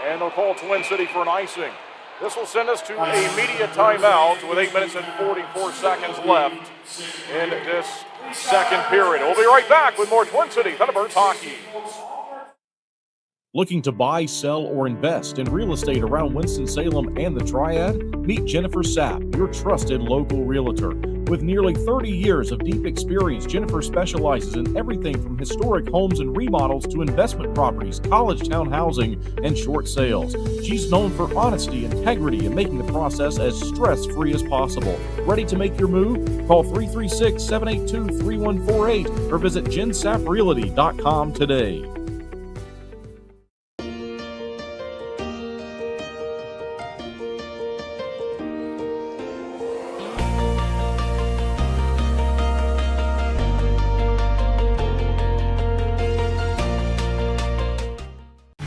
And they'll call Twin City for an icing. This will send us to a media timeout with 8 minutes and 44 seconds left in this second period. We'll be right back with more Twin City Thunderbirds hockey. Looking to buy, sell, or invest in real estate around Winston-Salem and the Triad? Meet Jennifer Sapp, your trusted local realtor. With nearly 30 years of deep experience, Jennifer specializes in everything from historic homes and remodels to investment properties, college town housing, and short sales. She's known for honesty, integrity, and making the process as stress-free as possible. Ready to make your move? Call 336-782-3148 or visit jensapprealty.com today.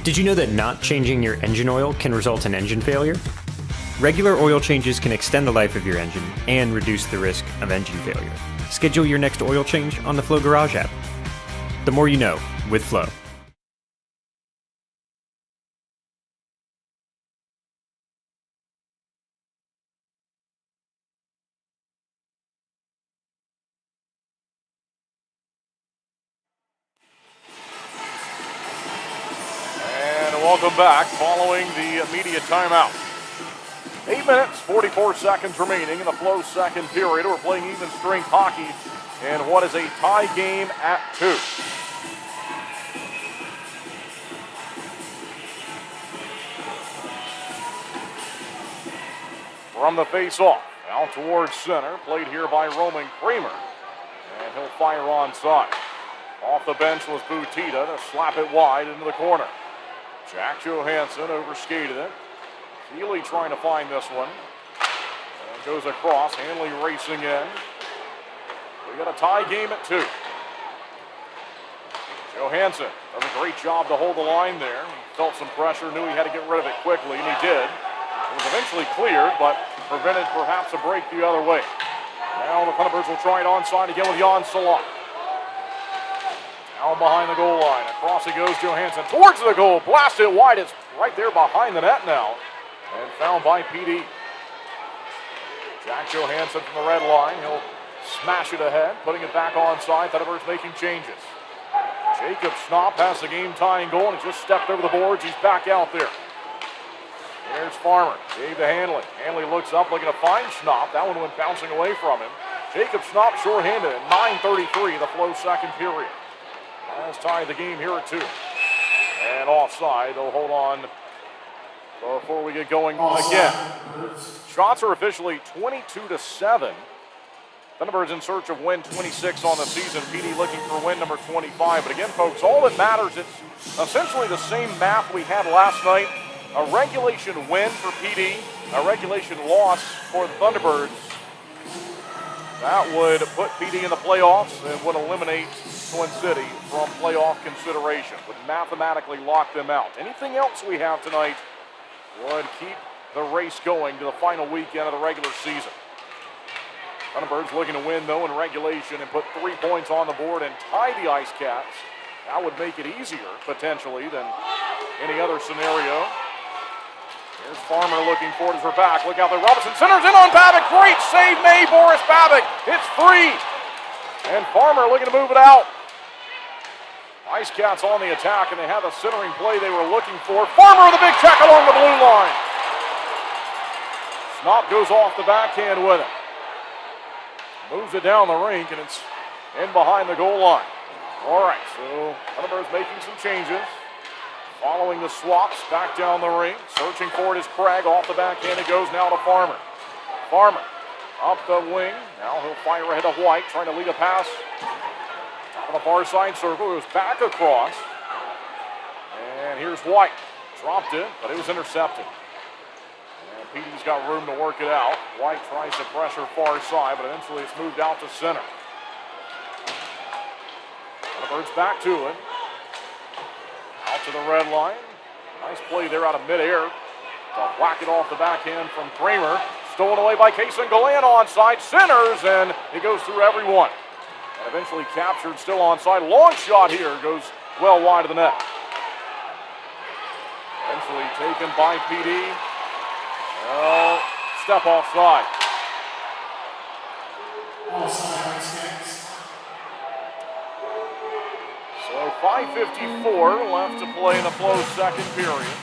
Did you know that not changing your engine oil can result in engine failure? Regular oil changes can extend the life of your engine and reduce the risk of engine failure. Schedule your next oil change on the Flow Garage app. The more you know with Flow. Welcome back following the media timeout. 8 minutes, 44 seconds remaining in the Flow second period. We're playing even strength hockey in what is a tie game at 2. From the face-off, out towards center, played here by Roman Kramer. And he'll fire onside. Off the bench was Butita to slap it wide into the corner. Jack Johansson overskated it. Keeley trying to find this one. And goes across. Hanley racing in. We got a tie game at 2. Johansson does a great job to hold the line there. He felt some pressure, knew he had to get rid of it quickly, and he did. It was eventually cleared, but prevented perhaps a break the other way. Now the Thunderbirds will try it onside again with Jan Salat. Down behind the goal line. Across it goes Johansson towards the goal. Blasted wide. It's right there behind the net now. And found by Pee Dee. Jack Johansson from the red line. He'll smash it ahead, putting it back onside. Thunderbirds making changes. Jacob Schnapp has the game-tying goal and just stepped over the boards. He's back out there. There's Farmer. Gave to Hanley. Hanley looks up looking to find Schnapp. That one went bouncing away from him. Jacob Schnapp shorthanded at 9:33 the Flow second period. Has tied the game here at 2. And offside. They'll hold on before we get going again. Shots are officially 22-7. Thunderbirds in search of win 26 on the season. Pee Dee looking for win number 25. But again, folks, all that matters, it's essentially the same math we had last night. A regulation win for Pee Dee, a regulation loss for the Thunderbirds. That would put Pee Dee in the playoffs and would eliminate Twin City from playoff consideration, would mathematically lock them out. Anything else we have tonight would keep the race going to the final weekend of the regular season. Thunderbirds looking to win, though, in regulation and put 3 points on the board and tie the IceCats. That would make it easier, potentially, than any other scenario. Here's Farmer looking forward as we're back. Look out there. Robinson centers in on Babick. Great save made. Boris Babick. It's free. And Farmer looking to move it out. IceCats on the attack, and they had the centering play they were looking for. Farmer with a big check along the blue line. Schnapp goes off the backhand with it. Moves it down the rink, and it's in behind the goal line. All right, so Thunderbirds making some changes. Following the swaps, back down the ring. Searching for it is Craig. Off the backhand it goes now to Farmer. Farmer up the wing. Now he'll fire ahead of White, trying to lead a pass on the far side circle. It goes back across. And here's White. Dropped it, but it was intercepted. And Pee Dee's got room to work it out. White tries to pressure far side, but eventually it's moved out to center. Thunderbirds back to it. Out to the red line. Nice play there out of midair to whack it off the backhand from Kramer. Stolen away by Kason Galan onside. Centers, and he goes through everyone. And eventually captured, still onside. Long shot here, goes well wide of the net. Eventually taken by Pee Dee. Well, step offside. So 5:54 left to play in the Flow second period.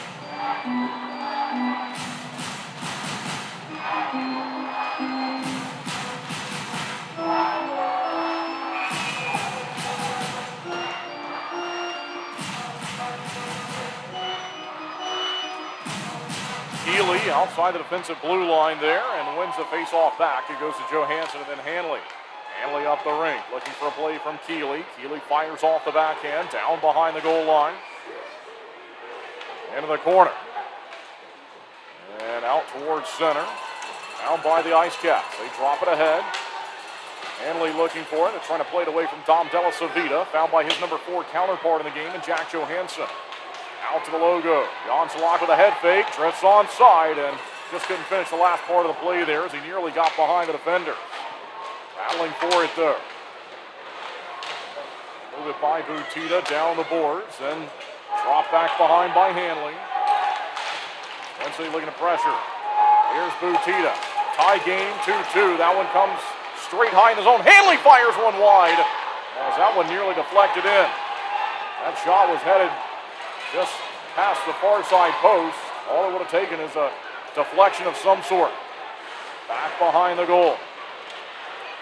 Keeley outside the defensive blue line there and wins the face-off back. It goes to Johansson and then Hanley. Hanley up the ring, looking for a play from Keeley. Keeley fires off the backhand, down behind the goal line. Into the corner. And out towards center. Down by the IceCats. They drop it ahead. Hanley looking for it. They're trying to play it away from Dom Della Savita. Found by his number 4 counterpart in the game, and Jack Johansson. Out to the logo. Janselak with a head fake, drifts onside, and just couldn't finish the last part of the play there as he nearly got behind the defender. Battling for it though. Move it by Butita down the boards, and drop back behind by Hanley. Eventually looking to pressure. Here's Butita. Tie game 2-2. That one comes straight high in the zone. Hanley fires one wide as that one nearly deflected in. That shot was headed just past the far side post. All it would have taken is a deflection of some sort. Back behind the goal.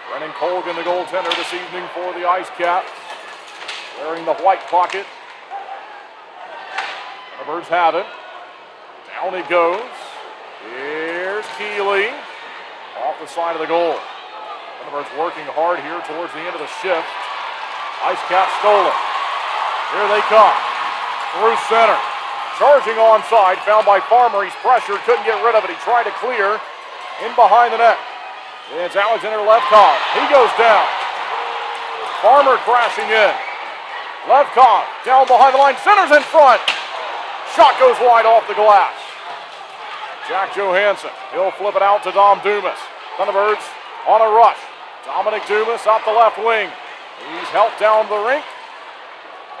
Brennan Colgan, the goaltender this evening for the IceCats, wearing the white bucket. The Birds have it. Down it goes. Here's Keeley. Off the side of the goal. The Birds working hard here towards the end of the shift. IceCats stole it. Here they come. Through center. Charging onside. Found by Farmer. He's pressured. Couldn't get rid of it. He tried to clear. In behind the net. It's Alexander Levkov. He goes down. Farmer crashing in. Levkov down behind the line. Center's in front. Shot goes wide off the glass. Jack Johansson. He'll flip it out to Dom Dumas. Thunderbirds on a rush. Dominic Dumas out the left wing. He's helped down the rink.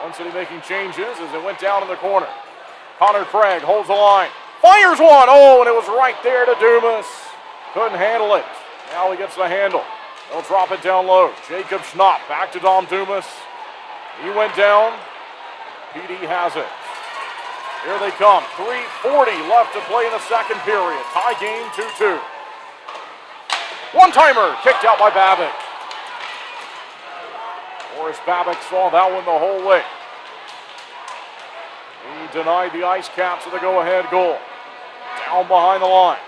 Twin City making changes as it went down in the corner. Connor Craig holds the line. Fires one. Oh, and it was right there to Dumas. Couldn't handle it. Now he gets the handle. They'll drop it down low. Jacob Schnapp back to Dom Dumas. He went down. Pee Dee has it. Here they come. 3:40 left to play in the second period. Tie game 2-2. One-timer kicked out by Babick. Boris Babick saw that one the whole way. He denied the IceCats with a go-ahead goal. Down behind the line.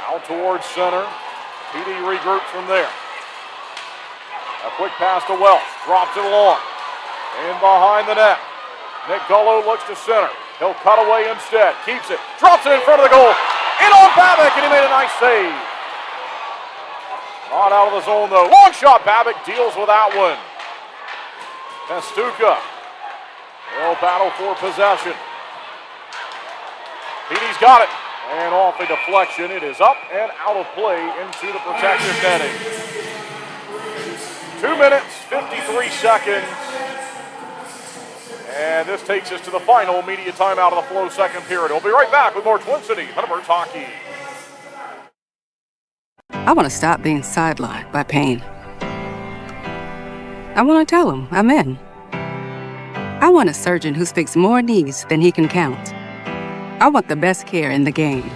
Out towards center. Pee Dee regroups from there. A quick pass to Welch. Drops it along. In behind the net. Nick Gullo looks to center. He'll cut away instead. Keeps it. Drops it in front of the goal. In on Babick, and he made a nice save. Not out of the zone, though. Long shot. Babick deals with that one. Pestuka. They'll battle for possession. Pee Dee's got it. And off a deflection. It is up and out of play into the protective netting. 2 minutes, 53 seconds. And this takes us to the final media timeout of the Flow second period. We'll be right back with more Twin City Thunderbirds hockey. I want to stop being sidelined by pain. I want to tell him I'm in. I want a surgeon who speaks more knees than he can count. I want the best care in the game.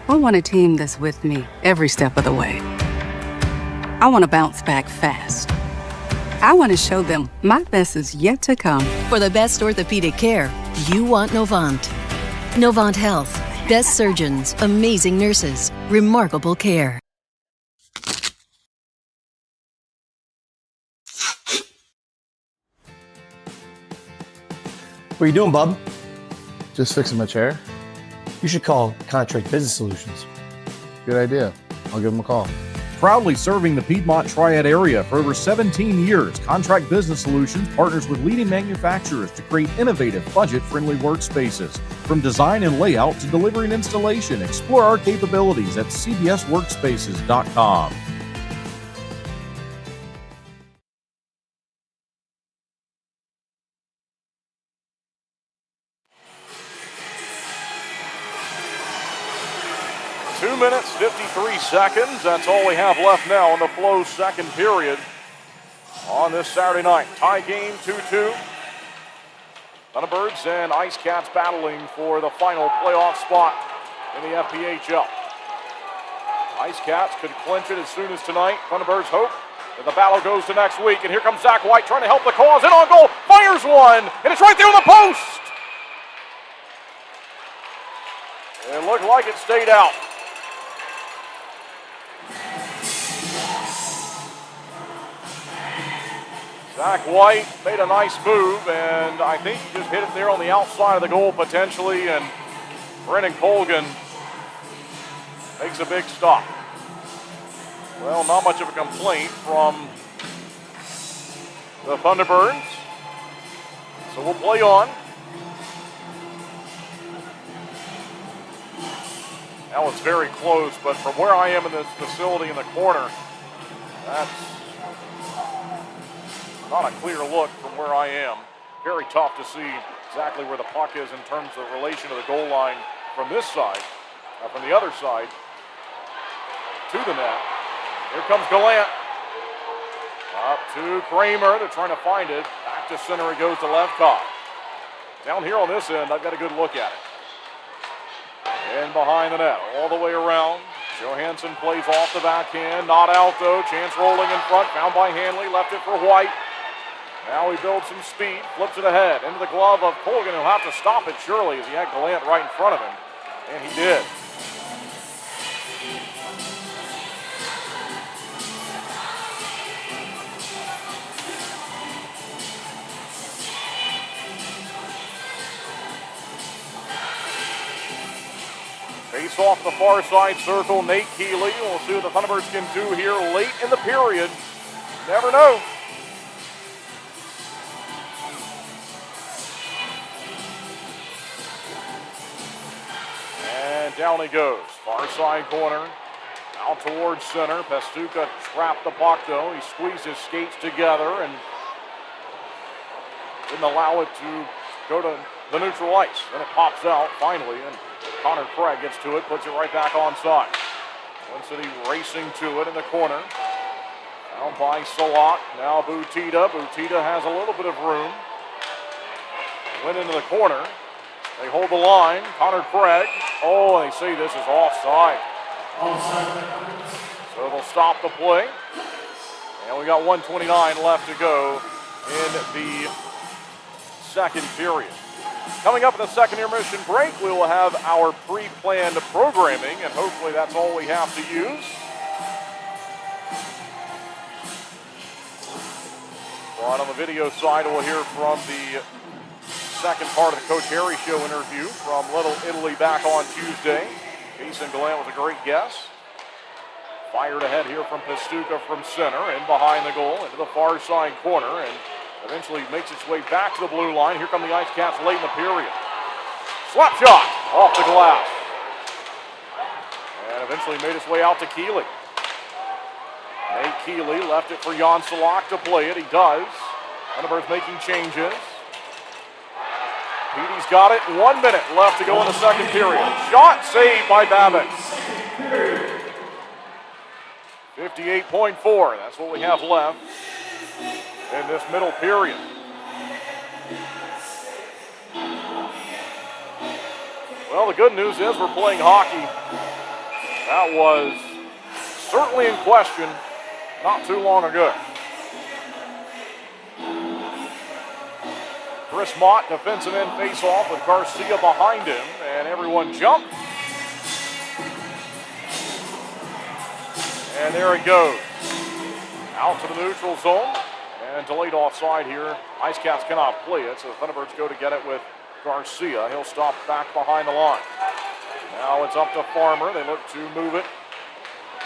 I want a team that's with me every step of the way. I want to bounce back fast. I want to show them my best is yet to come. For the best orthopedic care, you want Novant. Novant Health. Best surgeons, amazing nurses, remarkable care. What are you doing, bub? Just fixing my chair. You should call Contract Business Solutions. Good idea. I'll give them a call. Proudly serving the Piedmont Triad area for over 17 years, Contract Business Solutions partners with leading manufacturers to create innovative, budget-friendly workspaces. From design and layout to delivery and installation, explore our capabilities at cbsworkspaces.com. Minutes, 53 seconds. That's all we have left now in the Flow's second period on this Saturday night. Tie game 2-2. Thunderbirds and IceCats battling for the final playoff spot in the FPHL. IceCats could clinch it as soon as tonight. Thunderbirds hope that the battle goes to next week. And here comes Zach White trying to help the cause. In on goal, fires one, and it's right there on the post. It looked like it stayed out. Zach White made a nice move, and I think he just hit it there on the outside of the goal potentially, and Brennan Colgan makes a big stop. Well, not much of a complaint from the Thunderbirds. So we'll play on. That was very close, but from where I am in this facility in the corner, that's not a clear look from where I am. Very tough to see exactly where the puck is in terms of relation to the goal line from this side, from the other side to the net. Here comes Gallant. Up to Kramer. They're trying to find it. Back to center it goes to Levkov. Down here on this end, I've got a good look at it. And behind the net, all the way around. Johansson plays off the backhand. Not out though. Chance rolling in front. Found by Hanley. Left it for White. Now he builds some speed. Flips it ahead. Into the glove of Colgan. He'll have to stop it surely as he had Gallant right in front of him. And he did. Face off the far side circle, Nate Keeley. We'll see what the Thunderbirds can do here late in the period. Never know. And down he goes. Far side corner. Out towards center. Pastuca trapped the puck though. He squeezed his skates together and didn't allow it to go to the neutral ice. Then it pops out finally, and Connor Craig gets to it, puts it right back onside. Twin City racing to it in the corner. Down by Salat. Now Butita. Butita has a little bit of room. Went into the corner. They hold the line. Connor Craig. Oh, they say this is offside. So they'll stop the play. And we got 1:29 left to go in the second period. Coming up in the second intermission break, we will have our pre-planned programming, and hopefully that's all we have to use. Right on the video side, we'll hear from the second part of the Coach Harry Show interview from Little Italy back on Tuesday. Jason Gallant was a great guest. Fired ahead here from Pastuca from center and behind the goal into the far side corner, and eventually makes its way back to the blue line. Here come the IceCats late in the period. Slap shot off the glass. And eventually made its way out to Keeley. Nate Keeley left it for Jan Salak to play it. He does. Thunderbirds making changes. Pee Dee's got it. 1 minute left to go in the second period. Shot saved by Babbitt. 58.4. That's what we have left in this middle period. Well, the good news is we're playing hockey. That was certainly in question not too long ago. Chris Mott, defensive end face-off with Garcia behind him, and everyone jumped. And there it goes. Out to the neutral zone. And delayed offside here. IceCats cannot play it, so the Thunderbirds go to get it with Garcia. He'll stop back behind the line. Now it's up to Farmer. They look to move it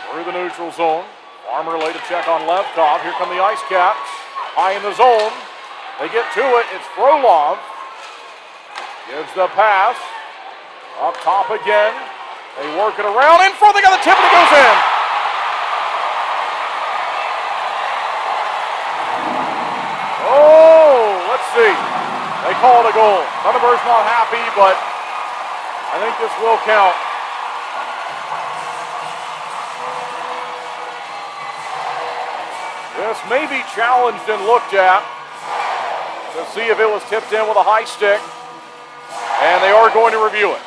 through the neutral zone. Farmer laid a check on Levkov. Here come the IceCats. High in the zone. They get to it. It's Frolov. Gives the pass. Up top again. They work it around. In front. They got the tip and it goes in. Oh, let's see. They call it a goal. Thunderbirds not happy, but I think this will count. This may be challenged and looked at to see if it was tipped in with a high stick, and they are going to review it.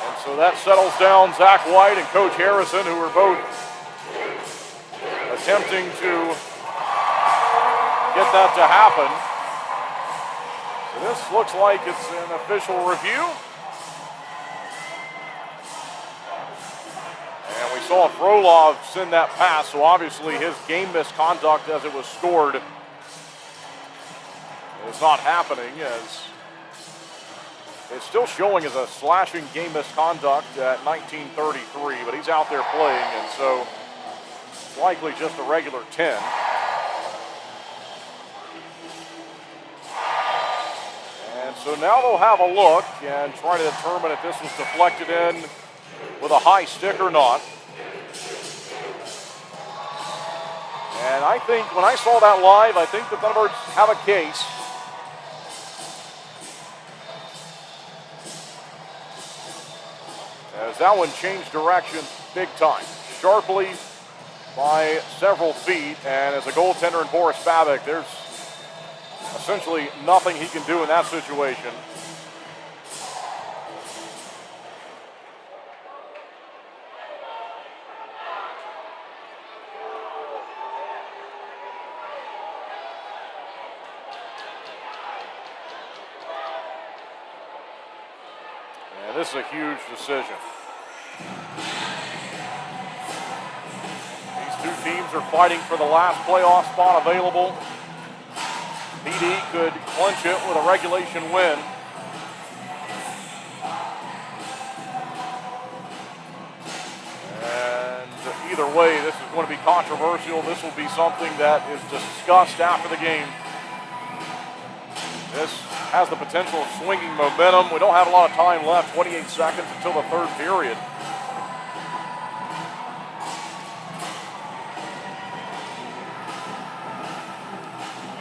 And so that settles down Zach White and Coach Harrison, who are both attempting to get that to happen. So this looks like it's an official review. And we saw Frolov send that pass, so obviously his game misconduct as it was scored is not happening, as it's still showing as a slashing game misconduct at 1933, but he's out there playing, and so it's likely just a regular 10. And so now they'll have a look and try to determine if this was deflected in with a high stick or not. And I think when I saw that live, I think the Thunderbirds have a case. As that one changed direction big time, sharply by several feet. And as a goaltender in Boris Babic, there's essentially nothing he can do in that situation. And this is a huge decision. These two teams are fighting for the last playoff spot available. Pee Dee could clinch it with a regulation win. And either way, this is going to be controversial. This will be something that is discussed after the game. This has the potential of swinging momentum. We don't have a lot of time left, 28 seconds until the third period.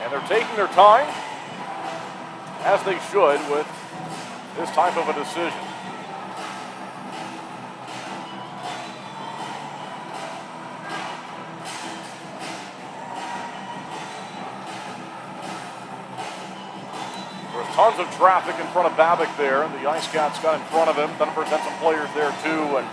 And they're taking their time, as they should, with this type of a decision. Tons of traffic in front of Babic there. The IceCats got in front of him. Thunderbirds had some players there too. And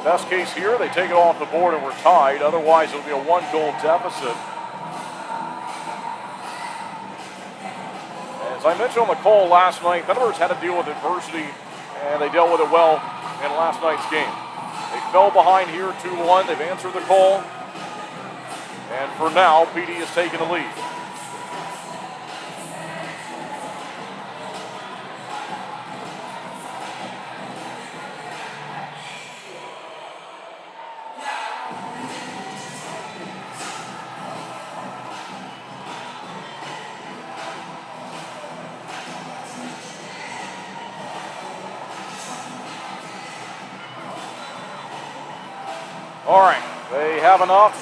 best case here, they take it off the board and we're tied. Otherwise, it'll be a one-goal deficit. As I mentioned on the call last night, Thunderbirds had to deal with adversity, and they dealt with it well in last night's game. They fell behind here 2-1. They've answered the call. And for now, Pee Dee is taking the lead. All right, they have enough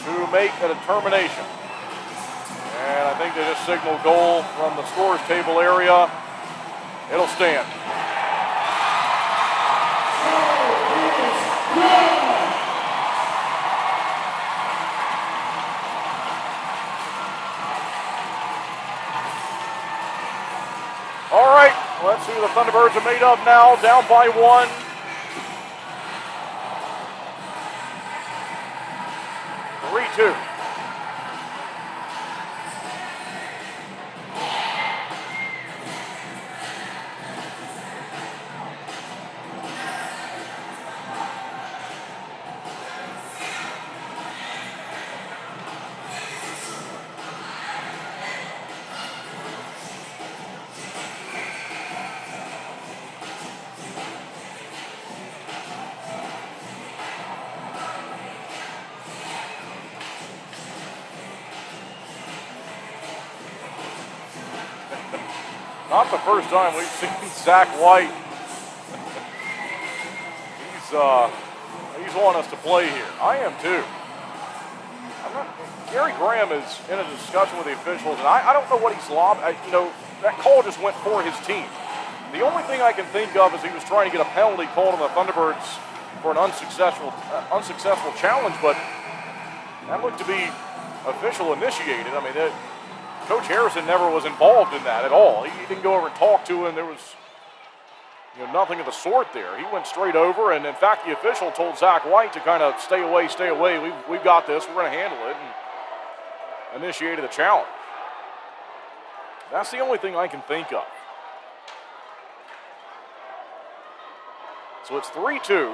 to make a determination. And I think they just signal goal from the scores table area. It'll stand. All right, let's see who the Thunderbirds are made of now, down by 1. Two. Not the first time we've seen Zach White. He's wanting us to play here. I am too. Gary Graham is in a discussion with the officials, and I don't know what he's lobbing. That call just went for his team. The only thing I can think of is he was trying to get a penalty called on the Thunderbirds for an unsuccessful challenge, but that looked to be official initiated. I mean, Coach Harrison never was involved in that at all. He didn't go over and talk to him. There was nothing of the sort there. He went straight over, and in fact, the official told Zach White to kind of stay away. We've got this. We're going to handle it, and initiated the challenge. That's the only thing I can think of. So it's 3-2.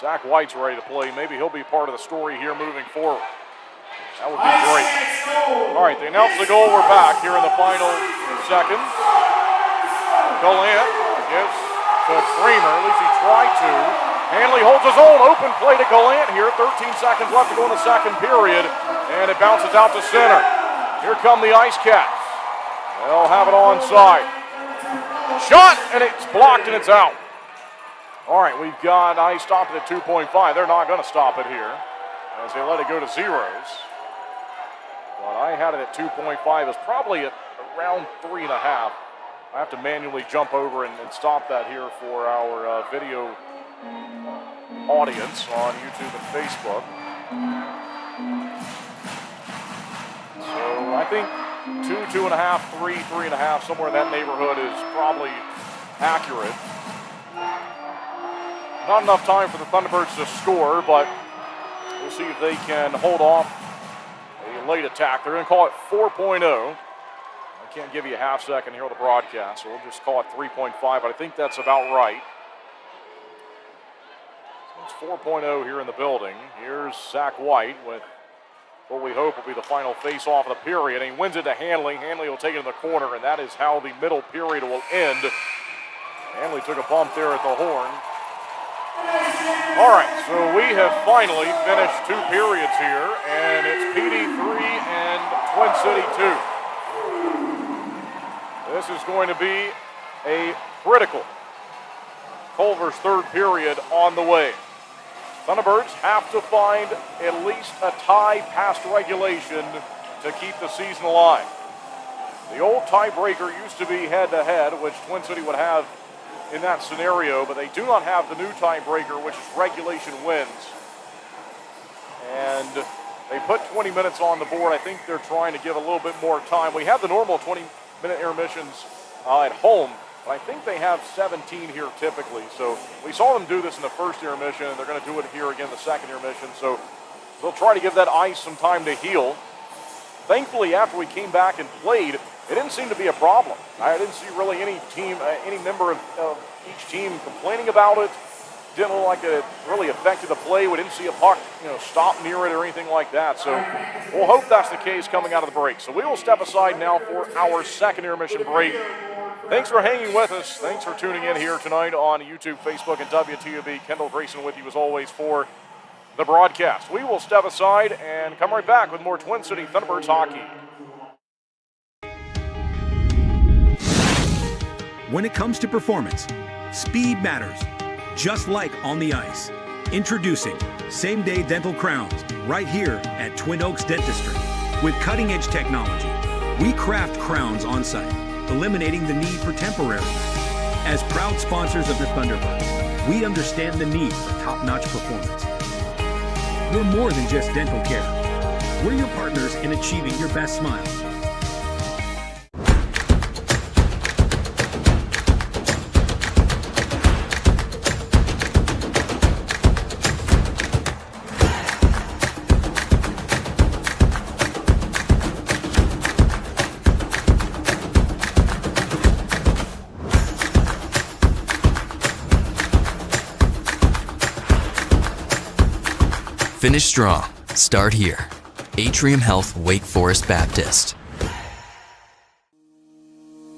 Zach White's ready to play. Maybe he'll be part of the story here moving forward. That would be great. All right, they announced the goal. We're back here in the final seconds. Gallant gives to Kramer. At least he tried to. Hanley holds his own. Open play to Gallant here. 13 seconds left to go in the second period. And it bounces out to center. Here come the IceCats. They'll have it onside. Shot, and it's blocked, and it's out. All right, we've got Ice stopped it at 2.5. They're not going to stop it here as they let it go to zeros. But I had it at 2.5. It's probably at around 3.5. I have to manually jump over and stop that here for our video audience on YouTube and Facebook. So I think 2, 2.5, 3, 3.5, somewhere in that neighborhood is probably accurate. Not enough time for the Thunderbirds to score, but we'll see if they can hold off a late attack. They're going to call it 4.0. I can't give you a half second here on the broadcast, so we'll just call it 3.5, but I think that's about right. So it's 4.0 here in the building. Here's Zach White with what we hope will be the final face-off of the period, and he wins it to Hanley. Hanley will take it in the corner, and that is how the middle period will end. Hanley took a bump there at the horn. All right, so we have finally finished 2 periods here, and it's Pee Dee 3 and Twin City 2. This is going to be a critical Culver's third period on the way. Thunderbirds have to find at least a tie past regulation to keep the season alive. The old tiebreaker used to be head-to-head, which Twin City would have in that scenario, but they do not have the new tiebreaker, which is regulation wins. And they put 20 minutes on the board. I think they're trying to give a little bit more time. We have the normal 20-minute intermissions at home, but I think they have 17 here typically. So we saw them do this in the first intermission, and they're going to do it here again the second intermission. So they'll try to give that ice some time to heal. Thankfully, after we came back and played, it didn't seem to be a problem. I didn't see really any team, any member of each team complaining about it. Didn't look like it really affected the play. We didn't see a puck, stop near it or anything like that. So we'll hope that's the case coming out of the break. So we will step aside now for our second intermission break. Thanks for hanging with us. Thanks for tuning in here tonight on YouTube, Facebook, and WTOB. Kendall Grayson with you as always for the broadcast. We will step aside and come right back with more Twin City Thunderbirds hockey. When it comes to performance, speed matters, just like on the ice. Introducing same-day dental crowns right here at Twin Oaks Dentistry. With cutting-edge technology, we craft crowns on site, eliminating the need for temporary. As proud sponsors of the Thunderbirds, we understand the need for top-notch performance. We're more than just dental care. We're your partners in achieving your best smile. Finish strong. Start here. Atrium Health Wake Forest Baptist.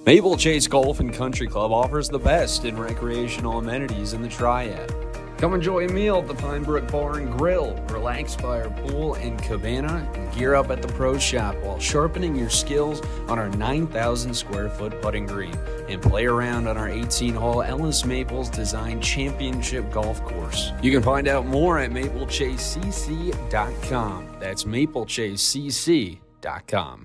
Maple Chase Golf and Country Club offers the best in recreational amenities in the Triad. Come enjoy a meal at the Pine Brook Bar and Grill, relax by our pool and cabana, and gear up at the Pro Shop while sharpening your skills on our 9,000 square foot putting green and play around on our 18-hole Ellis Maples Design Championship Golf Course. You can find out more at maplechasecc.com. That's maplechasecc.com.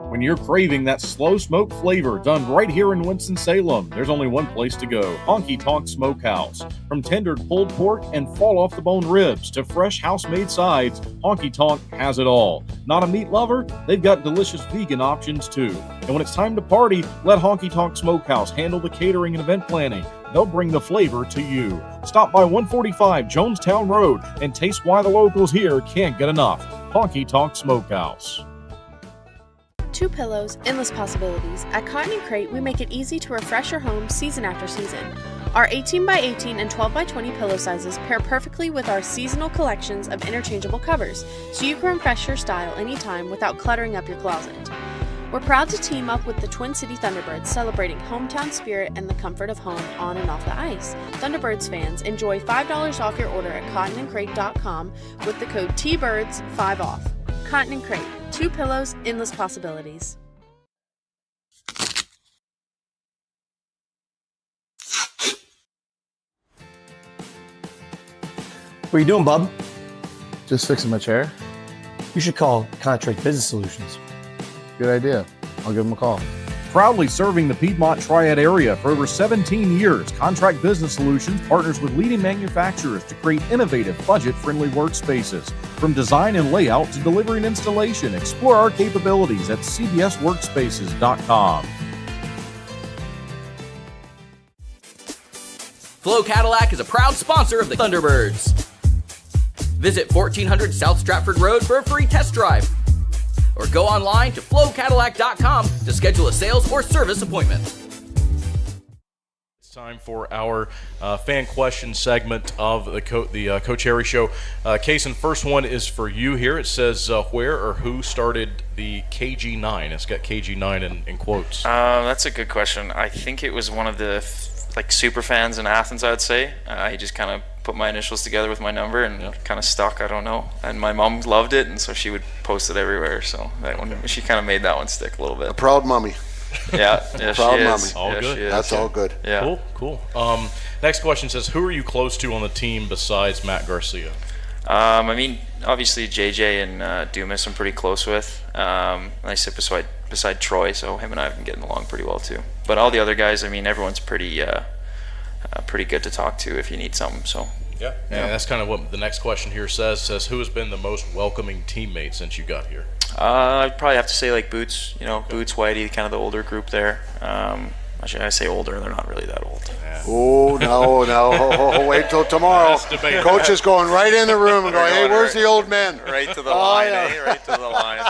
When you're craving that slow smoke flavor done right here in Winston-Salem, there's only one place to go, Honky Tonk Smokehouse. From tendered pulled pork and fall-off-the-bone ribs to fresh house-made sides, Honky Tonk has it all. Not a meat lover? They've got delicious vegan options too. And when it's time to party, let Honky Tonk Smokehouse handle the catering and event planning. They'll bring the flavor to you. Stop by 145 Jonestown Road and taste why the locals here can't get enough. Honky Tonk Smokehouse. 2 pillows, endless possibilities. At Cotton & Crate, we make it easy to refresh your home season after season. Our 18x18 and 12x20 pillow sizes pair perfectly with our seasonal collections of interchangeable covers, so you can refresh your style anytime without cluttering up your closet. We're proud to team up with the Twin City Thunderbirds, celebrating hometown spirit and the comfort of home on and off the ice. Thunderbirds fans, enjoy $5 off your order at cottonandcrate.com with the code TBIRDS5OFF. Cotton and Crate, 2 pillows, endless possibilities. What are you doing, bub? Just fixing my chair. You should call Contract Business Solutions. Good idea. I'll give them a call. Proudly serving the Piedmont Triad area for over 17 years, Contract Business Solutions partners with leading manufacturers to create innovative, budget-friendly workspaces. From design and layout to delivery and installation, explore our capabilities at cbsworkspaces.com. Flow Cadillac is a proud sponsor of the Thunderbirds. Visit 1400 South Stratford Road for a free test drive. Or go online to flowcadillac.com to schedule a sales or service appointment. It's time for our fan question segment of the Coach Harry Show. Kason, first one is for you here. It says, where or who started the KG9? It's got KG9 in quotes. That's a good question. I think it was one of the super fans in Athens, I would say. He just kind of put my initials together with my number and kind of stuck, I don't know. And my mom loved it, and so she would post it everywhere. So that one, she kind of made that one stick a little bit. A proud mommy. Yeah, proud she mommy. is. All yeah, good. She is. That's all good. Yeah. Cool. Next question says, who are you close to on the team besides Matt Garcia? I mean, obviously JJ and Dumas I'm pretty close with. I sit beside Troy, so him and I have been getting along pretty well too. But all the other guys, I mean, everyone's pretty good to talk to if you need something. So. Yeah, and that's kind of what the next question here says. Who has been the most welcoming teammate since you got here? I'd probably have to say like Boots, Boots, Whitey, kind of the older group there. Actually, I say older, they're not really that old. Yeah. Oh, no. Wait till tomorrow. Coach is going right in the room and going, hey, where's the old man? Right to the line, Right to the line.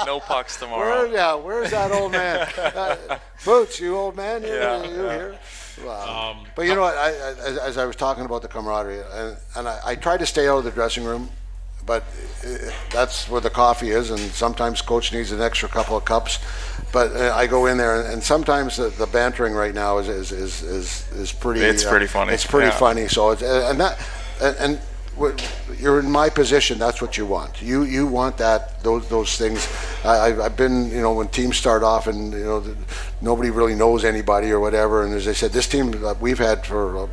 No pucks tomorrow. Where's that old man? Boots, you old man? You here? Wow. But you know what, as I was talking about the camaraderie, and I try to stay out of the dressing room, but that's where the coffee is, and sometimes Coach needs an extra couple of cups. But I go in there, and sometimes the bantering right now is pretty. It's pretty funny. It's pretty funny. So you're in my position. That's what you want. You want those things. I've been, when teams start off and nobody really knows anybody or whatever. And as I said, this team we've had for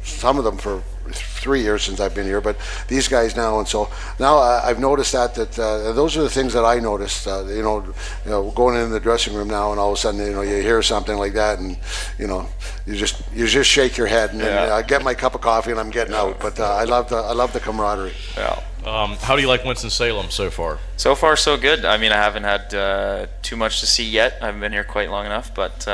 some of them for 3 years since I've been here, but these guys now, and so now I've noticed that those are the things that I noticed. Going in the dressing room now, and all of a sudden, you hear something like that, and you just shake your head, and then I get my cup of coffee, and I'm getting out. But I love the camaraderie. Yeah. How do you like Winston-Salem so far? So far, so good. I mean, I haven't had too much to see yet. I haven't been here quite long enough, but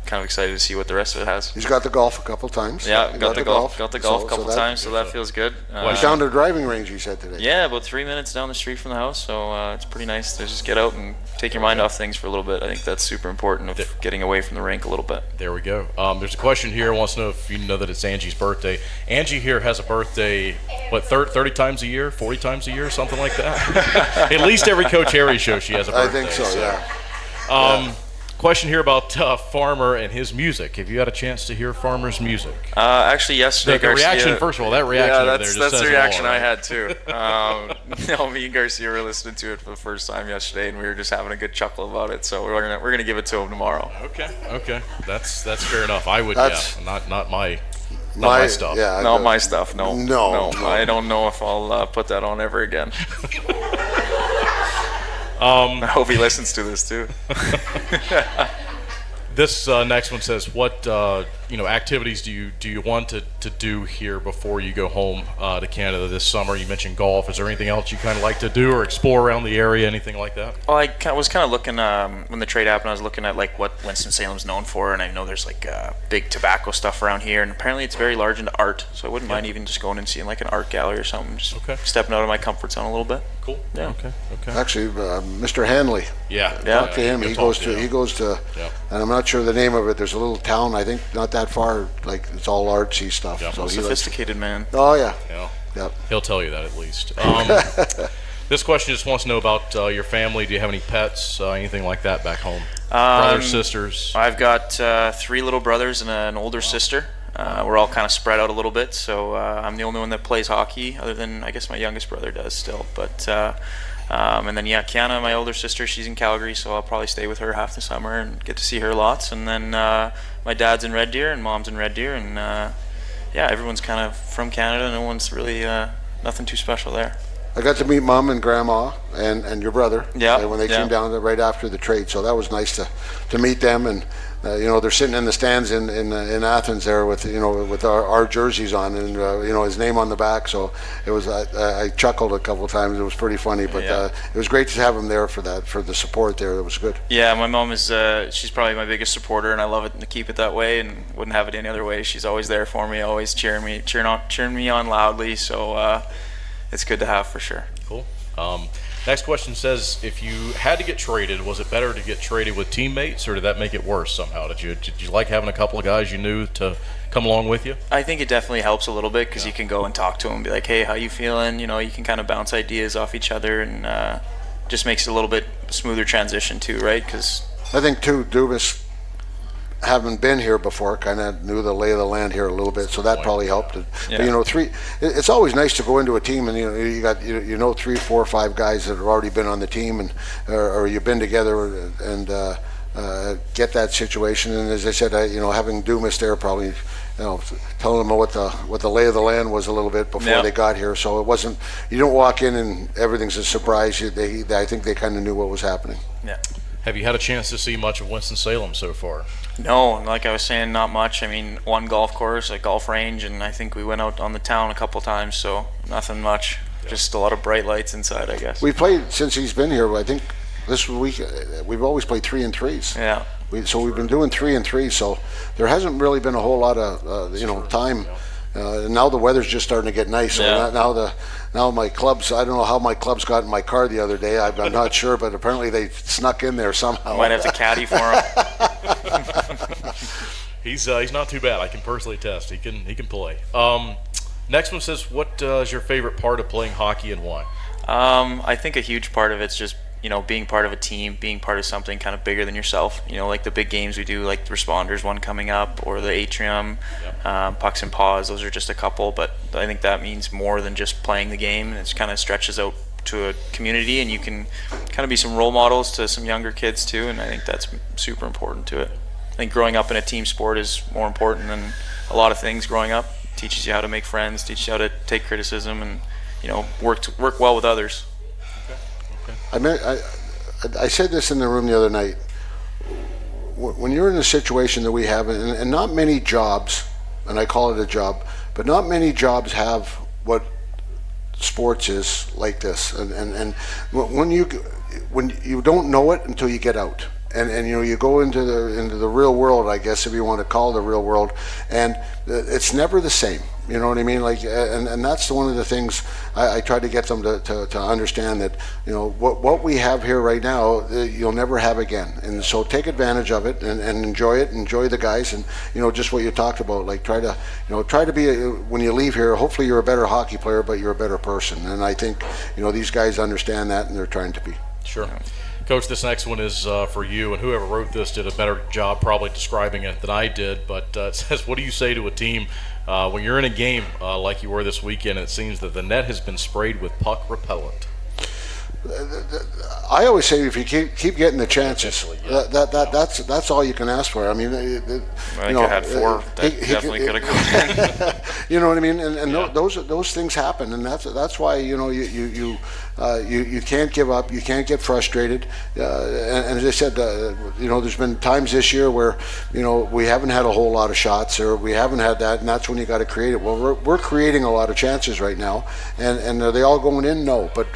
kind of excited to see what the rest of it has. He's got the golf a couple times. Yeah, got the golf a couple times, so that feels good. He's down to the driving range, he said today. Yeah, about 3 minutes down the street from the house, so it's pretty nice to just get out and take your mind off things for a little bit. I think that's super important of getting away from the rink a little bit. There we go. There's a question here. Wants to know if you know that it's Angie's birthday. Angie here has a birthday, 30 times a year, 40 times a year, something like that? At least every Coach Harry show she has a birthday. I think so, yeah. Question here about Farmer and his music. Have you had a chance to hear Farmer's music? Actually, yesterday, the reaction, first of all, that reaction over there just that's says the reaction it all, right? I had too. Me and Garcia were listening to it for the first time yesterday, and we were just having a good chuckle about it. So we're gonna give it to him tomorrow. Okay, that's fair enough. I would, not my stuff. Yeah, not my stuff. No. No. I don't know if I'll put that on ever again. I hope he listens to this too. This next one says, what activities do you want to do here before you go home to Canada this summer? You mentioned golf. Is there anything else you kind of like to do or explore around the area, anything like that? Well, I was kind of looking when the trade happened. I was looking at like what Winston-Salem's known for, and I know there's like big tobacco stuff around here, and apparently it's very large into art. So I wouldn't mind even just going and seeing like an art gallery or something. Just stepping out of my comfort zone a little bit. Cool. Yeah. Okay. Actually, Mr. Hanley. Yeah. Talk to him. He goes to, and I'm not sure the name of it. There's a little town, I think, not that far. Like it's all artsy stuff. Yeah, so sophisticated man. Oh yeah. Yep. He'll tell you that at least. This question just wants to know about your family. Do you have any pets, anything like that back home? Brothers, sisters? I've got 3 little brothers and an older sister. We're all kind of spread out a little bit, so I'm the only one that plays hockey, other than I guess my youngest brother does still. But and then Kiana, my older sister, she's in Calgary, so I'll probably stay with her half the summer and get to see her lots. And then my dad's in Red Deer and mom's in Red Deer, and everyone's kind of from Canada. No one's really nothing too special there. I got to meet Mom and Grandma and your brother when they came down right after the trade, so that was nice to meet them. And they're sitting in the stands in Athens there with our jerseys on and his name on the back. So it was I chuckled a couple of times. It was pretty funny, but it was great to have him there for the support there. It was good. Yeah, my mom is she's probably my biggest supporter, and I love it to keep it that way, and wouldn't have it any other way. She's always there for me, always cheering me on loudly. So it's good to have for sure. Cool. Next question says, if you had to get traded, was it better to get traded with teammates, or did that make it worse somehow? Did you like having a couple of guys you knew to come along with you? I think it definitely helps a little bit because you can go and talk to them and be like, hey, how you feeling? You can kind of bounce ideas off each other, and just makes it a little bit smoother transition too, right? Because I think too, Dubas, having been here before, kind of knew the lay of the land here a little bit, so that probably helped. Yeah. But, it's always nice to go into a team and you got 3, 4, 5 guys that have already been on the team and or you've been together and get that situation. And as I said, having Dumas there probably telling them what the lay of the land was a little bit before they got here, so it wasn't, you don't walk in and everything's a surprise. I think they kind of knew what was happening. Yeah. Have you had a chance to see much of Winston-Salem so far? No, like I was saying, not much. I mean, one golf course, a golf range, and I think we went out on the town a couple times, so nothing much. Just a lot of bright lights inside, I guess. We've played since he's been here. I think this week we've always played 3 and 3s. Yeah. So we've been doing 3 and 3s. So there hasn't really been a whole lot of time. Now the weather's just starting to get nice. So now my clubs. I don't know how my clubs got in my car the other day. I'm not sure, but apparently they snuck in there somehow. Might have to caddy for him. He's not too bad. I can personally attest. He can play. Next one says, what is your favorite part of playing hockey and why? I think a huge part of it's just being part of a team, being part of something kind of bigger than yourself. Like the big games we do, like the Responders one coming up, or the Atrium, Pucks and Paws. Those are just a couple, but I think that means more than just playing the game. It kind of stretches out to a community, and you can kind of be some role models to some younger kids too, and I think that's super important to it. I think growing up in a team sport is more important than a lot of things growing up. It teaches you how to make friends, teaches you how to take criticism, and work well with others. I said this in the room the other night. When you're in a situation that we have, and not many jobs, and I call it a job, but not many jobs have what sports is like this. And when you don't know it until you get out. And you go into the real world, I guess, if you want to call it the real world, and it's never the same. You know what I mean? And that's one of the things I try to get them to understand, that what we have here right now, you'll never have again. And so take advantage of it and enjoy it. Enjoy the guys, and just what you talked about. Like try to be when you leave here. Hopefully you're a better hockey player, but you're a better person. And I think these guys understand that, and they're trying to be. Sure. Coach, this next one is for you, and whoever wrote this did a better job probably describing it than I did, but it says, what do you say to a team when you're in a game like you were this weekend, and it seems that the net has been sprayed with puck repellent? I always say, if you keep getting the chances, that's all you can ask for. I mean, I think I had 4 that definitely could have gone in. You know what I mean? And those things happen, and that's why you can't give up, you can't get frustrated. And as I said, there's been times this year where we haven't had a whole lot of shots, or we haven't had that, and that's when you got to create it. Well, we're creating a lot of chances right now, and are they all going in? No, but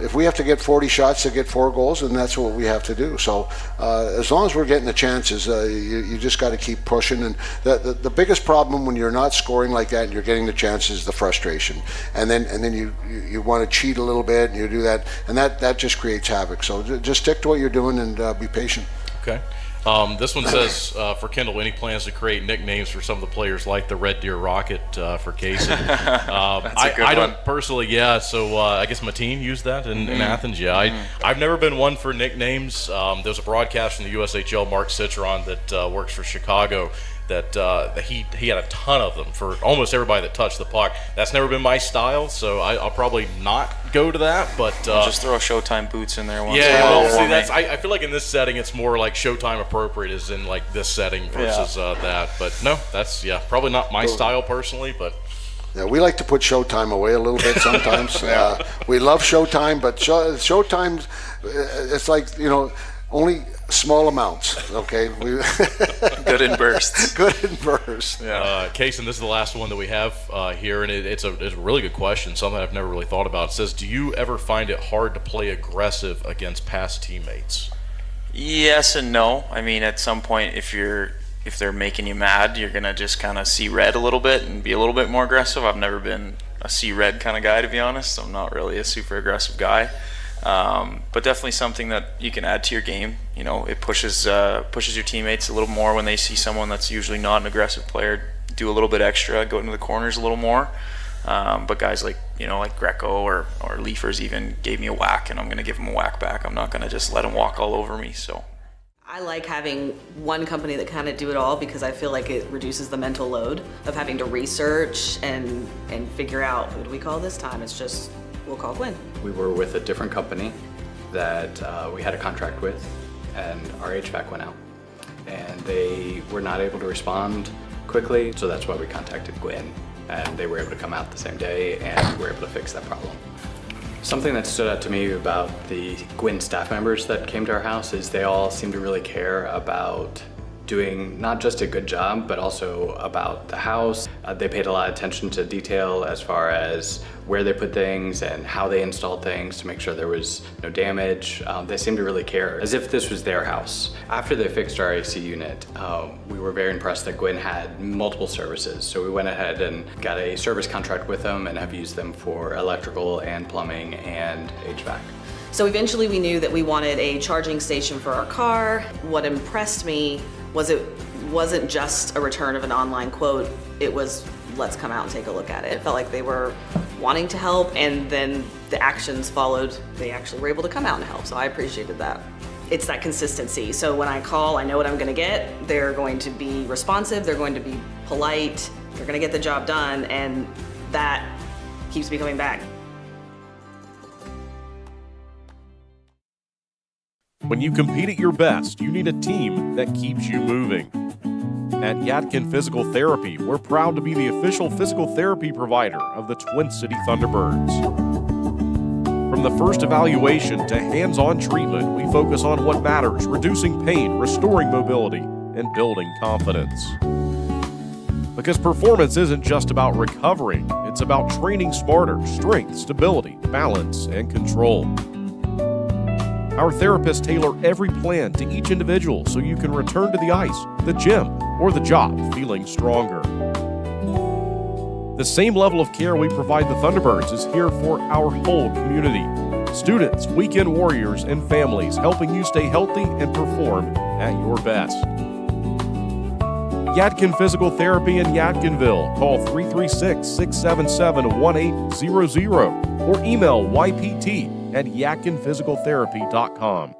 if we have to get 40 shots to get 4 goals, then that's what we have to do. So as long as we're getting the chances, you just got to keep pushing. And the biggest problem when you're not scoring like that and you're getting the chances is the frustration, and then you want to cheat a little bit, and you do that, and that just creates havoc. So just stick to what you're doing and be patient. Okay. This one says, for Kendall, any plans to create nicknames for some of the players like the Red Deer Rocket for Casey? I don't personally, so I guess Mateen used that in Athens. I've never been one for nicknames. There's a broadcast from the USHL, Mark Citron, that works for Chicago, that he had a ton of them for almost everybody that touched the puck. That's never been my style, so I'll probably not go to that. But just throw Showtime boots in there once. I feel like in this setting it's more like Showtime appropriate is in like this setting versus that. But no, that's probably not my style personally, but. Yeah, we like to put Showtime away a little bit sometimes. We love Showtime, but Showtime, it's like, only small amounts, okay? Good in bursts. Good in bursts. Kaysen, this is the last one that we have here, and it's a really good question, something I've never really thought about. It says, do you ever find it hard to play aggressive against past teammates? Yes and no. I mean, at some point, if they're making you mad, you're going to just kind of see red a little bit and be a little bit more aggressive. I've never been a see red kind of guy, to be honest. I'm not really a super aggressive guy. But definitely something that you can add to your game. It pushes your teammates a little more when they see someone that's usually not an aggressive player do a little bit extra, go into the corners a little more. But guys like Greco or Leafers even gave me a whack, and I'm going to give them a whack back. I'm not going to just let them walk all over me. So I like having one company that kind of do it all, because I feel like it reduces the mental load of having to research and figure out, who do we call this time? It's just, we'll call Gwen. We were with a different company that we had a contract with, and our HVAC went out. And they were not able to respond quickly, so that's why we contacted Gwen. And they were able to come out the same day, and we were able to fix that problem. Something that stood out to me about the Gwen staff members that came to our house is they all seem to really care about doing not just a good job, but also about the house. They paid a lot of attention to detail as far as where they put things and how they installed things to make sure there was no damage. They seemed to really care, as if this was their house. After they fixed our AC unit, we were very impressed that Gwen had multiple services. So we went ahead and got a service contract with them and have used them for electrical and plumbing and HVAC. So eventually we knew that we wanted a charging station for our car. What impressed me was it wasn't just a return of an online quote, it was, let's come out and take a look at it. It felt like they were wanting to help, and then the actions followed. They actually were able to come out and help, so I appreciated that. It's that consistency. So when I call, I know what I'm gonna get. They're going to be responsive, they're going to be polite, they're gonna get the job done, and that keeps me coming back. When you compete at your best, you need a team that keeps you moving. At Yadkin Physical Therapy, we're proud to be the official physical therapy provider of the Twin City Thunderbirds. From the first evaluation to hands-on treatment, we focus on what matters, reducing pain, restoring mobility, and building confidence. Because performance isn't just about recovering, it's about training smarter, strength, stability, balance, and control. Our therapists tailor every plan to each individual so you can return to the ice, the gym, or the job feeling stronger. The same level of care we provide the Thunderbirds is here for our whole community. Students, weekend warriors, and families helping you stay healthy and perform at your best. Yadkin Physical Therapy in Yadkinville. Call 336-677-1800 or email ypt@yadkinphysicaltherapy.com.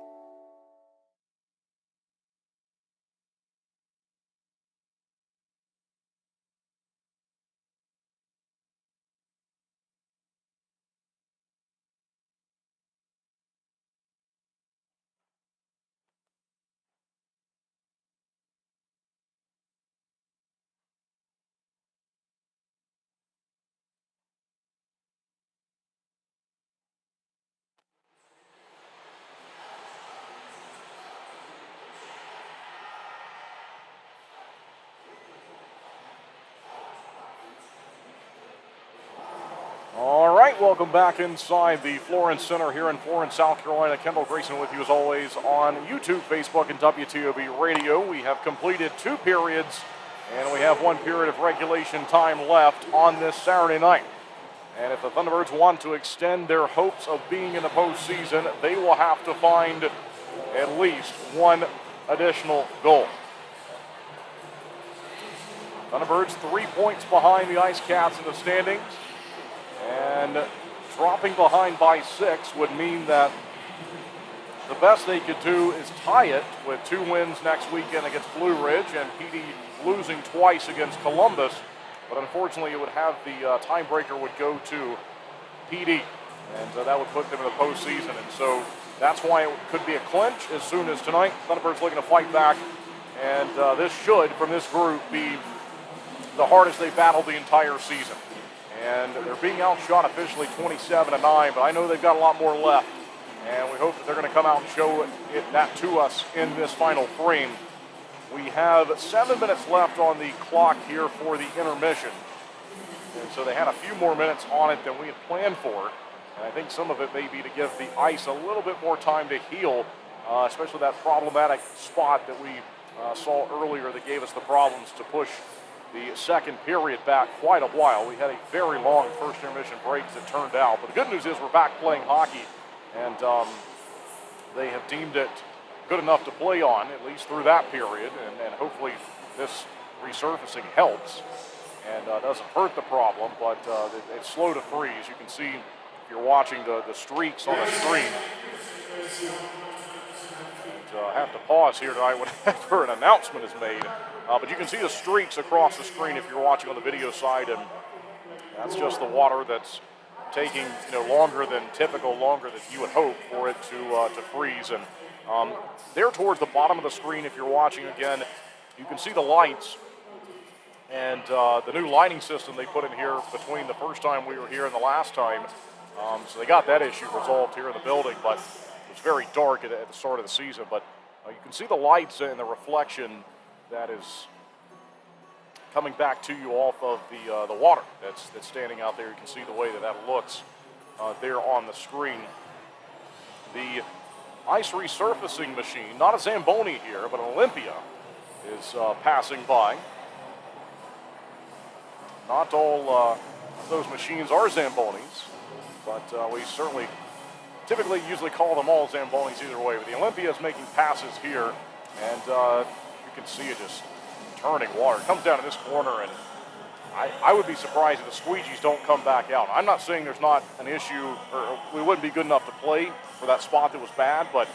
All right, welcome back inside the Florence Center here in Florence, South Carolina. Kendall Grayson with you as always on YouTube, Facebook, and WTOB Radio. We have completed 2 periods, and we have 1 period of regulation time left on this Saturday night. And if the Thunderbirds want to extend their hopes of being in the postseason, they will have to find at least 1 additional goal. Thunderbirds 3 points behind the IceCats in the standings, and dropping behind by 6 would mean that the best they could do is tie it with 2 wins next weekend against Blue Ridge and Pee Dee losing twice against Columbus. But unfortunately, it would have the tiebreaker would go to Pee Dee, and that would put them in the postseason. And so that's why it could be a clinch as soon as tonight. Thunderbirds looking to fight back, and this should, from this group, be the hardest they've battled the entire season. And they're being outshot officially 27-9, but I know they've got a lot more left. And we hope that they're going to come out and show that to us in this final frame. We have 7 minutes left on the clock here for the intermission. And so they had a few more minutes on it than we had planned for. And I think some of it may be to give the ice a little bit more time to heal, especially that problematic spot that we saw earlier that gave us the problems to push the second period back quite a while. We had a very long first intermission break as it turned out. But the good news is we're back playing hockey, and they have deemed it good enough to play on, at least through that period, and hopefully this resurfacing helps and doesn't hurt the problem, but it's slow to freeze. You can see, if you're watching the streaks on the screen. And, I have to pause here tonight whenever an announcement is made, but you can see the streaks across the screen if you're watching on the video side, and that's just the water that's taking longer than typical, longer than you would hope for it to freeze. And there towards the bottom of the screen, if you're watching again, you can see the lights and the new lighting system they put in here between the first time we were here and the last time. So they got that issue resolved here in the building, but it's very dark at the start of the season. But you can see the lights and the reflection that is coming back to you off of the water that's standing out there. You can see the way that looks there on the screen. The ice resurfacing machine, not a Zamboni here, but an Olympia, is passing by. Not all of those machines are Zambonis, but we certainly typically usually call them all Zambonis either way. But the Olympia is making passes here, and you can see it just turning water. It comes down to this corner, and I would be surprised if the squeegees don't come back out. I'm not saying there's not an issue, or we wouldn't be good enough to play for that spot that was bad, but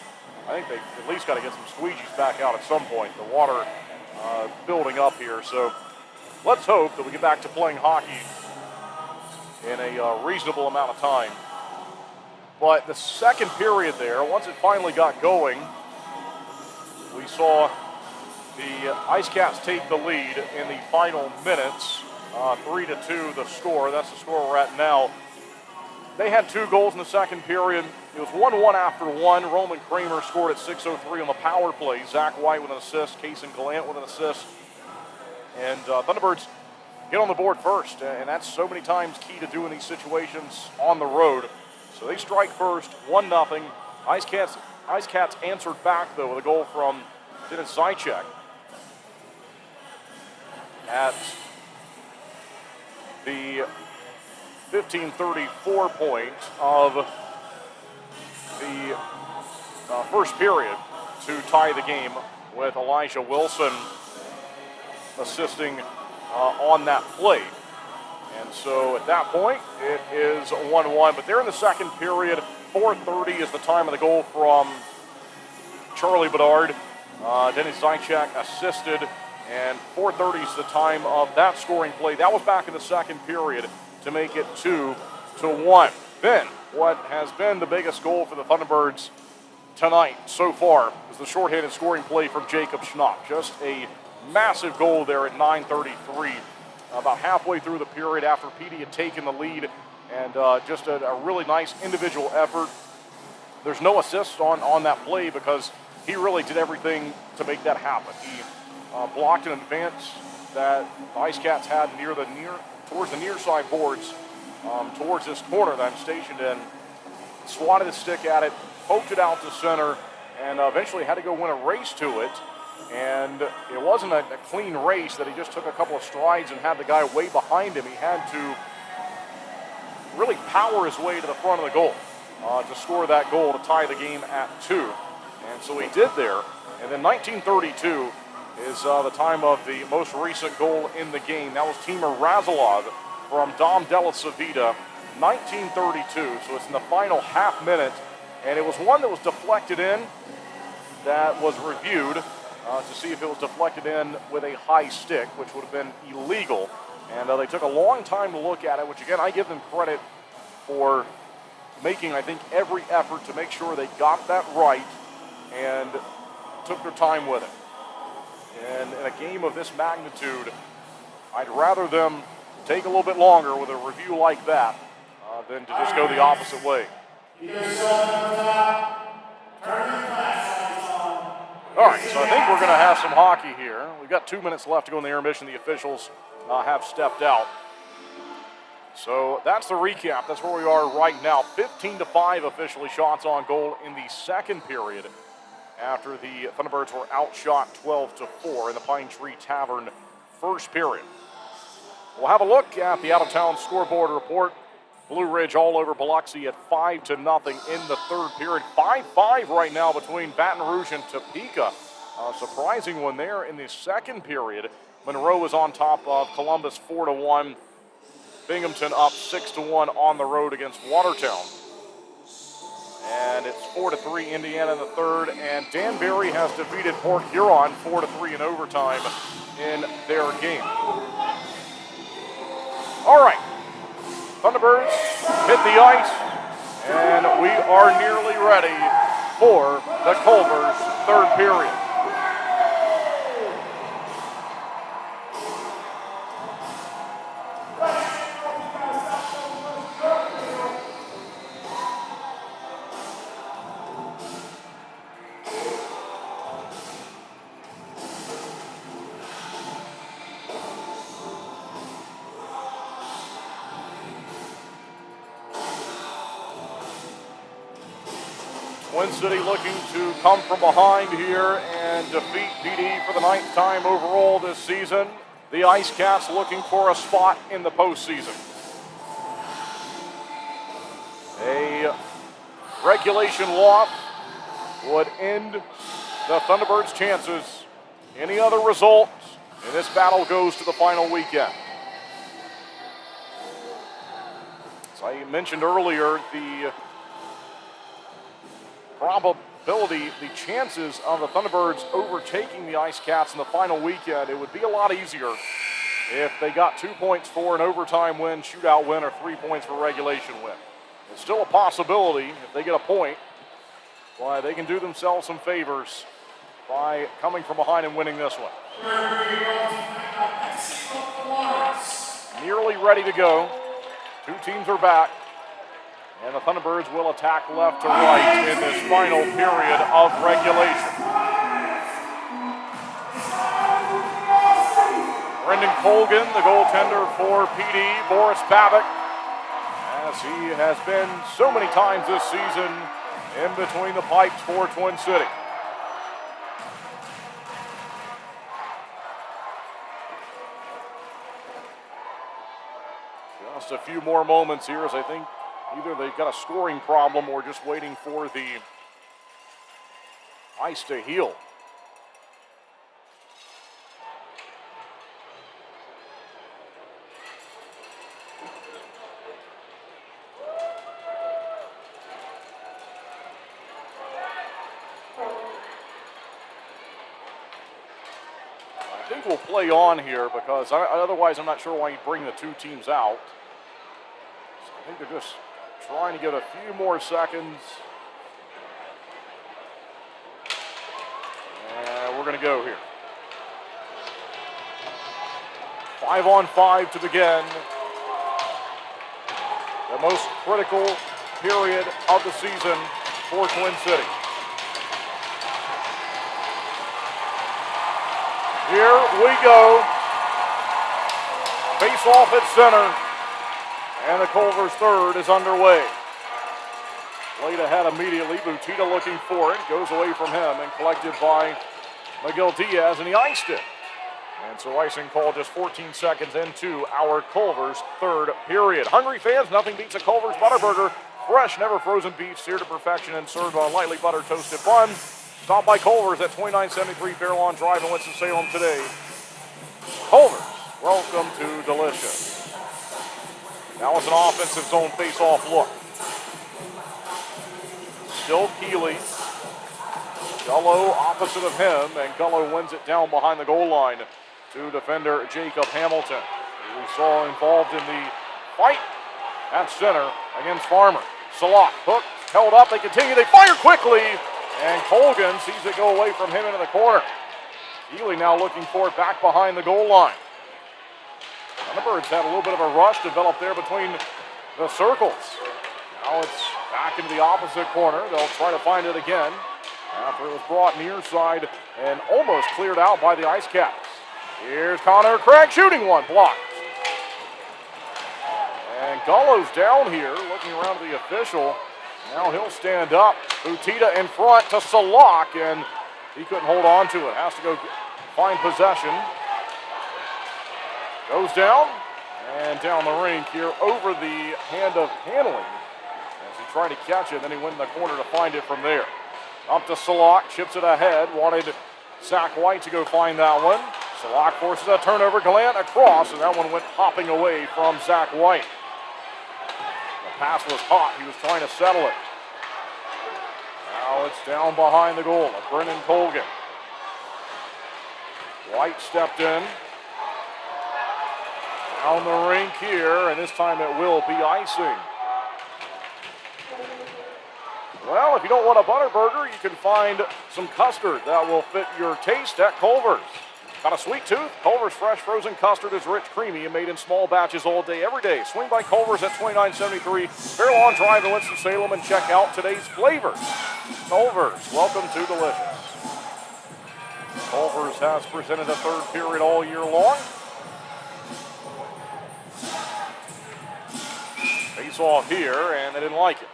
I think they at least got to get some squeegees back out at some point. The water building up here, so let's hope that we get back to playing hockey in a reasonable amount of time. But the second period there, once it finally got going, we saw the IceCats take the lead in the final minutes, 3-2 the score. That's the score we're at now. They had 2 goals in the second period. It was 1-1 after 1. Roman Kramer scored at 6:03 on the power play. Zach White with an assist. Kaysen Gallant with an assist. And Thunderbirds get on the board first, and that's so many times key to doing these situations on the road. So they strike first, 1-0. IceCats answered back, though, with a goal from Dennis Zychek at the 15:34 point of the first period to tie the game, with Elijah Wilson assisting on that play. And so at that point, it is 1-1. But there in the second period, 4:30 is the time of the goal from Charlie Bedard. Dennis Zychek assisted, and 4:30 is the time of that scoring play. That was back in the second period to make it 2-1. Then, what has been the biggest goal for the Thunderbirds tonight so far is the shorthanded scoring play from Jacob Schnapp. Just a massive goal there at 9:33. About halfway through the period after Pee Dee had taken the lead, and just a really nice individual effort. There's no assist on that play because he really did everything to make that happen. He blocked an advance that the IceCats had towards the near side boards, towards this corner that I'm stationed in, swatted his stick at it, poked it out to center, and eventually had to go win a race to it. And it wasn't a clean race that he just took a couple of strides and had the guy way behind him. He had to really power his way to the front of the goal to score that goal to tie the game at 2. And so he did there. And then 1932 is the time of the most recent goal in the game. That was Timur Razilov from Dom Della Civita, 1932. So it's in the final half minute. And it was one that was deflected in that was reviewed to see if it was deflected in with a high stick, which would have been illegal. And they took a long time to look at it, which, again, I give them credit for making, I think, every effort to make sure they got that right and took their time with it. And in a game of this magnitude, I'd rather them take a little bit longer with a review like that than to just go the opposite way. All right, so I think we're going to have some hockey here. We've got 2 minutes left to go in the intermission. The officials have stepped out. So that's the recap. That's where we are right now. 15-5 officially shots on goal in the second period after the Thunderbirds were outshot 12-4 in the Pine Tree Tavern first period. We'll have a look at the out-of-town scoreboard report. Blue Ridge all over Biloxi at 5-0 in the third period. 5-5 right now between Baton Rouge and Topeka. Surprising one there in the second period. Monroe is on top of Columbus 4-1. Binghamton up 6-1 on the road against Watertown. And it's 4-3 Indiana in the third. And Danbury has defeated Port Huron 4-3 in overtime in their game. All right. Thunderbirds hit the ice, and we are nearly ready for the Culver's third period. Twin City looking to come from behind here and defeat Pee Dee for the 9th time overall this season. The IceCats looking for a spot in the postseason. A regulation loss would end the Thunderbirds' chances. Any other result, and this battle goes to the final weekend. As I mentioned earlier, the probability, the chances of the Thunderbirds overtaking the IceCats in the final weekend, it would be a lot easier if they got 2 points for an overtime win, shootout win, or 3 points for regulation win. It's still a possibility if they get a point. Why, they can do themselves some favors by coming from behind and winning this one. Nearly ready to go. Two teams are back. And the Thunderbirds will attack left to right in this final period of regulation. Brendan Colgan, the goaltender for Pee Dee, Boris Pavic, as he has been so many times this season in between the pipes for Twin City. Just a few more moments here as I think either they've got a scoring problem or just waiting for the ice to heal. I think we'll play on here because otherwise I'm not sure why you'd bring the two teams out. So I think they're just trying to get a few more seconds. And we're going to go here. 5-on-5 to begin. The most critical period of the season for Twin City. Here we go. Face off at center. And the Culver's third is underway. Played ahead immediately. Butita looking for it. Goes away from him and collected by Miguel Diaz, and he iced it. And so icing call just 14 seconds into our Culver's third period. Hungry fans, nothing beats a Culver's Butterburger. Fresh, never frozen beef, seared to perfection and served on lightly buttered toasted bun. Stopped by Culver's at 2973 Fairlawn Drive in Winston-Salem today. Culver's, welcome to Delicious. Now it's an offensive zone face-off look. Still Keeley. Gullo opposite of him, and Gullo wins it down behind the goal line to defender Jacob Hamilton, who we saw involved in the fight at center against Farmer. Salak, hook, held up, they continue, they fire quickly, and Colgan sees it go away from him into the corner. Keeley now looking for it back behind the goal line. Thunderbirds had a little bit of a rush developed there between the circles. Now it's back into the opposite corner. They'll try to find it again after it was brought near side and almost cleared out by the IceCats. Here's Connor Craig shooting one, blocked. And Gullo's down here looking around to the official. Now he'll stand up. Butita in front to Salak, and he couldn't hold on to it. Has to go find possession. Goes down and down the rink here over the hand of Hanley as he tried to catch it. Then he went in the corner to find it from there. Up to Salak, chips it ahead. Wanted Zach White to go find that one. Salak forces a turnover. Gallant across, and that one went hopping away from Zach White. The pass was hot. He was trying to settle it. Now it's down behind the goal of Brennan Colgan. White stepped in. Down the rink here, and this time it will be icing. Well, if you don't want a butter burger, you can find some custard that will fit your taste at Culver's. Got a sweet tooth? Culver's fresh frozen custard is rich, creamy, and made in small batches all day, every day. Swing by Culver's at 2973 Fairlawn Drive in Winston-Salem and check out today's flavors. Culver's, welcome to Delicious. Culver's has presented a third period all year long. Face off here, and they didn't like it.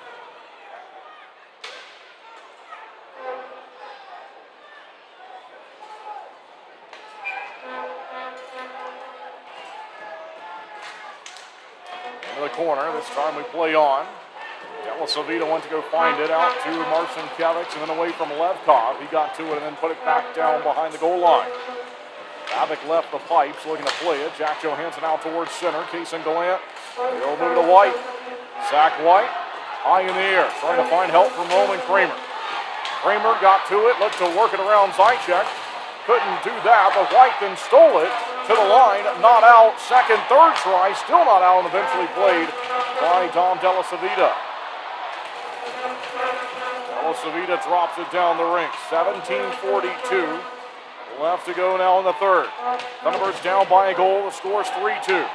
Into the corner, this time we play on. Decisive went to go find it out to Marcin Kevix and then away from Levkov. He got to it and then put it back down behind the goal line. Babic left the pipes, looking to play it. Jack Johansson out towards center. Kaysen Gallant. He'll move to White. Zach White, high in the air, trying to find help from Roman Kramer. Kramer got to it, looked to work it around Zajac. Couldn't do that, but White then stole it to the line. Not out. Second, third try, still not out, and eventually played by Dom Decisive. Decisive drops it down the rink. 17:42. Left to go now in the third. Thunderbirds down by a goal. The score is 3-2.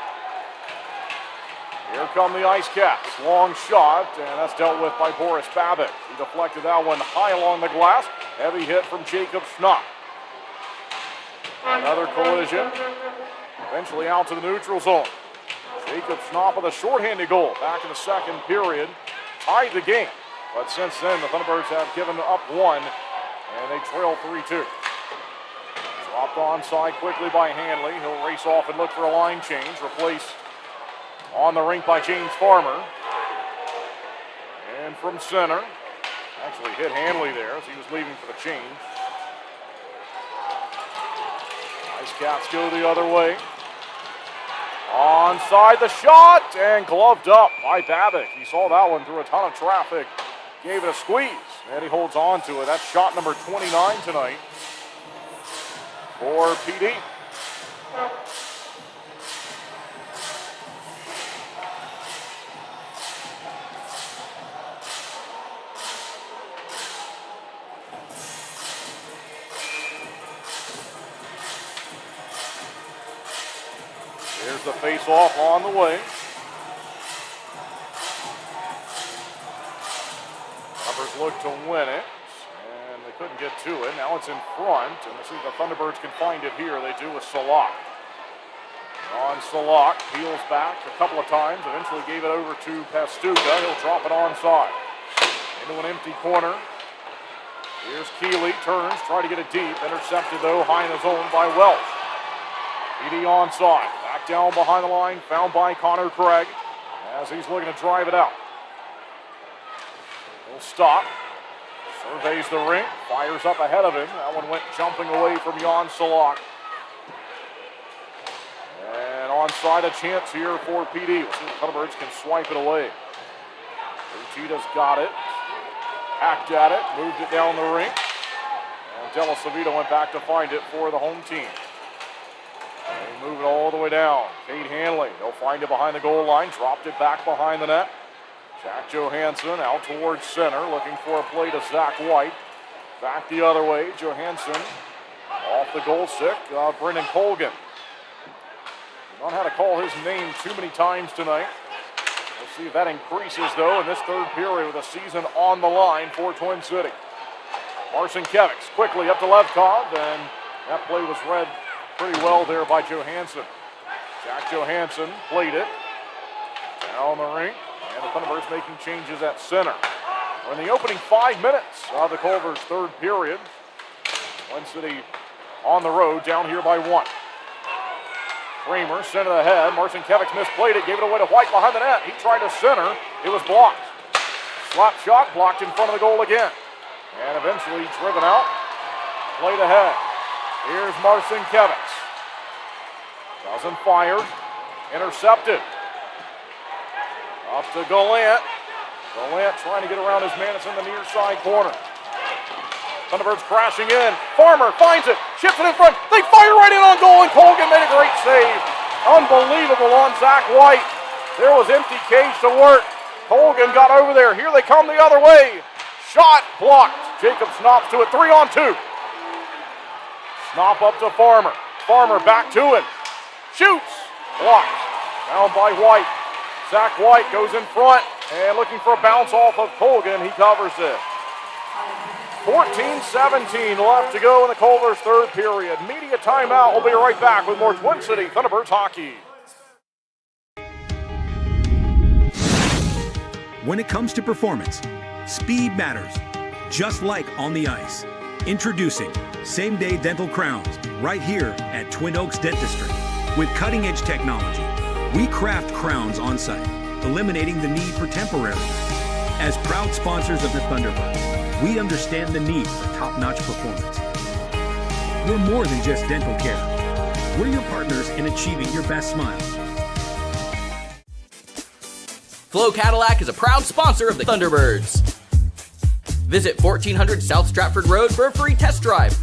Here come the IceCats. Long shot, and that's dealt with by Boris Babic. He deflected that one high along the glass. Heavy hit from Jacob Schnapp. Another collision. Eventually out to the neutral zone. Jacob Schnapp with a shorthanded goal back in the second period. Tied the game. But since then, the Thunderbirds have given up one, and they trail 3-2. Dropped onside quickly by Hanley. He'll race off and look for a line change. Replace on the rink by James Farmer. And from center, actually hit Hanley there as he was leaving for the change. IceCats go the other way. Onside the shot, and gloved up by Babic. He saw that one through a ton of traffic. Gave it a squeeze, and he holds on to it. That's shot number 29 tonight for Pee Dee. Here's the face-off on the way. Thunderbirds look to win it, and they couldn't get to it. Now it's in front, and let's see if the Thunderbirds can find it here. They do with Salak. On Salak, peels back a couple of times, eventually gave it over to Pastuca. He'll drop it onside. Into an empty corner. Here's Keeley, turns, try to get it deep. Intercepted, though, high in the zone by Welch. Pee Dee onside. Back down behind the line, found by Connor Craig as he's looking to drive it out. He'll stop. Surveys the rink, fires up ahead of him. That one went jumping away from Jan Salak. And onside a chance here for Pee Dee. We'll see if the Thunderbirds can swipe it away. Uchita's got it. Hacked at it, moved it down the rink. And Della Savita went back to find it for the home team. They move it all the way down. Kate Hanley, they'll find it behind the goal line, dropped it back behind the net. Jack Johansson out towards center, looking for a play to Zach White. Back the other way, Johansson off the goal stick, Brendan Colgan. Not had to call his name too many times tonight. We'll see if that increases, though, in this third period with a season on the line for Twin City. Marcin Kevics quickly up to Levkov, and that play was read pretty well there by Johansson. Jack Johansson played it down the rink, and the Thunderbirds making changes at center. We're in the opening 5 minutes of the Culver's third period. Twin City on the road, down here by 1. Kramer center ahead. Marcin Kevics misplayed it, gave it away to White behind the net. He tried to center. It was blocked. Slap shot blocked in front of the goal again. And eventually driven out. Played ahead. Here's Marcin Kevics. Doesn't fire. Intercepted. Up to Gallant. Gallant trying to get around his man. It's in the near side corner. Thunderbirds crashing in. Farmer finds it. Chips it in front. They fire right in on goal, and Colgan made a great save. Unbelievable on Zach White. There was empty cage to work. Colgan got over there. Here they come the other way. Shot blocked. Jacob Snops to it. 3-on-2. Snop up to Farmer. Farmer back to him. Shoots. Blocked. Down by White. Zach White goes in front and looking for a bounce off of Colgan. He covers it. 14-17 left to go in the Culver's third period. Media timeout. We'll be right back with more Twin City Thunderbirds hockey. When it comes to performance, speed matters, just like on the ice. Introducing same-day dental crowns right here at Twin Oaks Dentistry. With cutting-edge technology, we craft crowns on site, eliminating the need for temporary. As proud sponsors of the Thunderbirds, we understand the need for top-notch performance. We're more than just dental care. We're your partners in achieving your best smile. Flo Cadillac is a proud sponsor of the Thunderbirds. Visit 1400 South Stratford Road for a free test drive.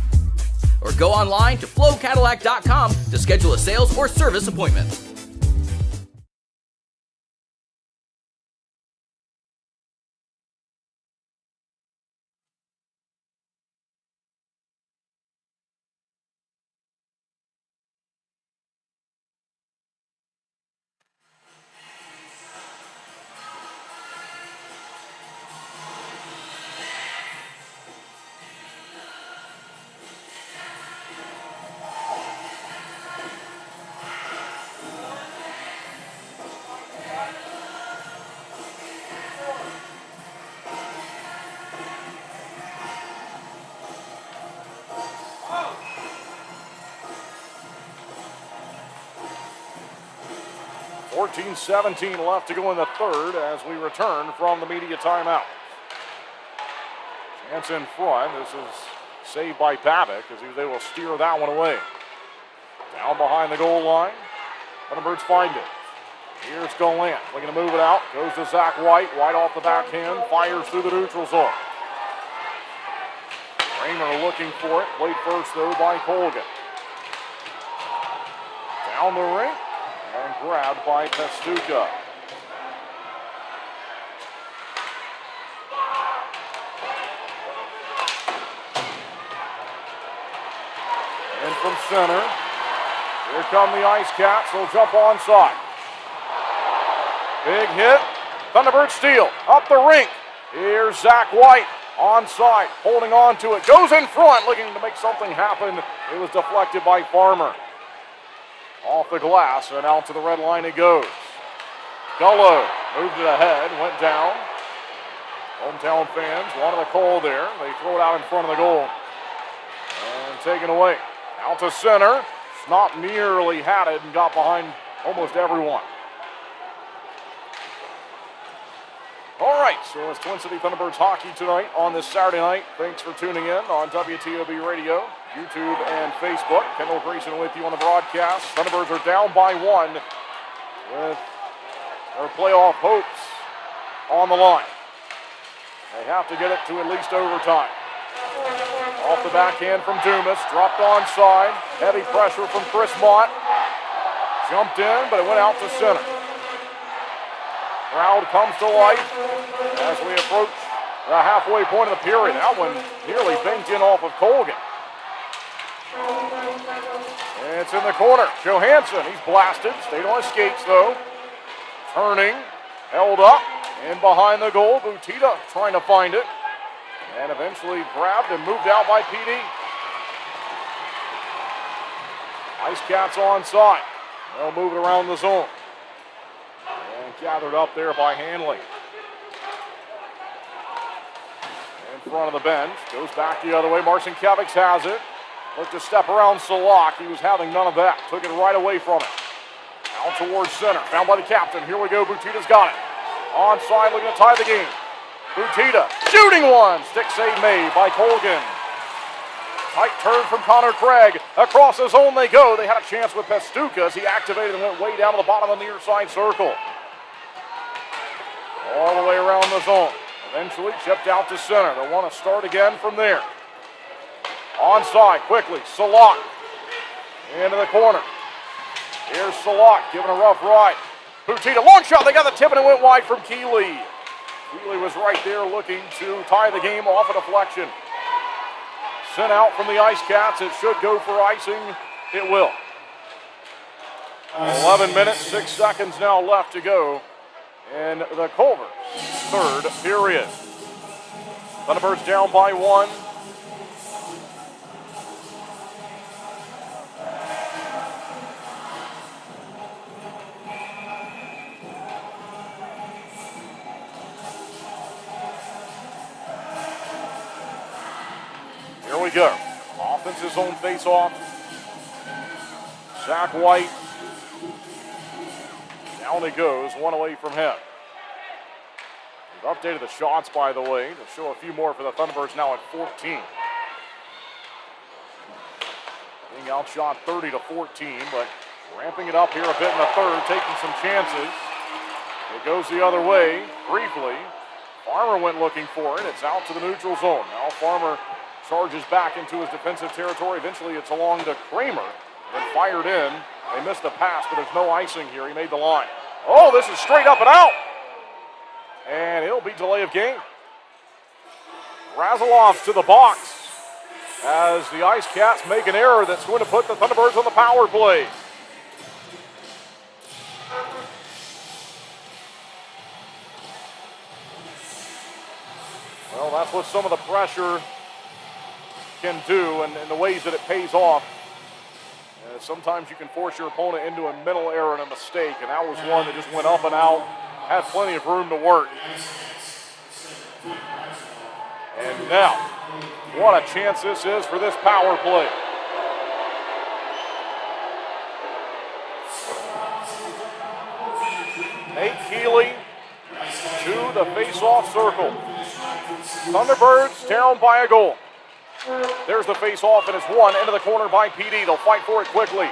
Or go online to flowcadillac.com to schedule a sales or service appointment. .17 left to go in the third as we return from the media timeout. Chance in front. This is saved by Babbitt as he was able to steer that one away. Down behind the goal line. Thunderbirds find it. Here's Gallant. Looking to move it out. Goes to Zach White. White off the backhand. Fires through the neutral zone. Kramer looking for it. Played first, though, by Colgan. Down the rink. And grabbed by Testuka. In from center. Here come the IceCats. They'll jump onside. Big hit. Thunderbird steal. Up the rink. Here's Zach White. Onside. Holding on to it. Goes in front. Looking to make something happen. It was deflected by Farmer. Off the glass and out to the red line it goes. Gullo moved it ahead, went down. Hometown fans wanted a call there. They throw it out in front of the goal. And taken away. Out to center. Snop nearly had it and got behind almost everyone. All All right, so it's Twin City Thunderbirds hockey tonight on this Saturday night. Thanks for tuning in on WTOB Radio, YouTube, and Facebook. Kendall Grayson with you on the broadcast. Thunderbirds are down by 1 with their playoff hopes on the line. They have to get it to at least overtime. Off the backhand from Dumas, dropped onside. Heavy pressure from Chris Mott. Jumped in, but it went out to center. Crowd comes to life as we approach the halfway point of the period. That one nearly banked in off of Colgan. It's in the corner. Johansson, he's blasted. Stayed on his skates, though. Turning, held up, in behind the goal. Butita trying to find it. And eventually grabbed and moved out by Pee Dee. IceCats onside. They'll move it around the zone. And gathered up there by Hanley. In front of the bench. Goes back the other way. Marcin Kevics has it. Looked to step around Salak. He was having none of that. Took it right away from him. Out towards center. Found by the captain. Here we go. Butita's got it. Onside, looking to tie the game. Butita shooting one. Stick save made by Colgan. Tight turn from Connor Craig. Across the zone they go. They had a chance with Pestukas. He activated and went way down to the bottom of the near side circle. All the way around the zone. Eventually chipped out to center. They'll want to start again from there. Onside quickly. Salak into the corner. Here's Salak giving a rough ride. Butita, long shot. They got the tip and it went wide from Keeley. Keeley was right there looking to tie the game off a deflection. Sent out from the IceCats. It should go for icing. It will. 11 minutes, 6 seconds now left to go in the Culver third period. Thunderbirds down by 1. Here we go. Offense's zone face-off. Zach White. Down he goes, one away from him. We've updated the shots, by the way, to show a few more for the Thunderbirds now at 14. Being outshot 30-14, but ramping it up here a bit in the third, taking some chances. It goes the other way, briefly. Farmer went looking for it. It's out to the neutral zone. Now Farmer charges back into his defensive territory. Eventually it's along to Kramer. Then fired in. They missed the pass, but there's no icing here. He made the line. Oh, this is straight up and out. And it'll be delay of game. Razilov's to the box as the IceCats make an error that's going to put the Thunderbirds on the power play. Well, that's what some of the pressure can do and the ways that it pays off. Sometimes you can force your opponent into a mental error and a mistake, and that was one that just went up and out, had plenty of room to work. And now, what a chance this is for this power play. Nate Keeley to the face-off circle. Thunderbirds down by a goal. There's the face-off, and it's one into the corner by Pee Dee. They'll fight for it quickly.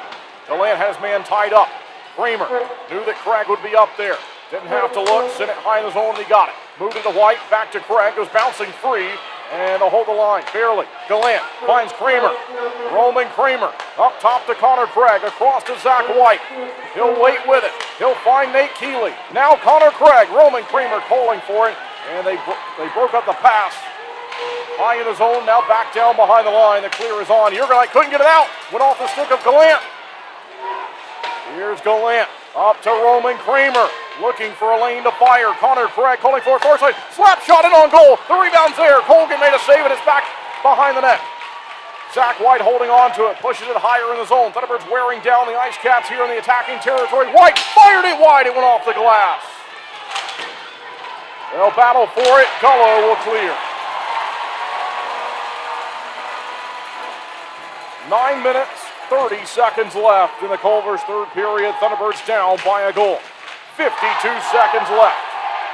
Deland has man tied up. Kramer knew that Craig would be up there. Didn't have to look. Sent it high in the zone, and he got it. Moved into White, back to Craig. Goes bouncing free, and they'll hold the line. Barely. Deland finds Kramer. Roman Kramer up top to Connor Craig. Across to Zach White. He'll wait with it. He'll find Nate Keeley. Now Connor Craig. Roman Kramer calling for it, and they broke up the pass. High in the zone, now back down behind the line. The clear is on. Jurgenite couldn't get it out. Went off the stick of Gallant. Here's Gallant up to Roman Kramer. Looking for a lane to fire. Connor Craig calling for it. Far side. Slap shot in on goal. The rebound's there. Colgan made a save and it's back behind the net. Zach White holding on to it. Pushes it higher in the zone. Thunderbirds wearing down the IceCats here in the attacking territory. White fired it wide. It went off the glass. They'll battle for it. Gullo will clear. 9 minutes, 30 seconds left in the Culver's third period. Thunderbirds down by a goal. 52 seconds left.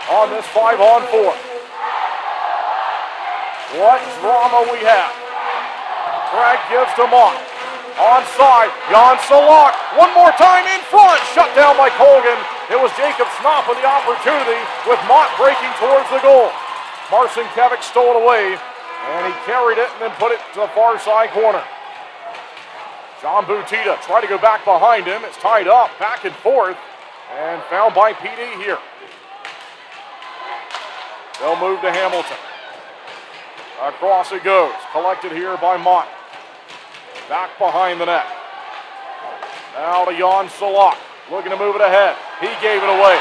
on this 5-on-4. What drama we have. Craig gives to Mott. Onside, Jan Salak. One more time in front. Shut down by Colgan. It was Jacob Snop with the opportunity with Mott breaking towards the goal. Marcin Kevic stole it away, and he carried it and then put it to the far side corner. John Butita tried to go back behind him. It's tied up, back and forth, and found by Pee Dee here. They'll move to Hamilton. Across it goes, collected here by Mott. Back behind the net. Now to Jan Salak, looking to move it ahead. He gave it away.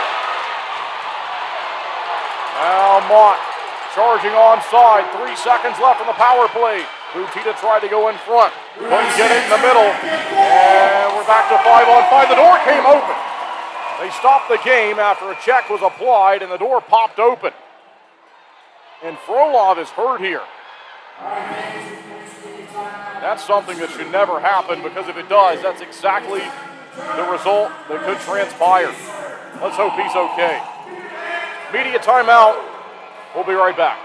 Now Mott charging onside. 3 seconds left on the power play. Butita tried to go in front. Couldn't get it in the middle. And we're back to 5-on-5. The door came open. They stopped the game after a check was applied and the door popped open. And Frolov is hurt here. That's something that should never happen, because if it does, that's exactly the result that could transpire. Let's hope he's okay. Media timeout. We'll be right back.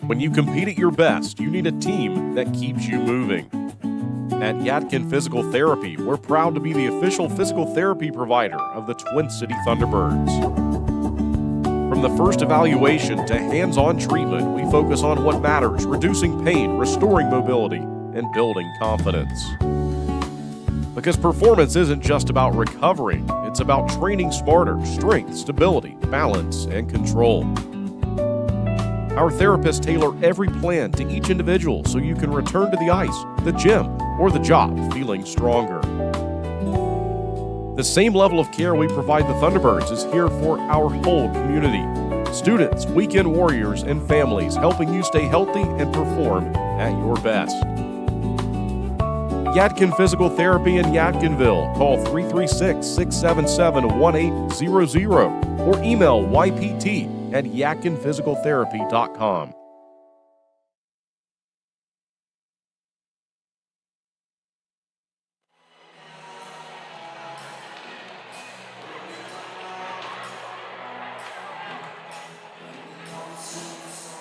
When you compete at your best, you need a team that keeps you moving. At Yadkin Physical Therapy, we're proud to be the official physical therapy provider of the Twin City Thunderbirds. From the first evaluation to hands-on treatment, we focus on what matters: reducing pain, restoring mobility, and building confidence. Because performance isn't just about recovering, it's about training smarter: strength, stability, balance, and control. Our therapists tailor every plan to each individual so you can return to the ice, the gym, or the job feeling stronger. The same level of care we provide the Thunderbirds is here for our whole community. Students, weekend warriors, and families, helping you stay healthy and perform at your best. Yadkin Physical Therapy in Yadkinville. Call 336-677-1800 or email ypt@yadkinphysicaltherapy.com.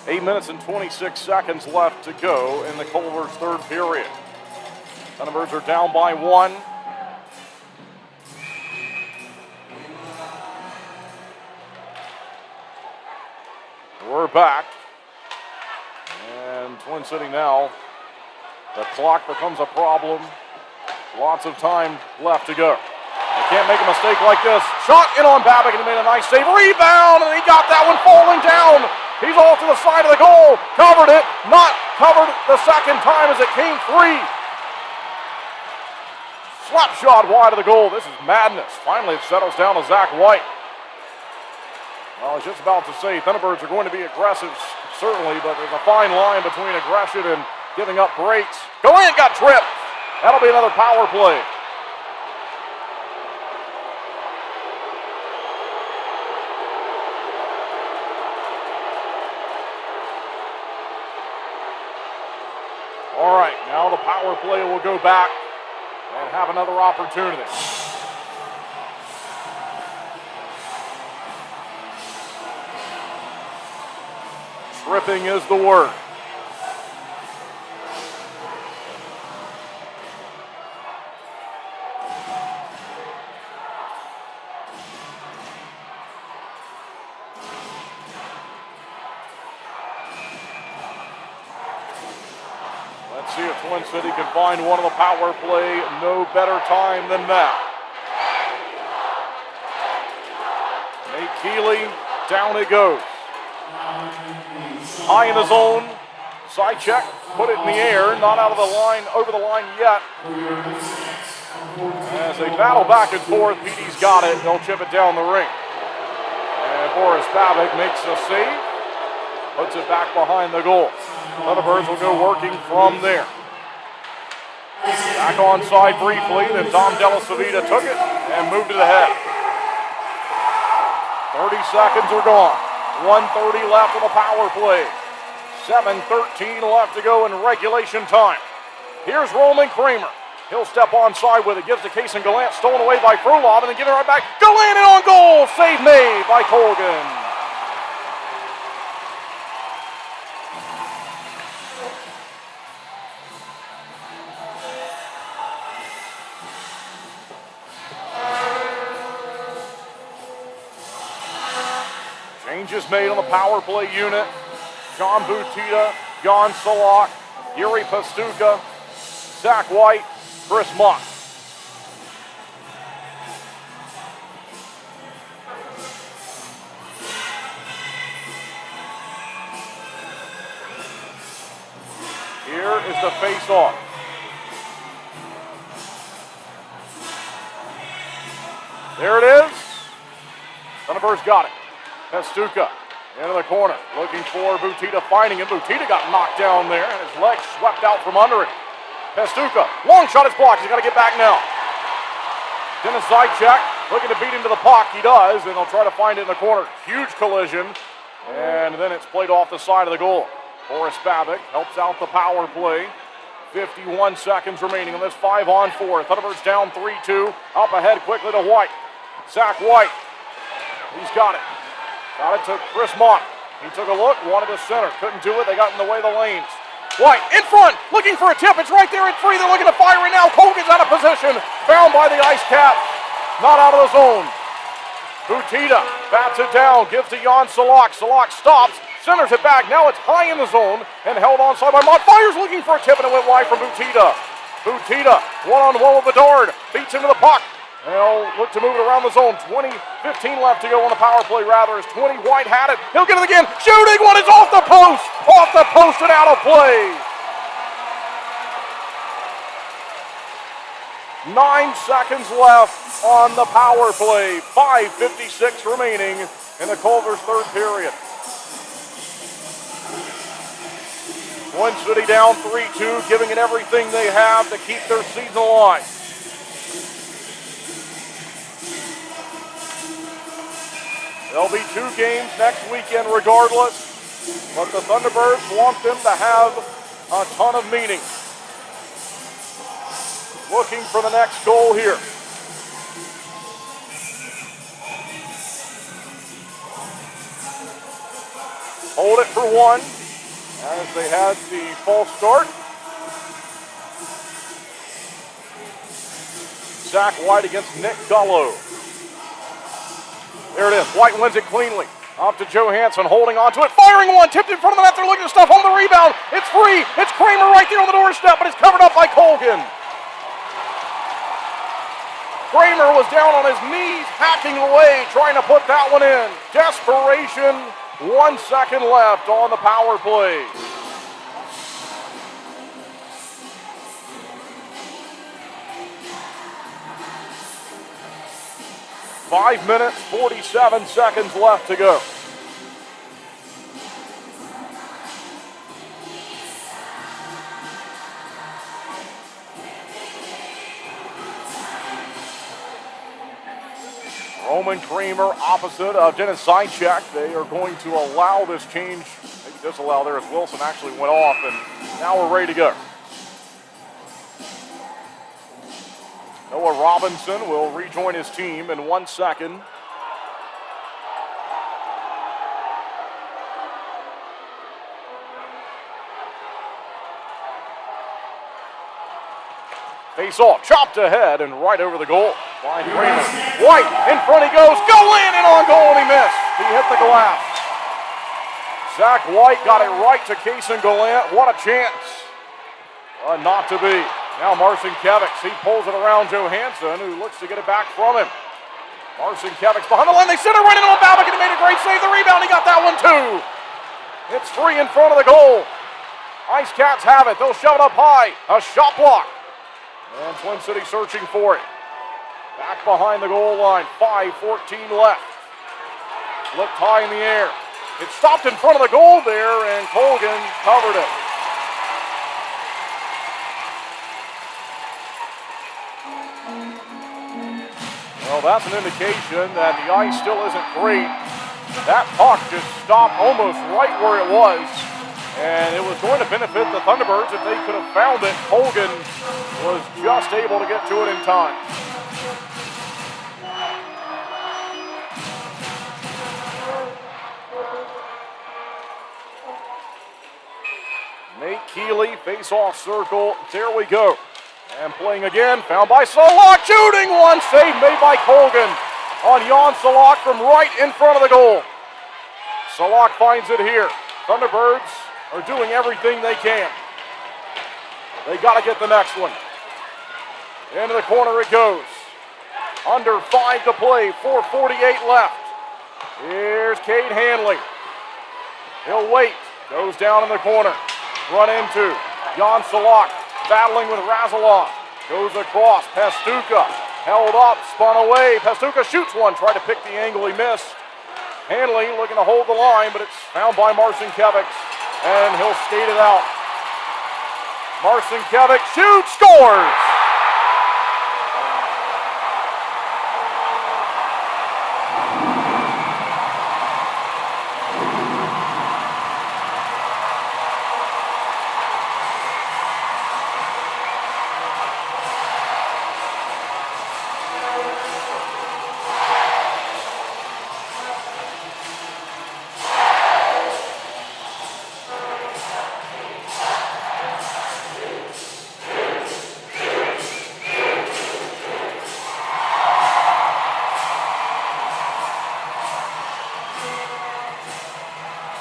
Eight minutes and 26 seconds left to go in the Culver's third period. Thunderbirds are down by 1. We're back. And Twin City now, the clock becomes a problem. Lots of time left to go. They can't make a mistake like this. Shot in on Babick and he made a nice save. Rebound, and he got that one falling down. He's off to the side of the goal. Covered it. Not covered the second time as it came free. Slap shot wide of the goal. This is madness. Finally, it settles down to Zach White. Well, I was just about to say Thunderbirds are going to be aggressive, certainly, but there's a fine line between aggression and giving up breaks. Go in, got tripped. That'll be another power play. All right, now the power play will go back and have another opportunity. Tripping is the word. Let's see if Twin City can find one of the power play. No better time than that. Nate Keeley, down it goes. High in the zone, side check, put it in the air, not out of the line, over the line yet. As they battle back and forth, Pee Dee's got it, they'll chip it down the ring. And Boris Babick makes the save, puts it back behind the goal. Thunderbirds will go working from there. Back onside briefly, then Tom Della Savita took it and moved it ahead. 30 seconds are gone. 1:30 left on the power play. 7:13 left to go in regulation time. Here's Roman Kramer. He'll step onside with it, gives to Kason Gallant, stolen away by Frolov, and then give it right back. Gallant in on goal! Save made by Colgan. Changes made on the power play unit. John Butita, Jan Salak, Yuri Pastuka, Zach White, Chris Mott. Here is the face-off. There it is. Thunderbirds got it. Pastuka into the corner, looking for Butita, finding him. Butita got knocked down there, and his legs swept out from under it. Pastuka, long shot is blocked. He's got to get back now. Dennis Zajac looking to beat him to the puck. He does, and they'll try to find it in the corner. Huge collision, and then it's played off the side of the goal. Boris Babic helps out the power play. 51 seconds remaining on this 5-on-4. Thunderbirds down 3-2. Up ahead quickly to White. Zach White. He's got it. Got it to Chris Mott. He took a look, wanted to center. Couldn't do it. They got in the way of the lanes. White in front, looking for a tip. It's right there at free. They're looking to fire it now. Colgan's out of position. Found by the IceCats. Not out of the zone. Butita bats it down, gives to Jan Salak. Salak stops, centers it back. Now it's high in the zone and held onside by Mott. Fires looking for a tip, and it went wide from Butita. Butita, one-on-one with Bedard. Beats into the puck. They'll look to move it around the zone. 15 left to go on the power play, rather, as 20. White had it. He'll get it again. Shooting one is off the post. Off the post and out of play. 9 seconds left on the power play. 5:56 remaining in the Culver's third period. Twin City down 3-2, giving it everything they have to keep their season alive. There'll be 2 games next weekend regardless, but the Thunderbirds want them to have a ton of meaning. Looking for the next goal here. Hold it for 1 as they had the false start. Zach White against Nick Gullo. There it is. White wins it cleanly. Up to Johansson, holding on to it. Firing one, tipped in front of the net. They're looking to stuff home the rebound. It's free. It's Kramer right there on the doorstep, but it's covered up by Colgan. Kramer was down on his knees, hacking away, trying to put that one in. Desperation. 1 second left on the power play. Five minutes, 47 seconds left to go. Roman Kramer opposite of Dennis Zajac. They are going to allow this change, maybe disallow there as Wilson actually went off, and now we're ready to go. Noah Robinson will rejoin his team in 1 second. Face off, chopped ahead and right over the goal by Kramer. White in front he goes, Gallant in on goal and he missed. He hit the glass. Zach White got it right to Kason Gallant. What a chance. Not to be. Now Marcinkiewicz, he pulls it around Johansson, who looks to get it back from him. Marcinkiewicz behind the line, they center right into a Babic, and he made a great save. The rebound, he got that one too. It's free in front of the goal. IceCats have it, they'll shove it up high. A shot block. And Twin City searching for it. Back behind the goal line, 5:14 left. Flipped high in the air. It stopped in front of the goal there, and Colgan covered it. Well, that's an indication that the ice still isn't great. That puck just stopped almost right where it was. And it was going to benefit the Thunderbirds if they could have found it. Hogan was just able to get to it in time. Nate Keeley, face-off circle. There we go. And playing again, found by Salak, shooting one, save made by Colgan on Jan Salak from right in front of the goal. Salak finds it here. Thunderbirds are doing everything they can. They got to get the next one. Into the corner it goes. Under 5 to play, 4:48 left. Here's Cade Hanley. He'll wait, goes down in the corner. Run into Jan Salak, battling with Razalov. Goes across, Pastuca held up, spun away. Pastuca shoots one, tried to pick the angle, he missed. Hanley looking to hold the line, but it's found by Marcinkiewicz, and he'll skate it out. Marcinkiewicz shoots, scores!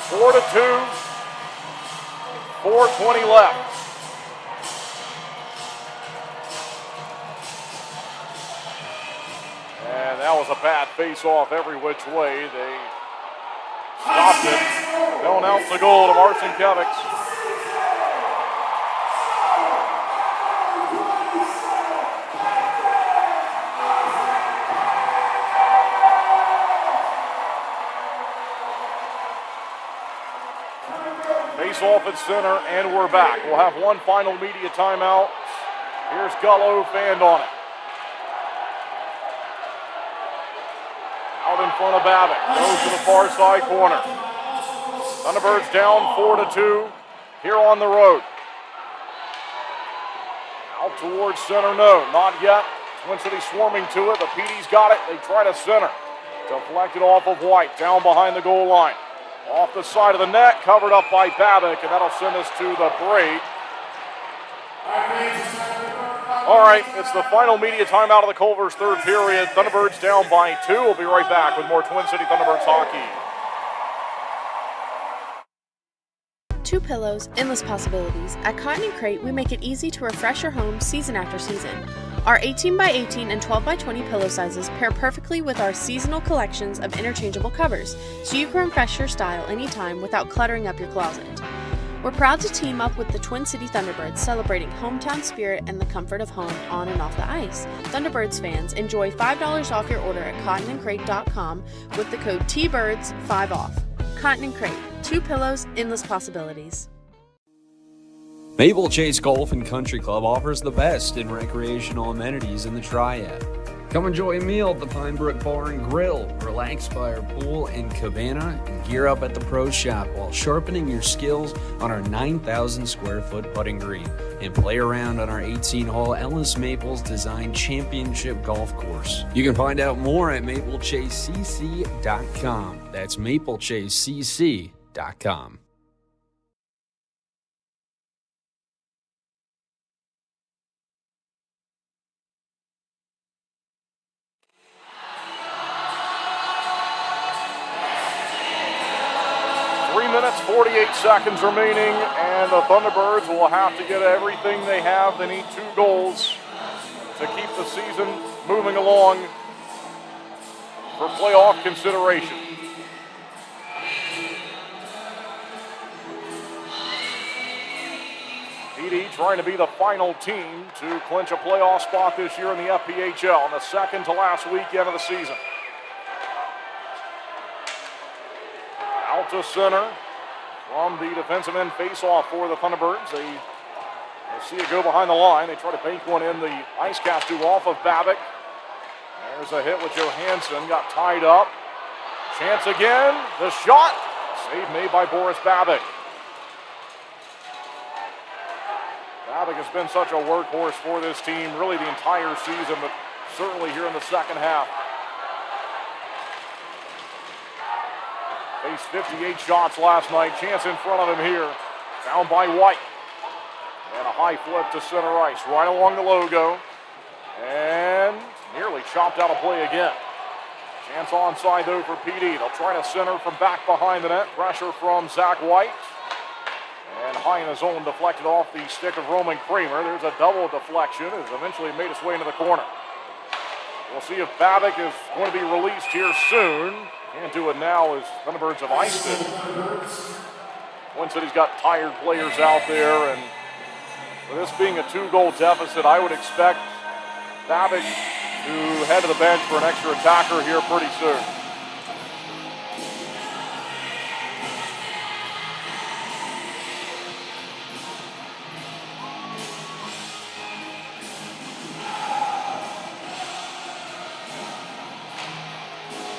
Four to 2, 4:20 left. And that was a bad face-off every which way. They stopped it. They'll announce the goal to Marcinkiewicz. Off at center, and we're back. We'll have one final media timeout. Here's Gullo, fanned on it. Out in front of Babbitt, goes to the far side corner. Thunderbirds down 4-2 here on the road. Out towards center, no, not yet. Twin City swarming to it. The PD's got it. They try to center. Deflected off of White, down behind the goal line. Off the side of the net, covered up by Babbitt, and that'll send us to the break. All right, it's the final media timeout of the Culver's third period. Thunderbirds down by 2. We'll be right back with more Twin City Thunderbirds hockey. Two pillows, endless possibilities. At Cotton & Crate, we make it easy to refresh your home season after season. Our 18x18 and 12x20 pillow sizes pair perfectly with our seasonal collections of interchangeable covers, so you can refresh your style anytime without cluttering up your closet. We're proud to team up with the Twin City Thunderbirds, celebrating hometown spirit and the comfort of home on and off the ice. Thunderbirds fans, enjoy $5 off your order at cottonandcrate.com with the code TBIRDS 5 off. Cotton & Crate, two pillows, endless possibilities. Maple Chase Golf and Country Club offers the best in recreational amenities in the Triad. Come enjoy a meal at the Pine Brook Bar and Grill, relax by our pool and cabana, and gear up at the Pro Shop while sharpening your skills on our 9,000 square foot putting green, and play around on our 18-hole Ellis Maples Design Championship Golf Course. You can find out more at maplechasecc.com. That's maplechasecc.com. Minutes, 48 seconds remaining, and the Thunderbirds will have to get everything they have. They need 2 goals to keep the season moving along for playoff consideration. Pee Dee trying to be the final team to clinch a playoff spot this year in the FPHL on the second to last weekend of the season. Out to center from the defensive end face-off for the Thunderbirds. They see it go behind the line. They try to bank one in. The IceCats do off of Babbitt. There's a hit with Johansson. Got tied up. Chance again. The shot. Save made by Boris Babbitt. Babick has been such a workhorse for this team, really the entire season, but certainly here in the second half. Faced 58 shots last night. Chance in front of him here. Found by White. And a high flip to center ice, right along the logo. And nearly chopped out of play again. Chance onside though for Pee Dee. They'll try to center from back behind the net. Pressure from Zach White. And high in the zone, deflected off the stick of Roman Kramer. There's a double deflection. It's eventually made its way into the corner. We'll see if Babick is going to be released here soon. Can't do it now as Thunderbirds have iced it. Twin City's got tired players out there, and with this being a 2-goal deficit, I would expect Babick to head to the bench for an extra attacker here pretty soon.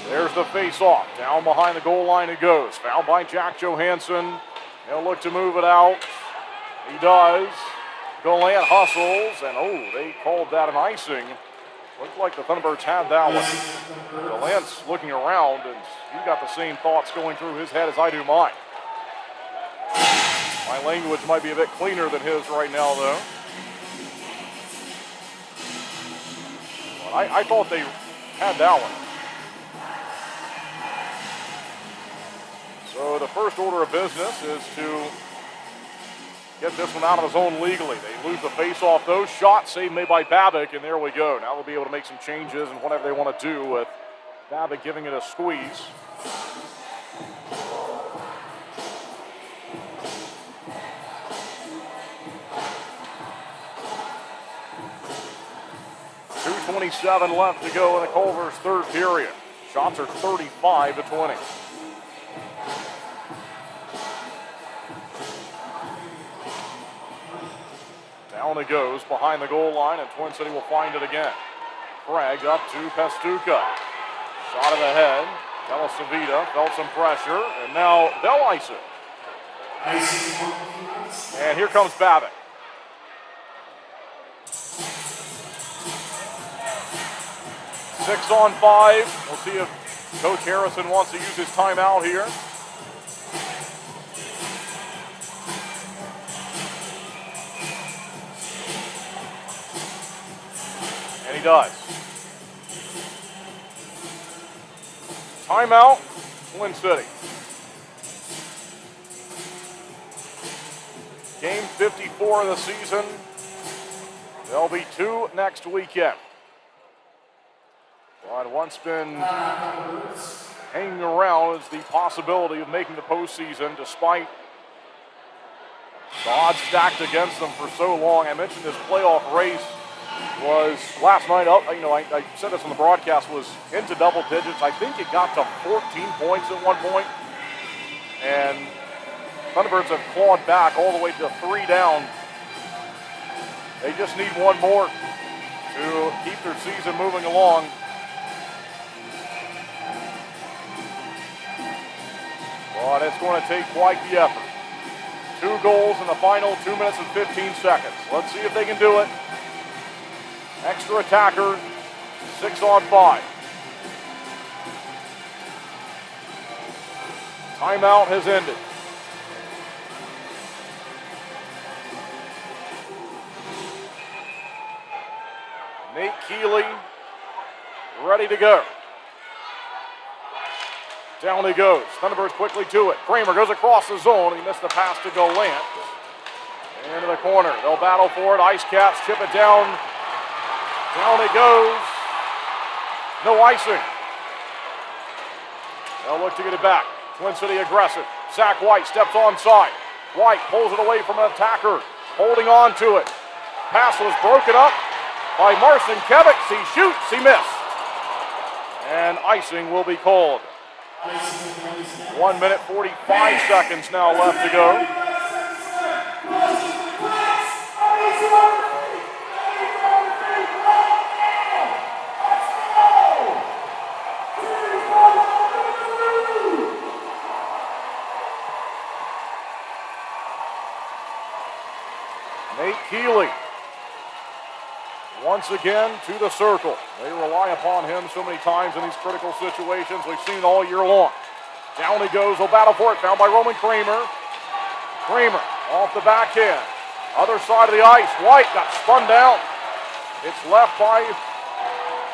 There's the face-off. Down behind the goal line it goes. Fouled by Jack Johansson. He'll look to move it out. He does. Gallant hustles, and they called that an icing. Looked like the Thunderbirds had that one. Gallant's looking around, and he's got the same thoughts going through his head as I do mine. My language might be a bit cleaner than his right now, though. Well, I thought they had that one. So the first order of business is to get this one out of the zone legally. They lose the face-off, though. Shot saved made by Babick, and there we go. Now they'll be able to make some changes and whatever they want to do with Babick giving it a squeeze. .2:27 left to go in the Culver's third period. Shots are 35-20. Down it goes behind the goal line, and Twin City will find it again. Craig up to Pestuka. Shot of the head. Delasavita felt some pressure, and now they'll ice it. And here comes Babick. Six on five. We'll see if Coach Harrison wants to use his timeout here. And he does. Timeout, Twin City. Game 54 of the season. There'll be 2 next weekend. What had once been hanging around is the possibility of making the postseason despite the odds stacked against them for so long. I mentioned this playoff race was last night up. I said this on the broadcast, was into double digits. I think it got to 14 points at one point. And Thunderbirds have clawed back all the way to 3 down. They just need one more to keep their season moving along. But it's going to take quite the effort. 2 goals in the final 2 minutes and 15 seconds. Let's see if they can do it. Extra attacker, 6 on 5. Timeout has ended. Nate Keeley ready to go. Down he goes. Thunderbirds quickly to it. Kramer goes across the zone. He missed the pass to Gallant. Into the corner. They'll battle for it. IceCats chip it down. Down it goes. No icing. They'll look to get it back. Twin City aggressive. Zach White steps onside. White pulls it away from an attacker. Holding on to it. Pass was broken up by Marcin Kevix. He shoots. He missed. And icing will be called. 1 minute 45 seconds now left to go. Nate Healy. Once again to the circle. They rely upon him so many times in these critical situations. We've seen it all year long. Down he goes. He'll battle for it. Found by Roman Kramer. Kramer off the backhand. Other side of the ice. White got spun down. It's left by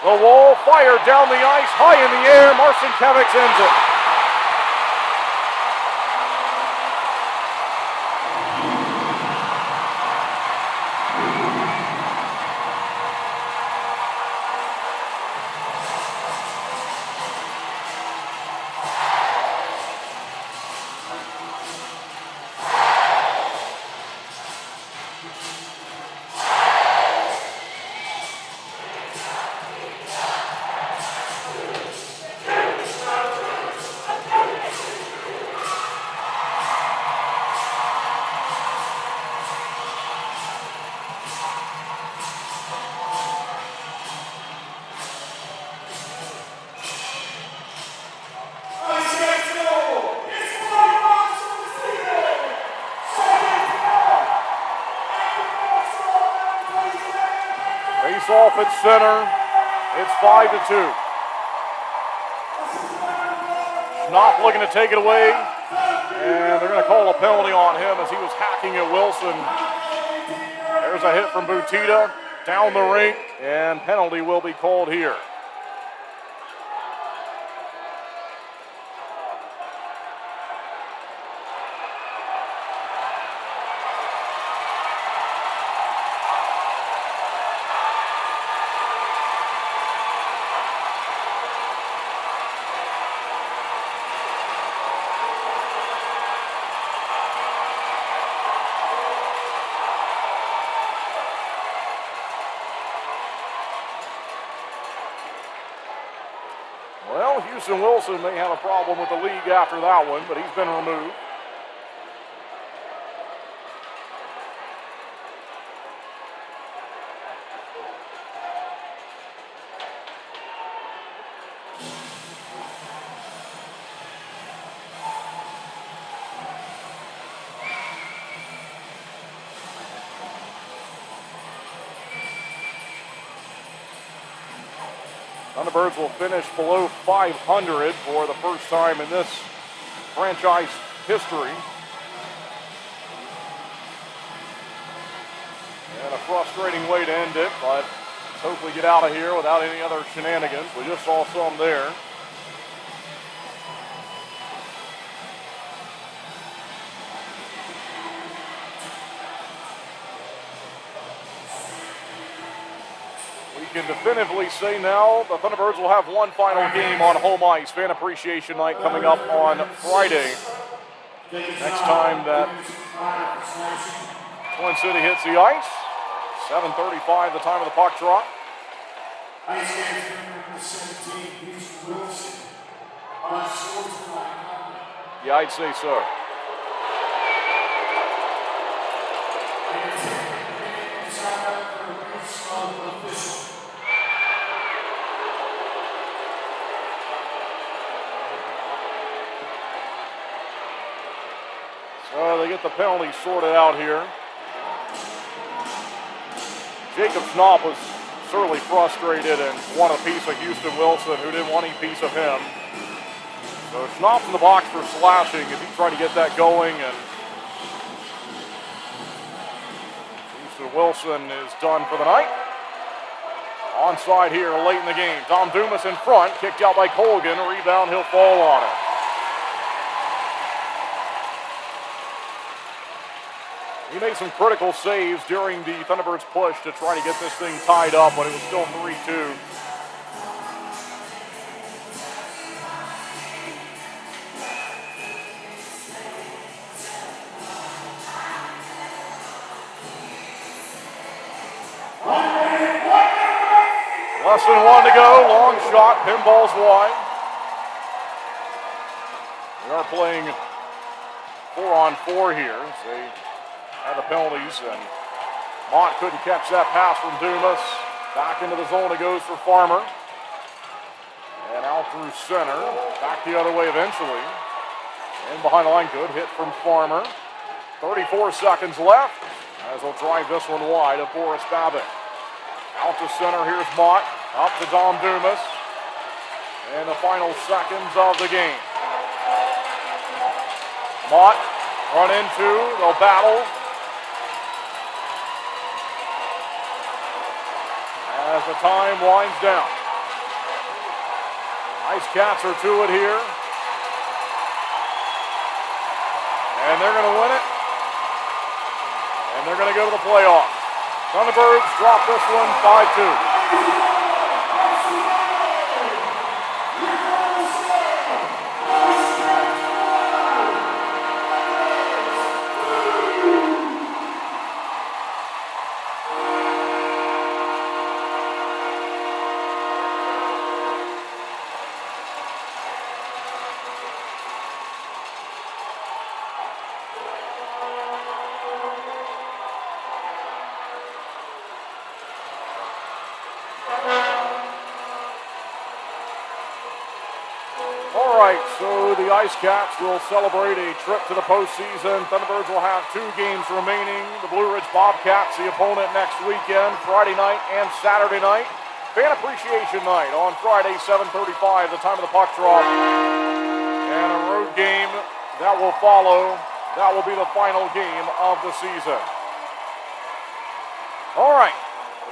the wall. Fired down the ice. High in the air. Marcinkiewicz ends it. Off at center. It's 5-2. Schnapp looking to take it away, and they're going to call a penalty on him as he was hacking at Wilson. There's a hit from Butita down the rink, and penalty will be called here. Well, Houston Wilson may have a problem with the league after that one, but he's been removed. Thunderbirds will finish below 500 for the first time in this franchise history. And a frustrating way to end it, but let's hopefully get out of here without any other shenanigans. We just saw some there. Can definitively say now the Thunderbirds will have one final game on home ice. Fan Appreciation Night coming up on Friday. Next time that Twin City hits the ice. 7:35 the time of the puck drop. Yeah, I'd say so. So they get the penalty sorted out here. Jacob Schnapp was certainly frustrated and wanted a piece of Houston Wilson, who didn't want any piece of him. So Schnapp's in the box for slashing as he tried to get that going, and Houston Wilson is done for the night. Onside here late in the game. Tom Dumas in front, kicked out by Colgan. Rebound, he'll fall on it. He made some critical saves during the Thunderbirds push to try to get this thing tied up, but it was still 3-2. Less than one to go. Long shot. Pinball's wide. We are playing 4-on-4 here. They had the penalties, and Mott couldn't catch that pass from Dumas. Back into the zone it goes for Farmer. And out through center. Back the other way eventually. In behind the line. Good hit from Farmer. 34 seconds left. as he'll drive this one wide of Boris Babbitt. Out to center, here's Mott. Up to Dom Dumas. In the final seconds of the game. Mott run into, they'll battle. As the time winds down. IceCats are to it here. And they're going to win it. And they're going to go to the playoffs. Thunderbirds drop this one 5-2. So the IceCats will celebrate a trip to the postseason. Thunderbirds will have 2 games remaining. The Blue Ridge Bobcats, the opponent next weekend, Friday night and Saturday night. Fan Appreciation Night on Friday, 7:35, the time of the puck drop. And a road game that will follow. That will be the final game of the season. All right.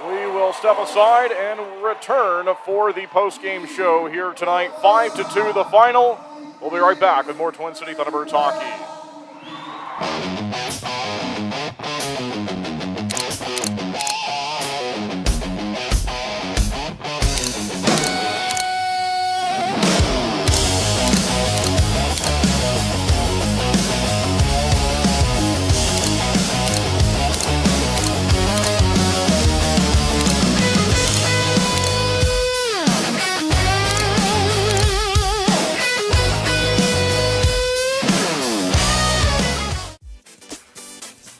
We will step aside and return for the post-game show here tonight. 5-2 the final. We'll be right back with more Twin City Thunderbirds hockey.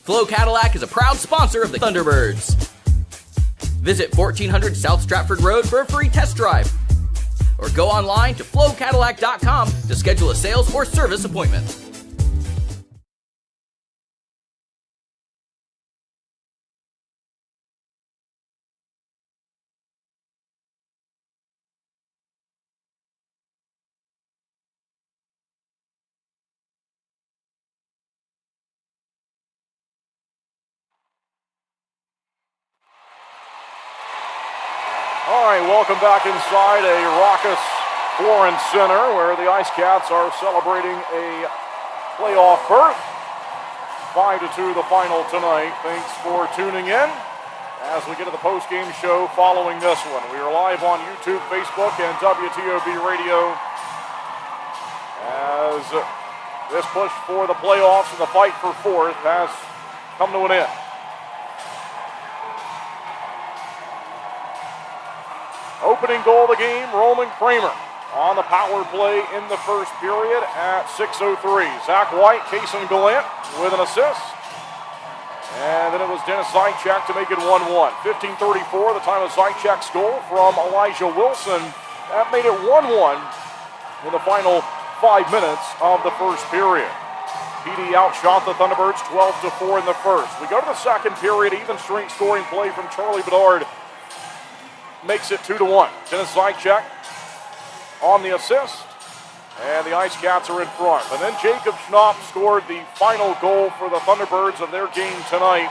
Flo Cadillac is a proud sponsor of the Thunderbirds. Visit 1400 South Stratford Road for a free test drive. Or go online to flowcadillac.com to schedule a sales or service appointment. All right, welcome back inside a raucous Florence Center where the IceCats are celebrating a playoff berth. 5-2 the final tonight. Thanks for tuning in as we get to the post-game show following this one. We are live on YouTube, Facebook, and WTOB Radio as this push for the playoffs and the fight for fourth has come to an end. Opening goal of the game, Roman Kramer on the power play in the first period at 6:03. Zach White, Kason Gallant with an assist. And then it was Dennis Zajac to make it 1-1. 15:34, the time of Zajac's goal from Elijah Wilson. That made it 1-1 in the final 5 minutes of the first period. Pee Dee outshot the Thunderbirds 12-4 in the first. We go to the second period, even strength scoring play from Charlie Bedard makes it 2-1. Dennis Zajac on the assist, and the IceCats are in front. And then Jacob Schnapp scored the final goal for the Thunderbirds of their game tonight.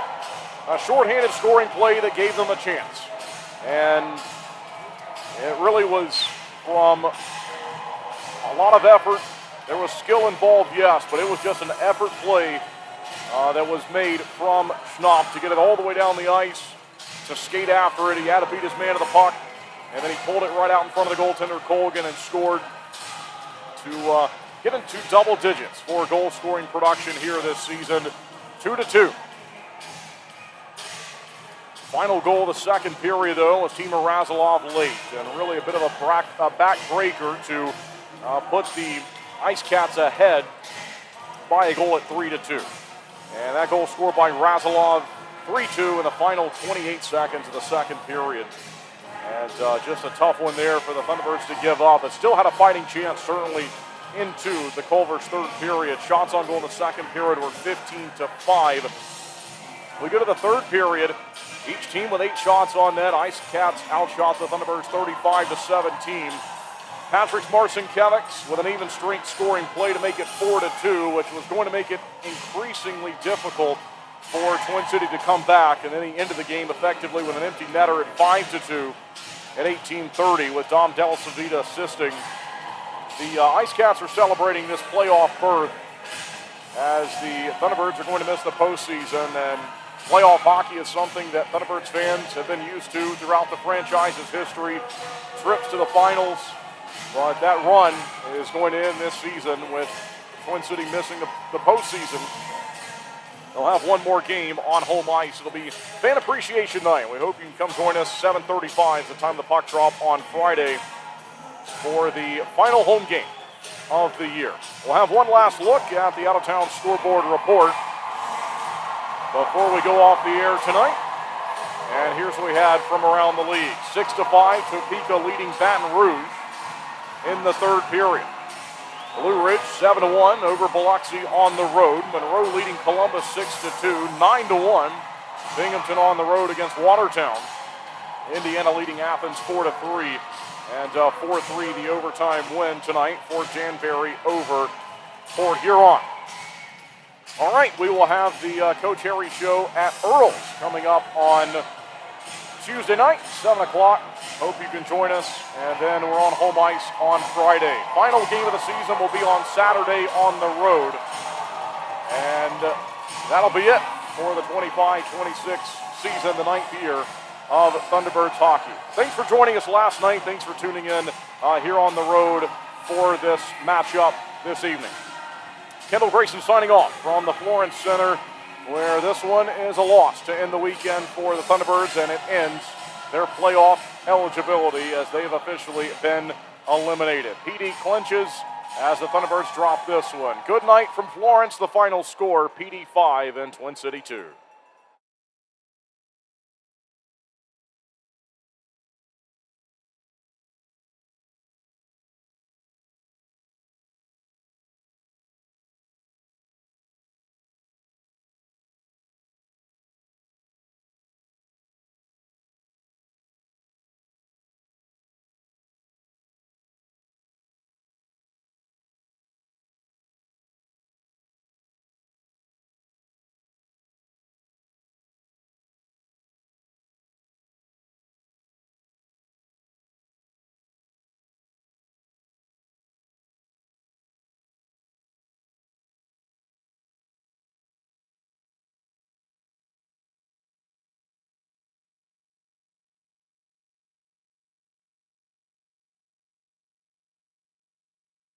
A shorthanded scoring play that gave them a chance. And it really was from a lot of effort. There was skill involved, yes, but it was just an effort play that was made from Schnapp to get it all the way down the ice, to skate after it. He had to beat his man to the puck, and then he pulled it right out in front of the goaltender Colgan and scored to get into double digits for goal scoring production here this season. 2-2. Final goal of the second period, though, was Timur Razilov late, and really a bit of a backbreaker to put the IceCats ahead by a goal at 3-2. And that goal scored by Razilov, 3-2 in the final 28 seconds of the second period. And just a tough one there for the Thunderbirds to give up. It still had a fighting chance, certainly, into the Culver's third period. Shots on goal in the second period were 15-5. We go to the third period. Each team with 8 shots on net. IceCats outshot the Thunderbirds 35-17. Patrick's Marcinkiewicz with an even strength scoring play to make it 4-2, which was going to make it increasingly difficult for Twin City to come back. And then he ended the game effectively with an empty netter at 5-2 at 18:30 with Dom Delasavita assisting. The IceCats are celebrating this playoff berth as the Thunderbirds are going to miss the postseason, and playoff hockey is something that Thunderbirds fans have been used to throughout the franchise's history. Trips to the finals, but that run is going to end this season with Twin City missing the postseason. They'll have one more game on home ice. It'll be Fan Appreciation Night. We hope you can come join us. 7:35 is the time of the puck drop on Friday for the final home game of the year. We'll have one last look at the out-of-town scoreboard report before we go off the air tonight. And here's what we had from around the league. 6-5, Topeka leading Baton Rouge in the third period. Blue Ridge 7-1 over Biloxi on the road. Monroe leading Columbus 6-2, 9-1. Binghamton on the road against Watertown. Indiana leading Athens 4-3, and 4-3 the overtime win tonight for Danbury over Port Huron. All right, we will have the Coach Harry Show at Earl's coming up on Tuesday night, 7 o'clock. Hope you can join us. And then we're on home ice on Friday. Final game of the season will be on Saturday on the road. And that'll be it for the 25-26 season, the 9th year of Thunderbirds hockey. Thanks for joining us last night. Thanks for tuning in here on the road for this matchup this evening. Kendall Grayson signing off from the Florence Center, where this one is a loss to end the weekend for the Thunderbirds, and it ends their playoff eligibility as they've officially been eliminated. Pee Dee clinches as the Thunderbirds drop this one. Good night from Florence. The final score, Pee Dee 5 and Twin City 2.